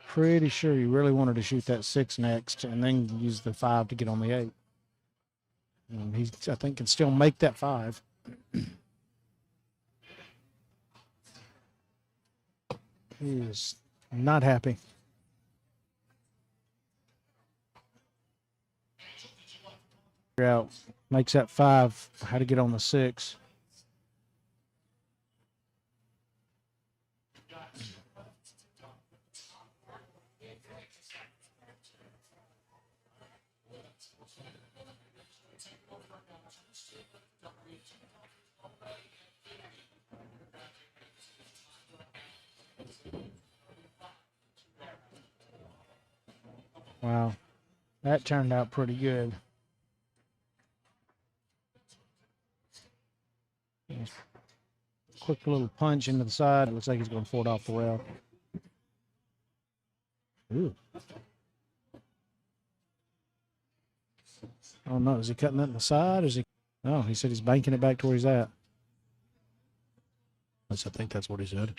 Pretty sure he really wanted to shoot that 6 next and then use the 5 to get on the 8. And he, I think, can still make that 5. He is not happy. Figure out, makes that 5, how to get on the 6. Wow. That turned out pretty good. Quick little punch into the side. It looks like he's going to forward off the rail. Ooh. I don't know. Is he cutting that in the side? Is he? No, he said he's banking it back to where he's at. I think that's what he said.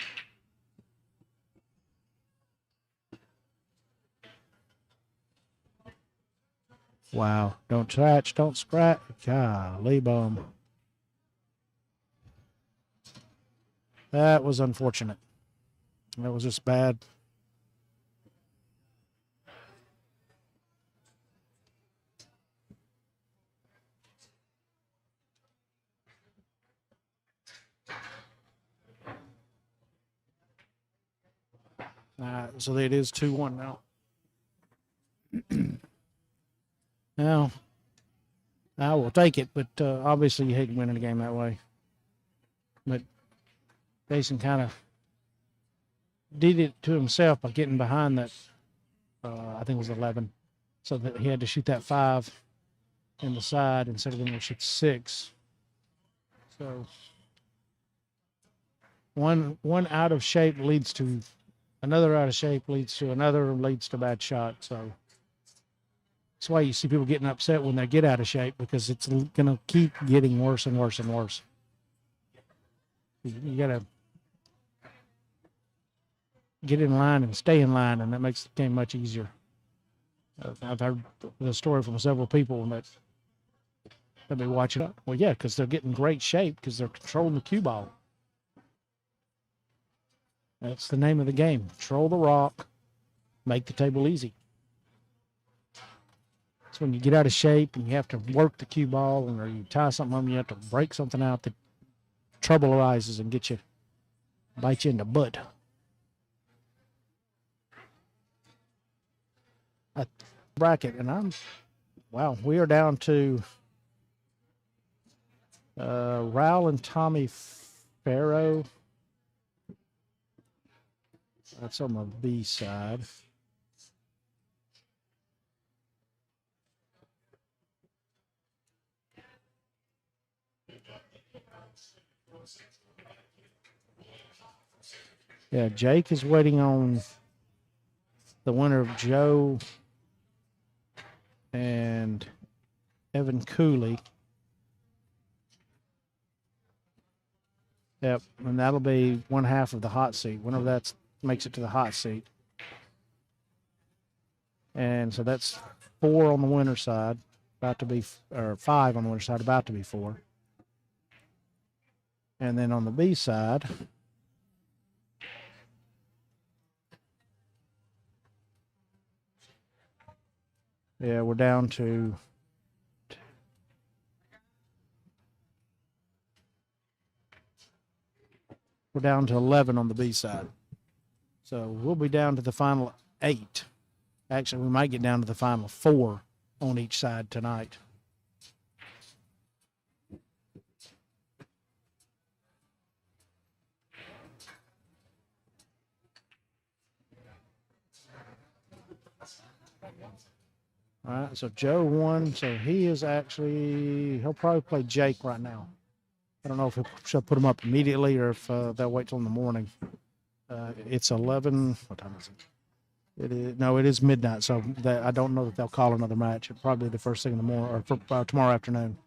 Wow. Don't touch. Don't scratch. Golly bum. That was unfortunate. That was just bad. So it is 2-1 now. Now, I will take it, but obviously you hate winning a game that way. But Jason kind of did it to himself by getting behind that, I think it was 11, so that he had to shoot that 5 in the side instead of being able to shoot 6. So one out of shape leads to another out of shape, leads to another, leads to bad shot. So that's why you see people getting upset when they get out of shape, because it's going to keep getting worse and worse and worse. You got to get in line and stay in line, and that makes the game much easier. I've heard the story from several people that they'll be watching. Well, yeah, because they're getting great shape because they're controlling the cue ball. That's the name of the game. Control the rock, make the table easy. It's when you get out of shape and you have to work the cue ball, or you tie something on, you have to break something out, that trouble arises and bite you in the butt. Bracket, and we are down to Raul and Tommy Farrow. That's on the B side. Yeah, Jake is waiting on the winner of Joe and Evan Cooley. Yep, and that'll be one half of the hot seat. Whenever that makes it to the hot seat. And so that's 4 on the winner's side, about to be, or 5 on the winner's side, about to be 4. And then on the B side, yeah, we're down to We're down to 11 on the B side. So we'll be down to the final 8. Actually, we might get down to the final 4 on each side tonight. All right, so Joe won, so he'll probably play Jake right now. I don't know if she'll put him up immediately or if they'll wait till in the morning. It's 11. What time is it? It is midnight, so I don't know that they'll call another match. It'll probably be the first thing in the morning, or tomorrow afternoon.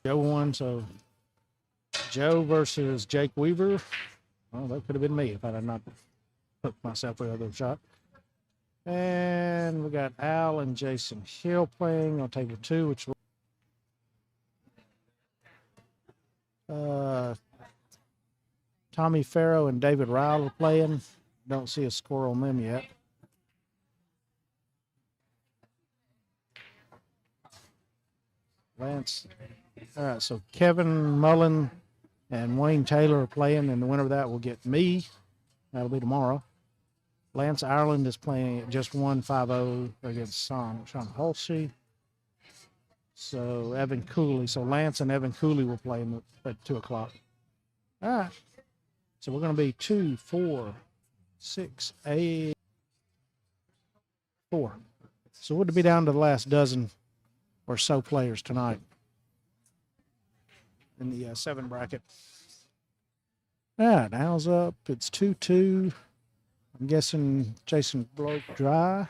Joe won, so Joe versus Jake Weaver. Well, that could have been me if I had not put myself with another shot. And we got Al and Jason Hill playing on table 2, which Tommy Farrow and David Ryle are playing. Don't see a score on them yet. Lance. All right, so Kevin Mullen and Wayne Taylor are playing, and the winner of that will get me. That'll be tomorrow. Lance Ireland is playing just 1-5-0 against Sean Halsey. So Evan Cooley. So Lance and Evan Cooley will play at 2 o'clock. All right. So we're going to be 2, 4, 6, 8, 4. So we'll be down to the last dozen or so players tonight in the 7 bracket. All right, Al's up. It's 2-2. I'm guessing Jason broke dry.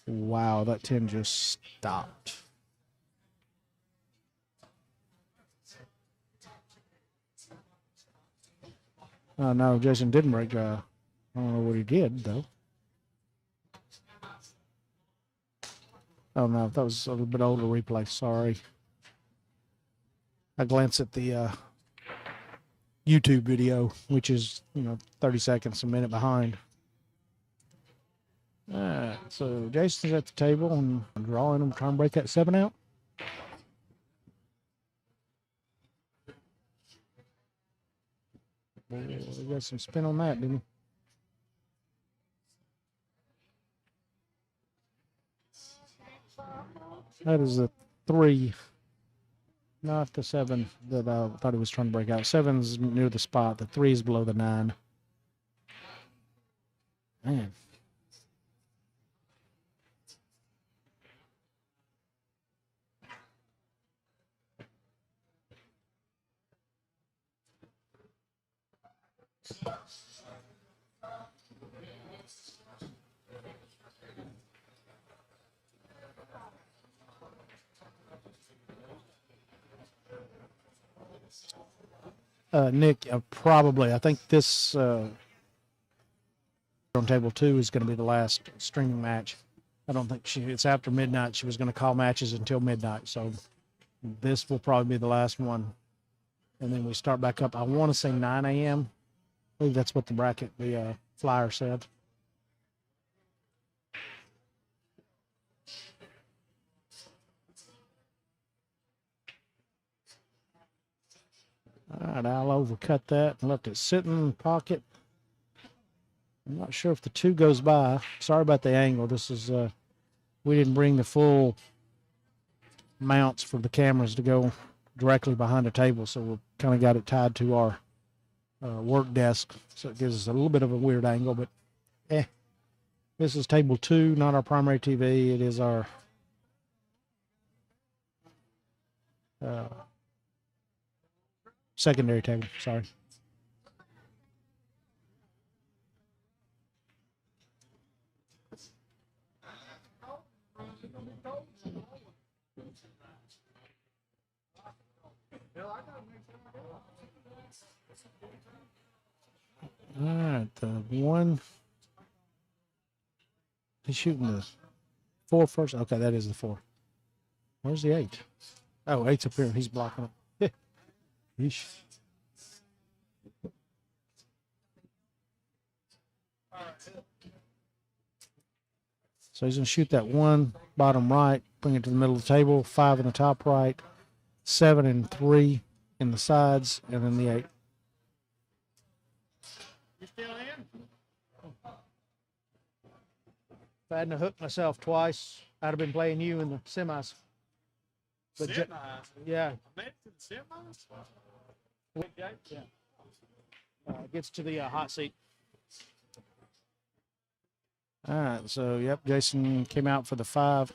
Wow, that 10 just stopped. Oh, no, Jason didn't break dry. I don't know what he did, though. Oh, no, that was a little bit older replay. Sorry. I glanced at the YouTube video, which is, 30 seconds, a minute behind. All right, so Jason's at the table and drawing him, trying to break that 7 out. Boy, we got some spin on that, didn't he? That is a 3, not the 7 that I thought he was trying to break out. 7's near the spot. The 3 is below the 9. Man. Nick, probably. I think this on table 2 is going to be the last streaming match. I don't think it's after midnight. She was going to call matches until midnight. So this will probably be the last one. And then we start back up. I want to say 9 a.m. I believe that's what the flyer said. All right, I'll overcut that and left it sitting in the pocket. I'm not sure if the 2 goes by. Sorry about the angle. This is, we didn't bring the full mounts for the cameras to go directly behind the table, so we kind of got it tied to our work desk, so it gives us a little bit of a weird angle, but this is table 2, not our primary TV. It is our secondary table, sorry. All right, the 1. He's shooting the 4 first. Okay, that is the 4. Where's the 8? Oh, 8's up here. He's blocking it. Yeesh. So he's going to shoot that 1 bottom right, bring it to the middle of the table, 5 in the top right, 7 and 3 in the sides, and then the 8. You still in? If I hadn't hooked myself twice, I'd have been playing you in the semis. But Semis? yeah. I made it to the semis? Yeah. Gets to the hot seat. All right, so yep, Jason came out for the 5.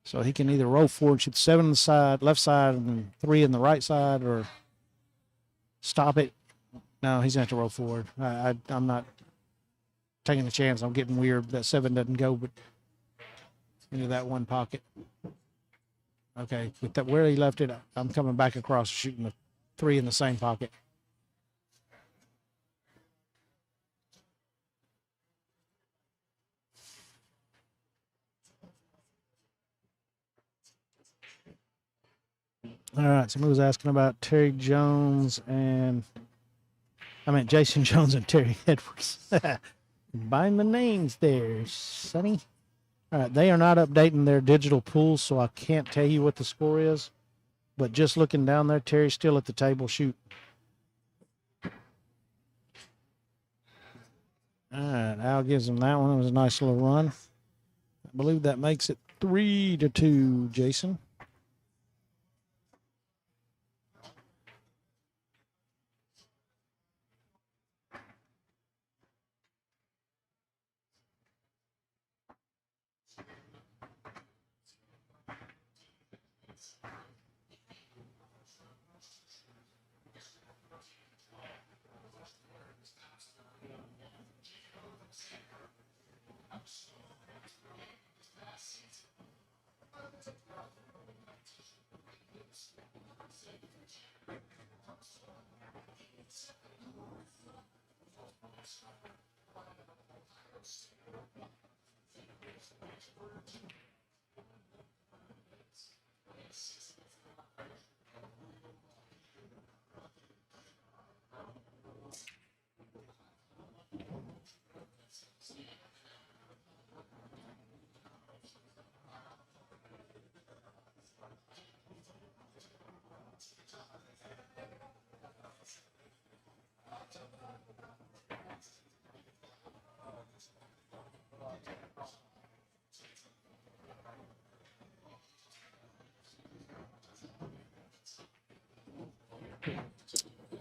So he can either roll forward, shoot 7 on the side, left side, and then 3 in the right side, or stop it. No, he's going to have to roll forward. I'm not taking a chance. I'm getting weird. That 7 doesn't go but into that 1 pocket. Okay, with that where he left it, I'm coming back across, shooting the 3 in the same pocket. All right, somebody was asking about Terry Jones and Jason Jones and Terry Edwards. Combine the names there, Sonny. All right, they are not updating their digital pools, so I can't tell you what the score is. But just looking down there, Terry's still at the table. Shoot All right, Al gives him that one. It was a nice little run. I believe that makes it 3-2, Jason.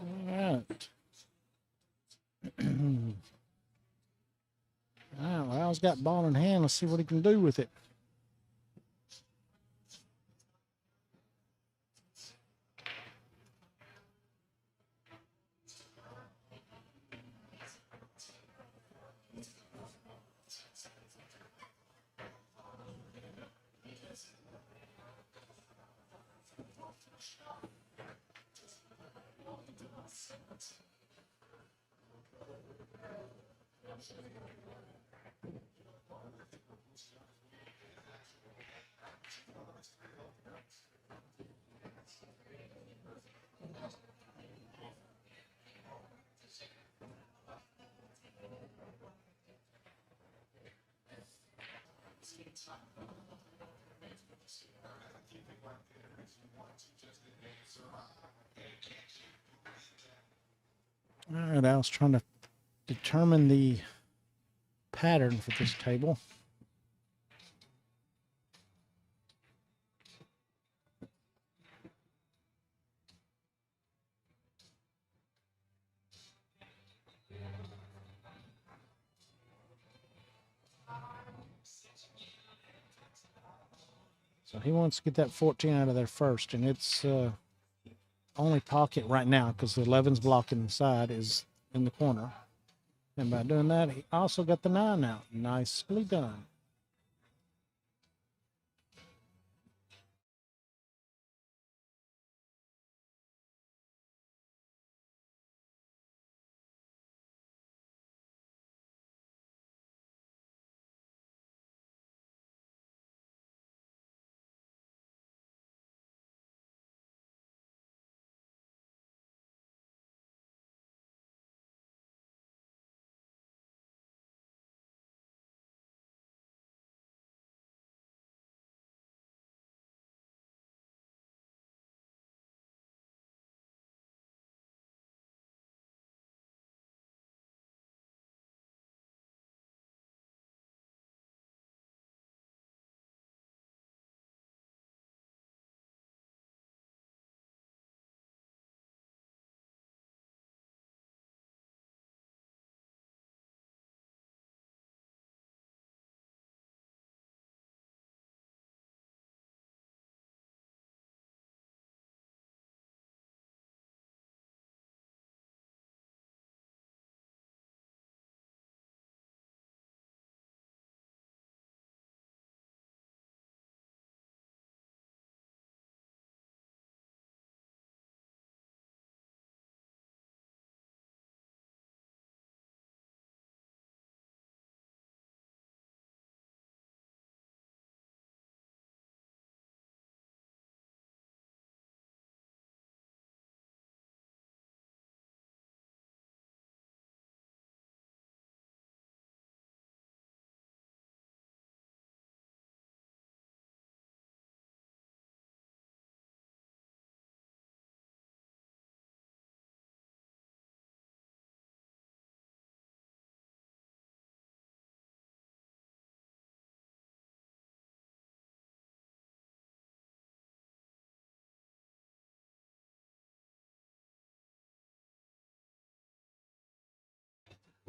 All right. All right, well, Al's got ball in hand. Let's see what he can do with it. All right, Al's trying to determine the pattern for this table. So he wants to get that 14 out of there first, and it's only pocket right now because the 11's blocking the side is in the corner. And by doing that, he also got the 9 out. Nicely done.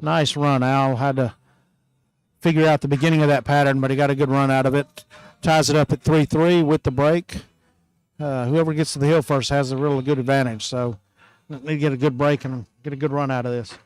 Nice run, Al. Had to figure out the beginning of that pattern, but he got a good run out of it. Ties it up at 3-3 with the break. Whoever gets to the hill first has a really good advantage. So need to get a good break and get a good run out of this.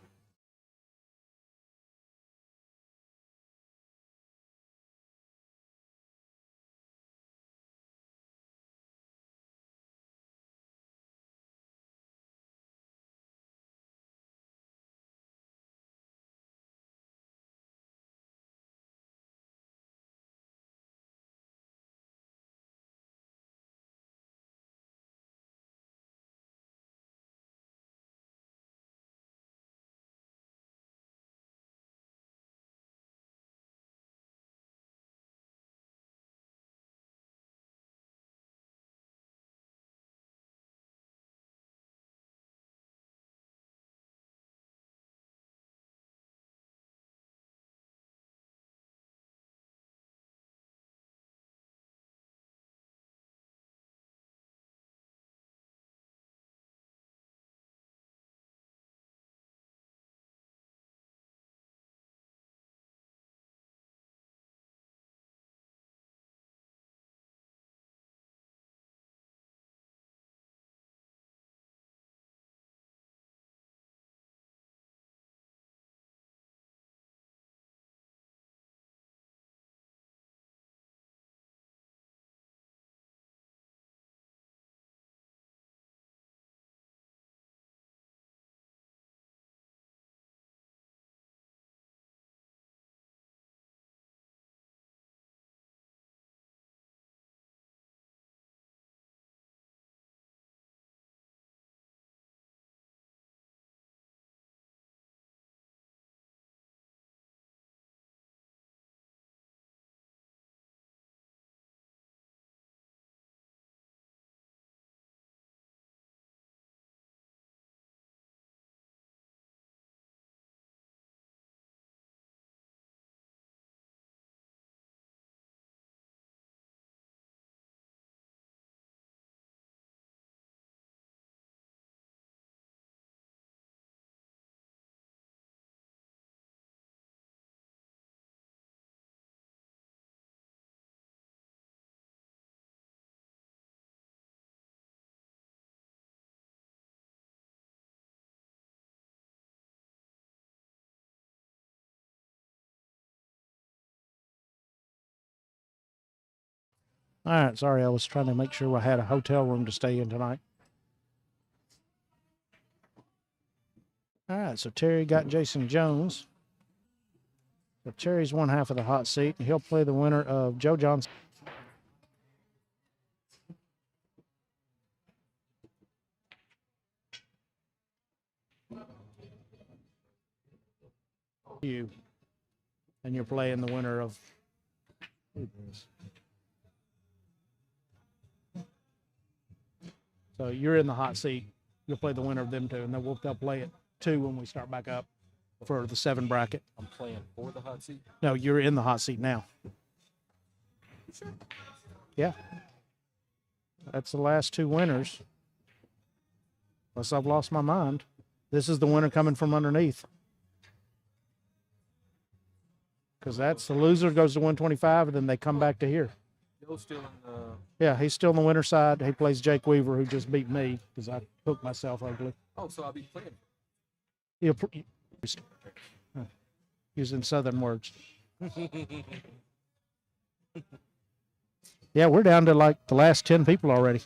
All right, sorry, I was trying to make sure I had a hotel room to stay in tonight. All right, so Terry got Jason Jones. So Terry's one half of the hot seat, and he'll play the winner of Joe Johnson. You, and you're playing the winner of. So you're in the hot seat. You'll play the winner of them two, and then they'll play it 2 when we start back up for the 7 bracket. I'm playing for the hot seat. No, you're in the hot seat now. Sure. Yeah. That's the last 2 winners. Unless I've lost my mind. This is the winner coming from underneath. Because that's the loser goes to 125, and then they come back to here. Joe's still in the. Yeah, he's still on the winner's side. He plays Jake Weaver, who just beat me because I hooked myself ugly. Oh, so I'll be playing. Using Southern words. Yeah, we're down to like the last 10 people already.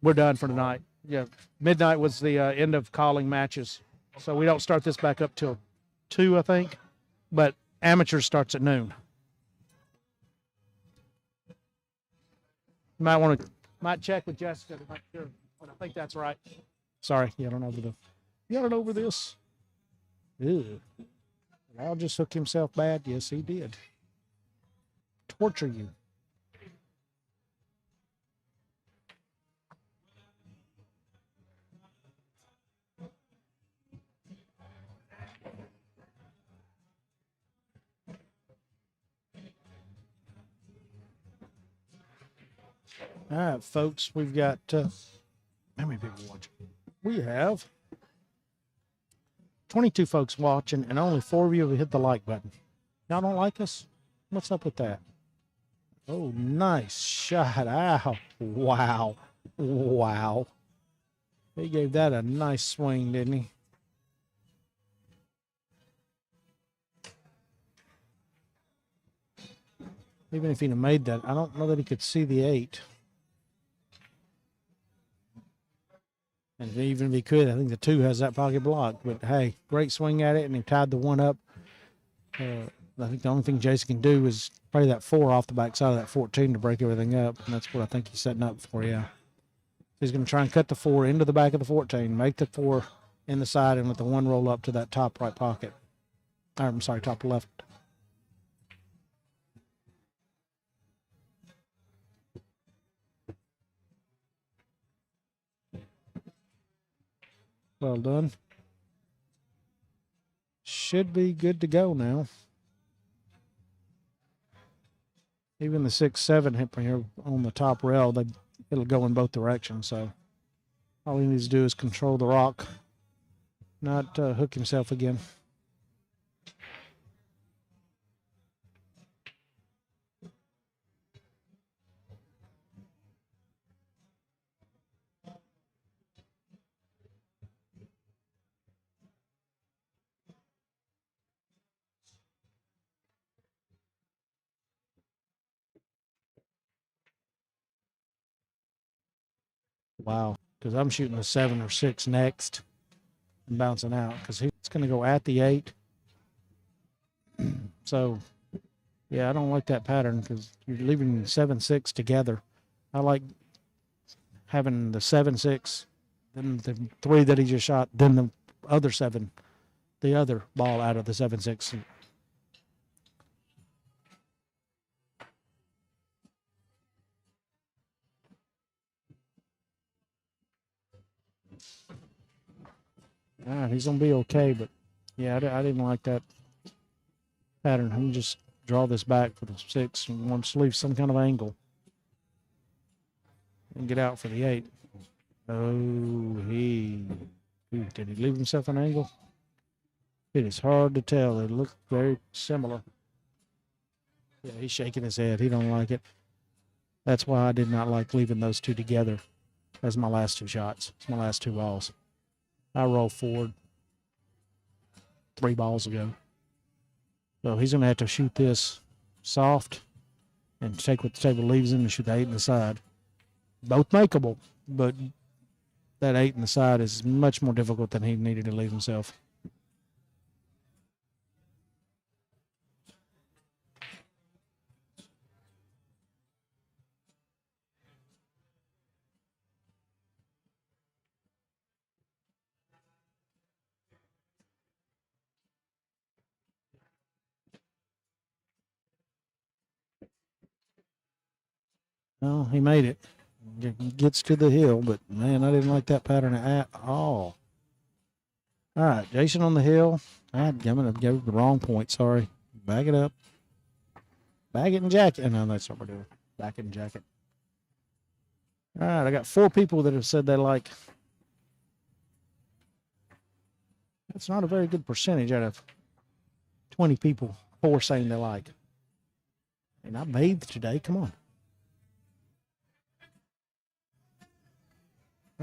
We're done for tonight. Yeah, midnight was the end of calling matches. So we don't start this back up till 2, I think. But amateur starts at noon. You might check with Jessica to make sure, but I think that's right. Sorry, yelling over this. Ew. Al just hooked himself bad. Yes, he did. Torture you. All right, folks, we've got how many people watching? We have 22 folks watching, and only 4 of you have hit the like button. Y'all don't like us? What's up with that? Oh, nice shot. Ow. Wow. Wow. He gave that a nice swing, didn't he? Even if he'd have made that, I don't know that he could see the 8. And even if he could, I think the 2 has that pocket block. But hey, great swing at it, and he tied the 1 up. I think the only thing Jason can do is play that 4 off the backside of that 14 to break everything up, and that's what I think he's setting up for. Yeah, he's going to try and cut the 4 into the back of the 14, make the 4 in the side, and let the 1 roll up to that top right pocket. I'm sorry, top left. Well done. Should be good to go now. Even the 6-7 hit here on the top rail, it'll go in both directions. So all he needs to do is control the rock, not hook himself again. Wow, because I'm shooting a 7 or 6 next and bouncing out because he's going to go at the 8. So, yeah, I don't like that pattern because you're leaving 7-6 together. I like having the 7-6, then the 3 that he just shot, then the other 7, the other ball out of the 7-6. All right, he's going to be okay, but yeah, I didn't like that pattern. He just draw this back for the 6 and wants to leave some kind of angle and get out for the 8. Oh, did he leave himself an angle? It is hard to tell. They look very similar. Yeah, he's shaking his head. He don't like it. That's why I did not like leaving those 2 together as my last 2 shots. It's my last 2 balls. I rolled forward 3 balls ago. So he's going to have to shoot this soft and take what the table leaves him and shoot the 8 in the side. Both makeable, but that 8 in the side is much more difficult than he needed to leave himself. Well, he made it. Gets to the hill, but man, I didn't like that pattern at all. All right, Jason on the hill. I'm going to give the wrong point. Sorry. Back it up. Bag it and jacket. No, that's what we're doing. Back it and jacket. All right, I got 4 people that have said they like. That's not a very good percentage out of 20 people. 4 saying they like. And I bathed today. Come on.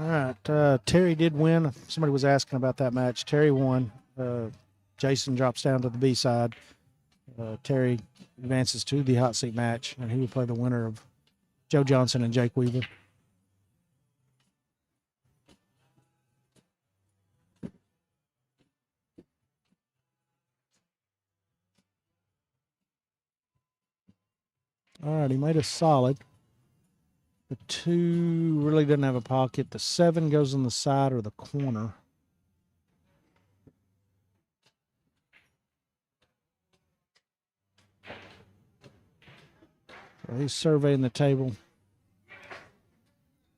All right, Terry did win. Somebody was asking about that match. Terry won. Jason drops down to the B side. Terry advances to the hot seat match, and he will play the winner of Joe Johnson and Jake Weaver. All right, he made a solid. The 2 really doesn't have a pocket. The 7 goes on the side or the corner. So he's surveying the table.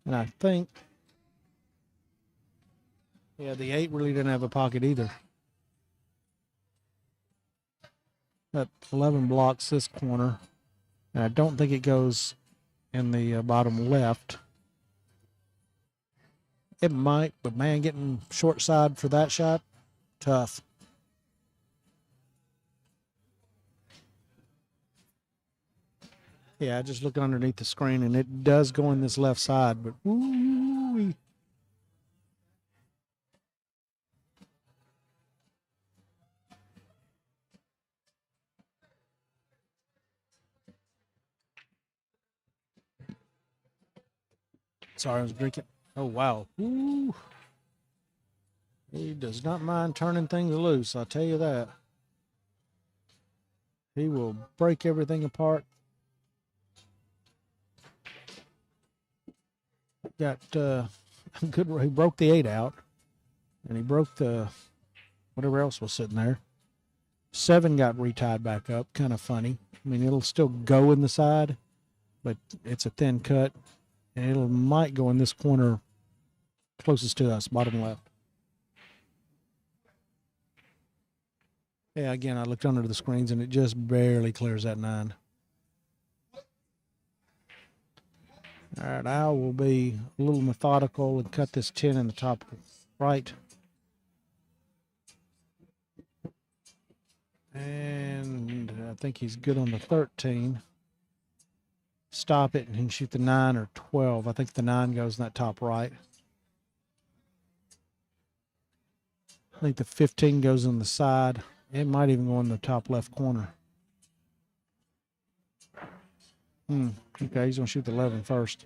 And I think, yeah, the 8 really didn't have a pocket either. That 11 blocks this corner. And I don't think it goes in the bottom left. It might, but man, getting short side for that shot, Tough. Yeah, I just look underneath the screen, and it does go in this left side, but ooh. Sorry, I was drinking. Oh, wow. Ooh. He does not mind turning things loose, I'll tell you that. He will break everything apart. Got good. He broke the 8 out, and he broke the whatever else was sitting there. 7 got retied back up. Kind of funny. I mean, it'll still go in the side, but it's a thin cut, and it might go in this corner closest to us, bottom left. Yeah, again, I looked under the screens, and it just barely clears that 9. All right, I will be a little methodical and cut this 10 in the top right. And I think he's good on the 13. Stop it, and he can shoot the 9 or 12. I think the 9 goes in that top right. I think the 15 goes on the side. It might even go in the top left corner. Okay, he's going to shoot the 11 first.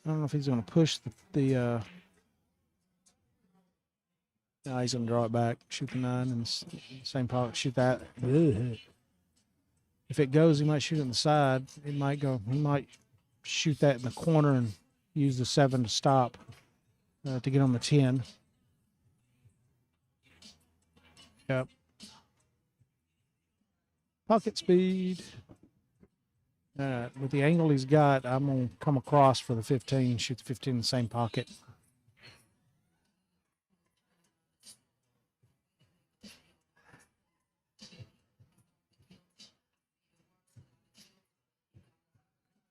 I don't know if he's going to push no, he's going to draw it back, shoot the 9 in the same pocket, shoot that. Ugh. If it goes, he might shoot it in the side. It might go. He might shoot that in the corner and use the 7 to stop to get on the 10. Yep. Pocket speed. With the angle he's got, I'm going to come across for the 15, shoot the 15 in the same pocket.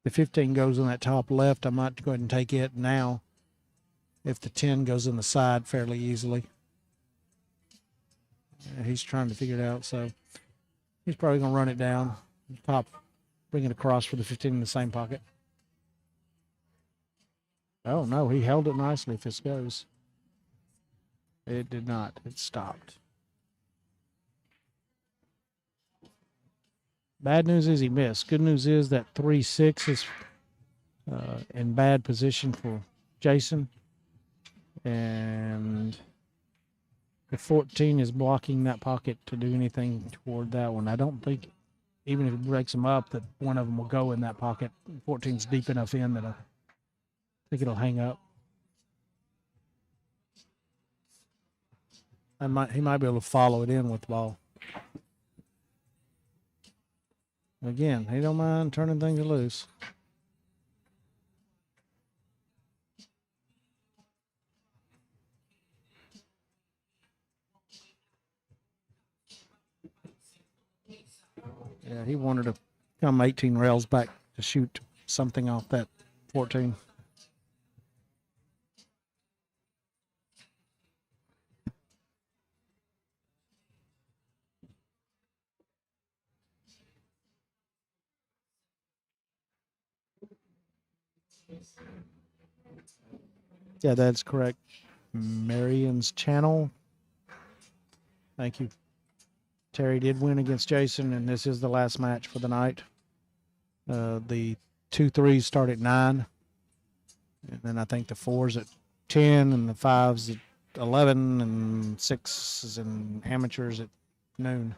The 15 goes in that top left. I might go ahead and take it now if the 10 goes in the side fairly easily. He's trying to figure it out, so he's probably going to run it down, top, bring it across for the 15 in the same pocket. Oh, no, he held it nicely if this goes. It did not. It stopped. Bad news is he missed. Good news is that 3-6 is in bad position for Jason. And the 14 is blocking that pocket to do anything toward that one. I don't think, even if it breaks them up, that one of them will go in that pocket. 14's deep enough in that I think it'll hang up. He might be able to follow it in with the ball. Again, he don't mind turning things loose. Yeah, he wanted to come 18 rails back to shoot something off that 14. Yeah, that's correct. Marion's channel. Thank you. Terry did win against Jason, and this is the last match for the night. The 2-3s start at 9, and then I think the 4s at 10, and the 5s at 11, and 6s and amateurs at noon.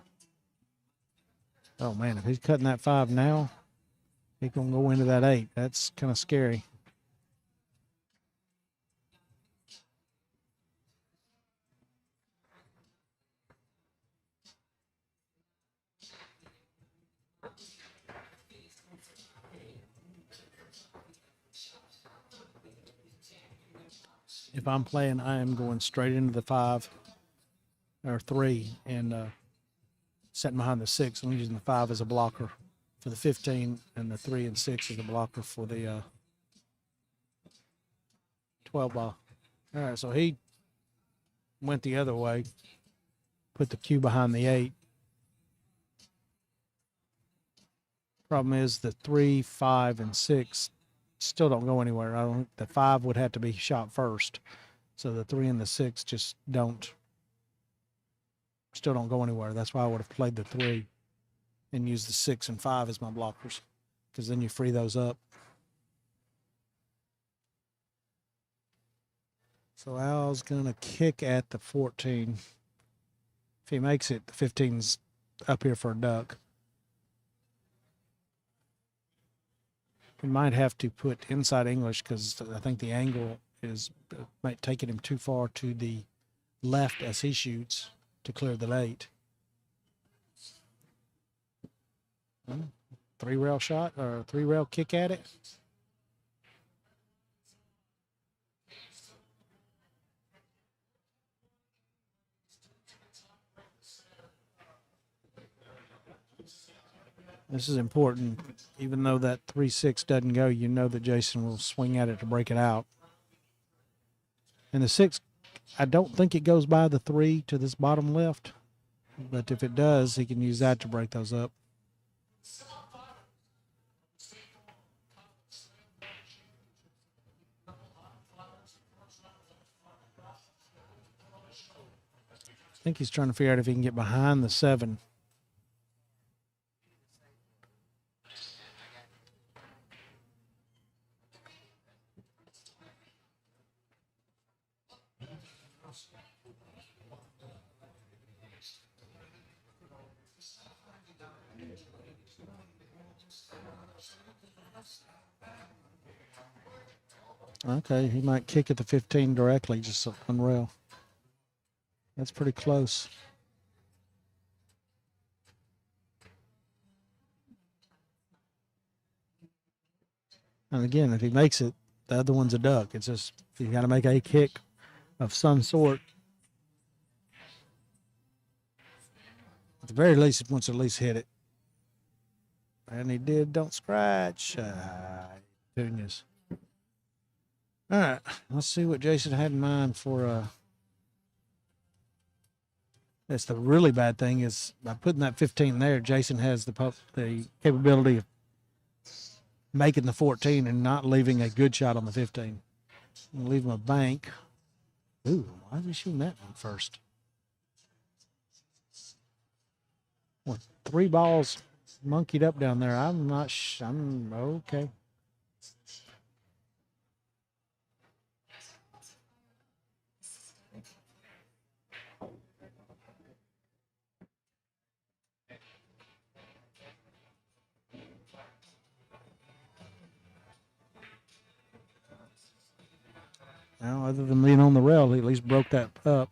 Oh, man, if he's cutting that 5 now, he's going to go into that 8. That's kind of scary. If I'm playing, I am going straight into the 5 or 3 and setting behind the 6 and using the 5 as a blocker for the 15 and the 3 and 6 as a blocker for the 12 ball. All right, so he went the other way, put the cue behind the 8. Problem is the 3, 5, and 6 still don't go anywhere. I don't. The 5 would have to be shot first, so the 3 and the 6 just still don't go anywhere. That's why I would have played the 3 and used the 6 and 5 as my blockers, because then you free those up. So Al's gonna kick at the 14. If he makes it, the 15's up here for a duck. We might have to put inside English because I think the angle might take him too far to the left as he shoots to clear the 8. 3-rail shot or 3-rail kick at it. This is important. Even though that 3-6 doesn't go, you know that Jason will swing at it to break it out. And the 6, I don't think it goes by the 3 to this bottom left, but if it does, he can use that to break those up. I think he's trying to figure out if he can get behind the 7. Okay, he might kick at the 15 directly, just on rail. That's pretty close. And again, if he makes it, the other one's a duck. It's just, you got to make a kick of some sort. At the very least, he wants to at least hit it. And he did. Don't scratch. Petunias. All right, let's see what Jason had in mind for. That's the really bad thing is by putting that 15 there, Jason has the capability of making the 14 and not leaving a good shot on the 15. Leave him a bank. Ooh, why is he shooting that one first? Well, 3 balls monkeyed up down there. I'm not. I'm okay. Now, other than being on the rail, he at least broke that up.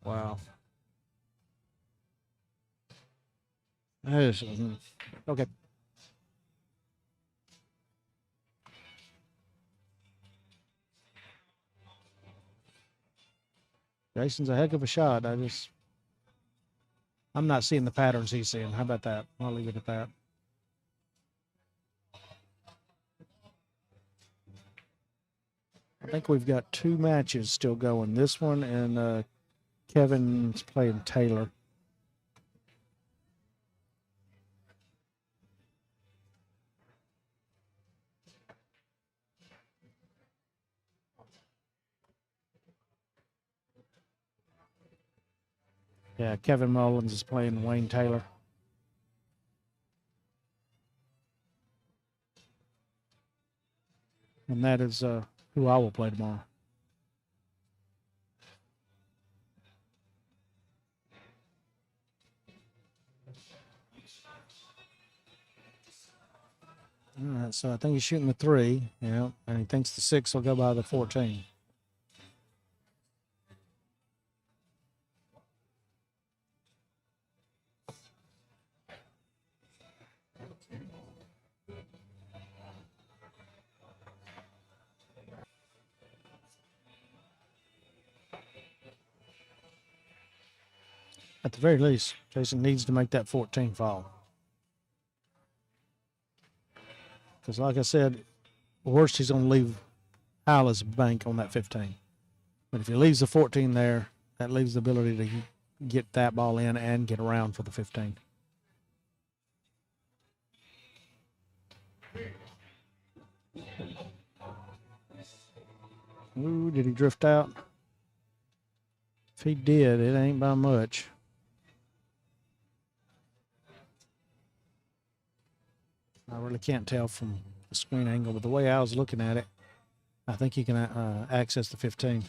Wow. That is, okay. Jason's a heck of a shot. I'm not seeing the patterns he's seeing. How about that? I'll leave it at that. I think we've got 2 matches still going. This one and Kevin's playing Taylor. Yeah, Kevin Mullins is playing Wayne Taylor. And that is who I will play tomorrow. All right, so I think he's shooting the 3, yeah, and he thinks the 6 will go by the 14. At the very least, Jason needs to make that 14 fall. Because like I said, the worst he's going to leave Isla's bank on that 15. But if he leaves the 14 there, that leaves the ability to get that ball in and get around for the 15. Ooh, did he drift out? If he did, it ain't by much. I really can't tell from the screen angle, but the way I was looking at it, I think he can access the 15.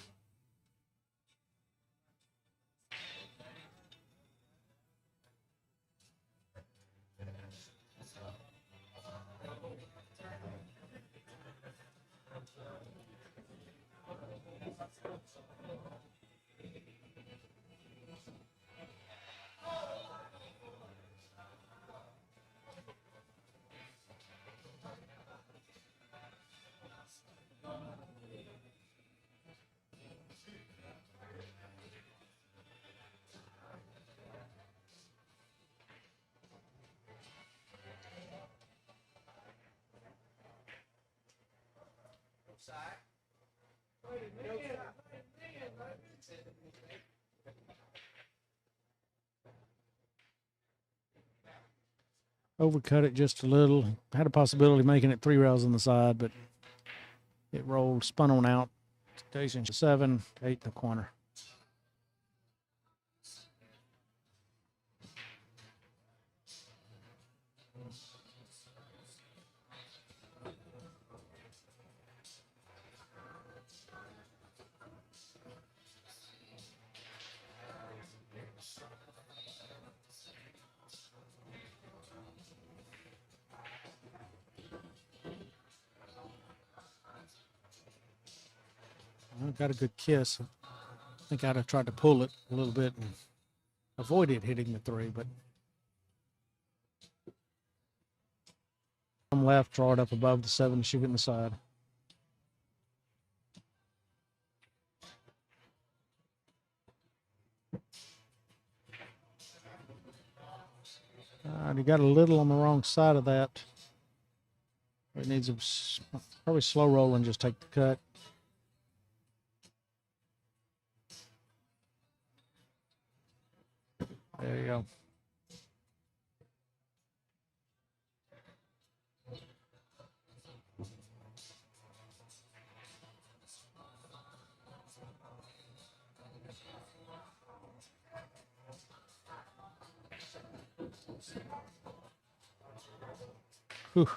Overcut it just a little. Had a possibility of making it 3 rails on the side, but it rolled, spun on out. Station 7, 8 in the corner. I got a good kiss. I think I'd have tried to pull it a little bit and avoid it hitting the 3, but from left, draw it up above the 7, shoot it in the side. All right, he got a little on the wrong side of that. It needs a probably slow roll and just take the cut. There you go. Whew.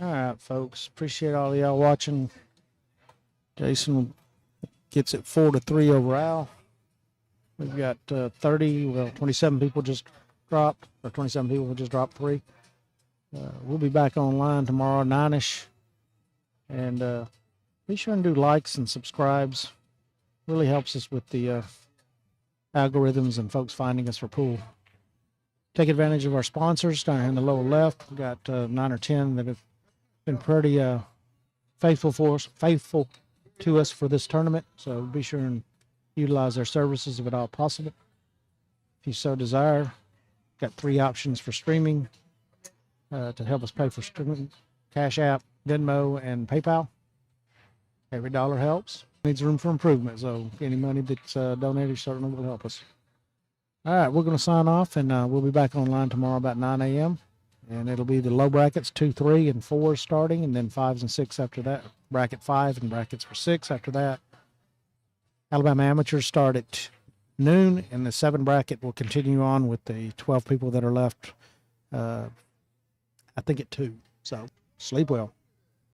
All right, folks. Appreciate all of y'all watching. Jason gets it 4-3 over Al. We've got 27 people just dropped, or 27 people just dropped 3. We'll be back online tomorrow, 9-ish. And be sure and do likes and subscribes. Really helps us with the algorithms and folks finding us for pool. Take advantage of our sponsors down here in the lower left. We've got 9 or 10 that have been pretty faithful to us for this tournament. So be sure and utilize their services if at all possible. If you so desire, got 3 options for streaming to help us pay for streaming: Cash App, Venmo, and PayPal. Every dollar helps. Needs room for improvement, so any money that's donated certainly will help us. All right, we're going to sign off, and we'll be back online tomorrow about 9 a.m. And it'll be the low brackets, 2, 3, and 4 starting, and then 5s and 6 after that. Bracket 5 and brackets for 6 after that. Alabama amateurs start at noon, and the 7 bracket will continue on with the 12 people that are left, I think at 2. So sleep well.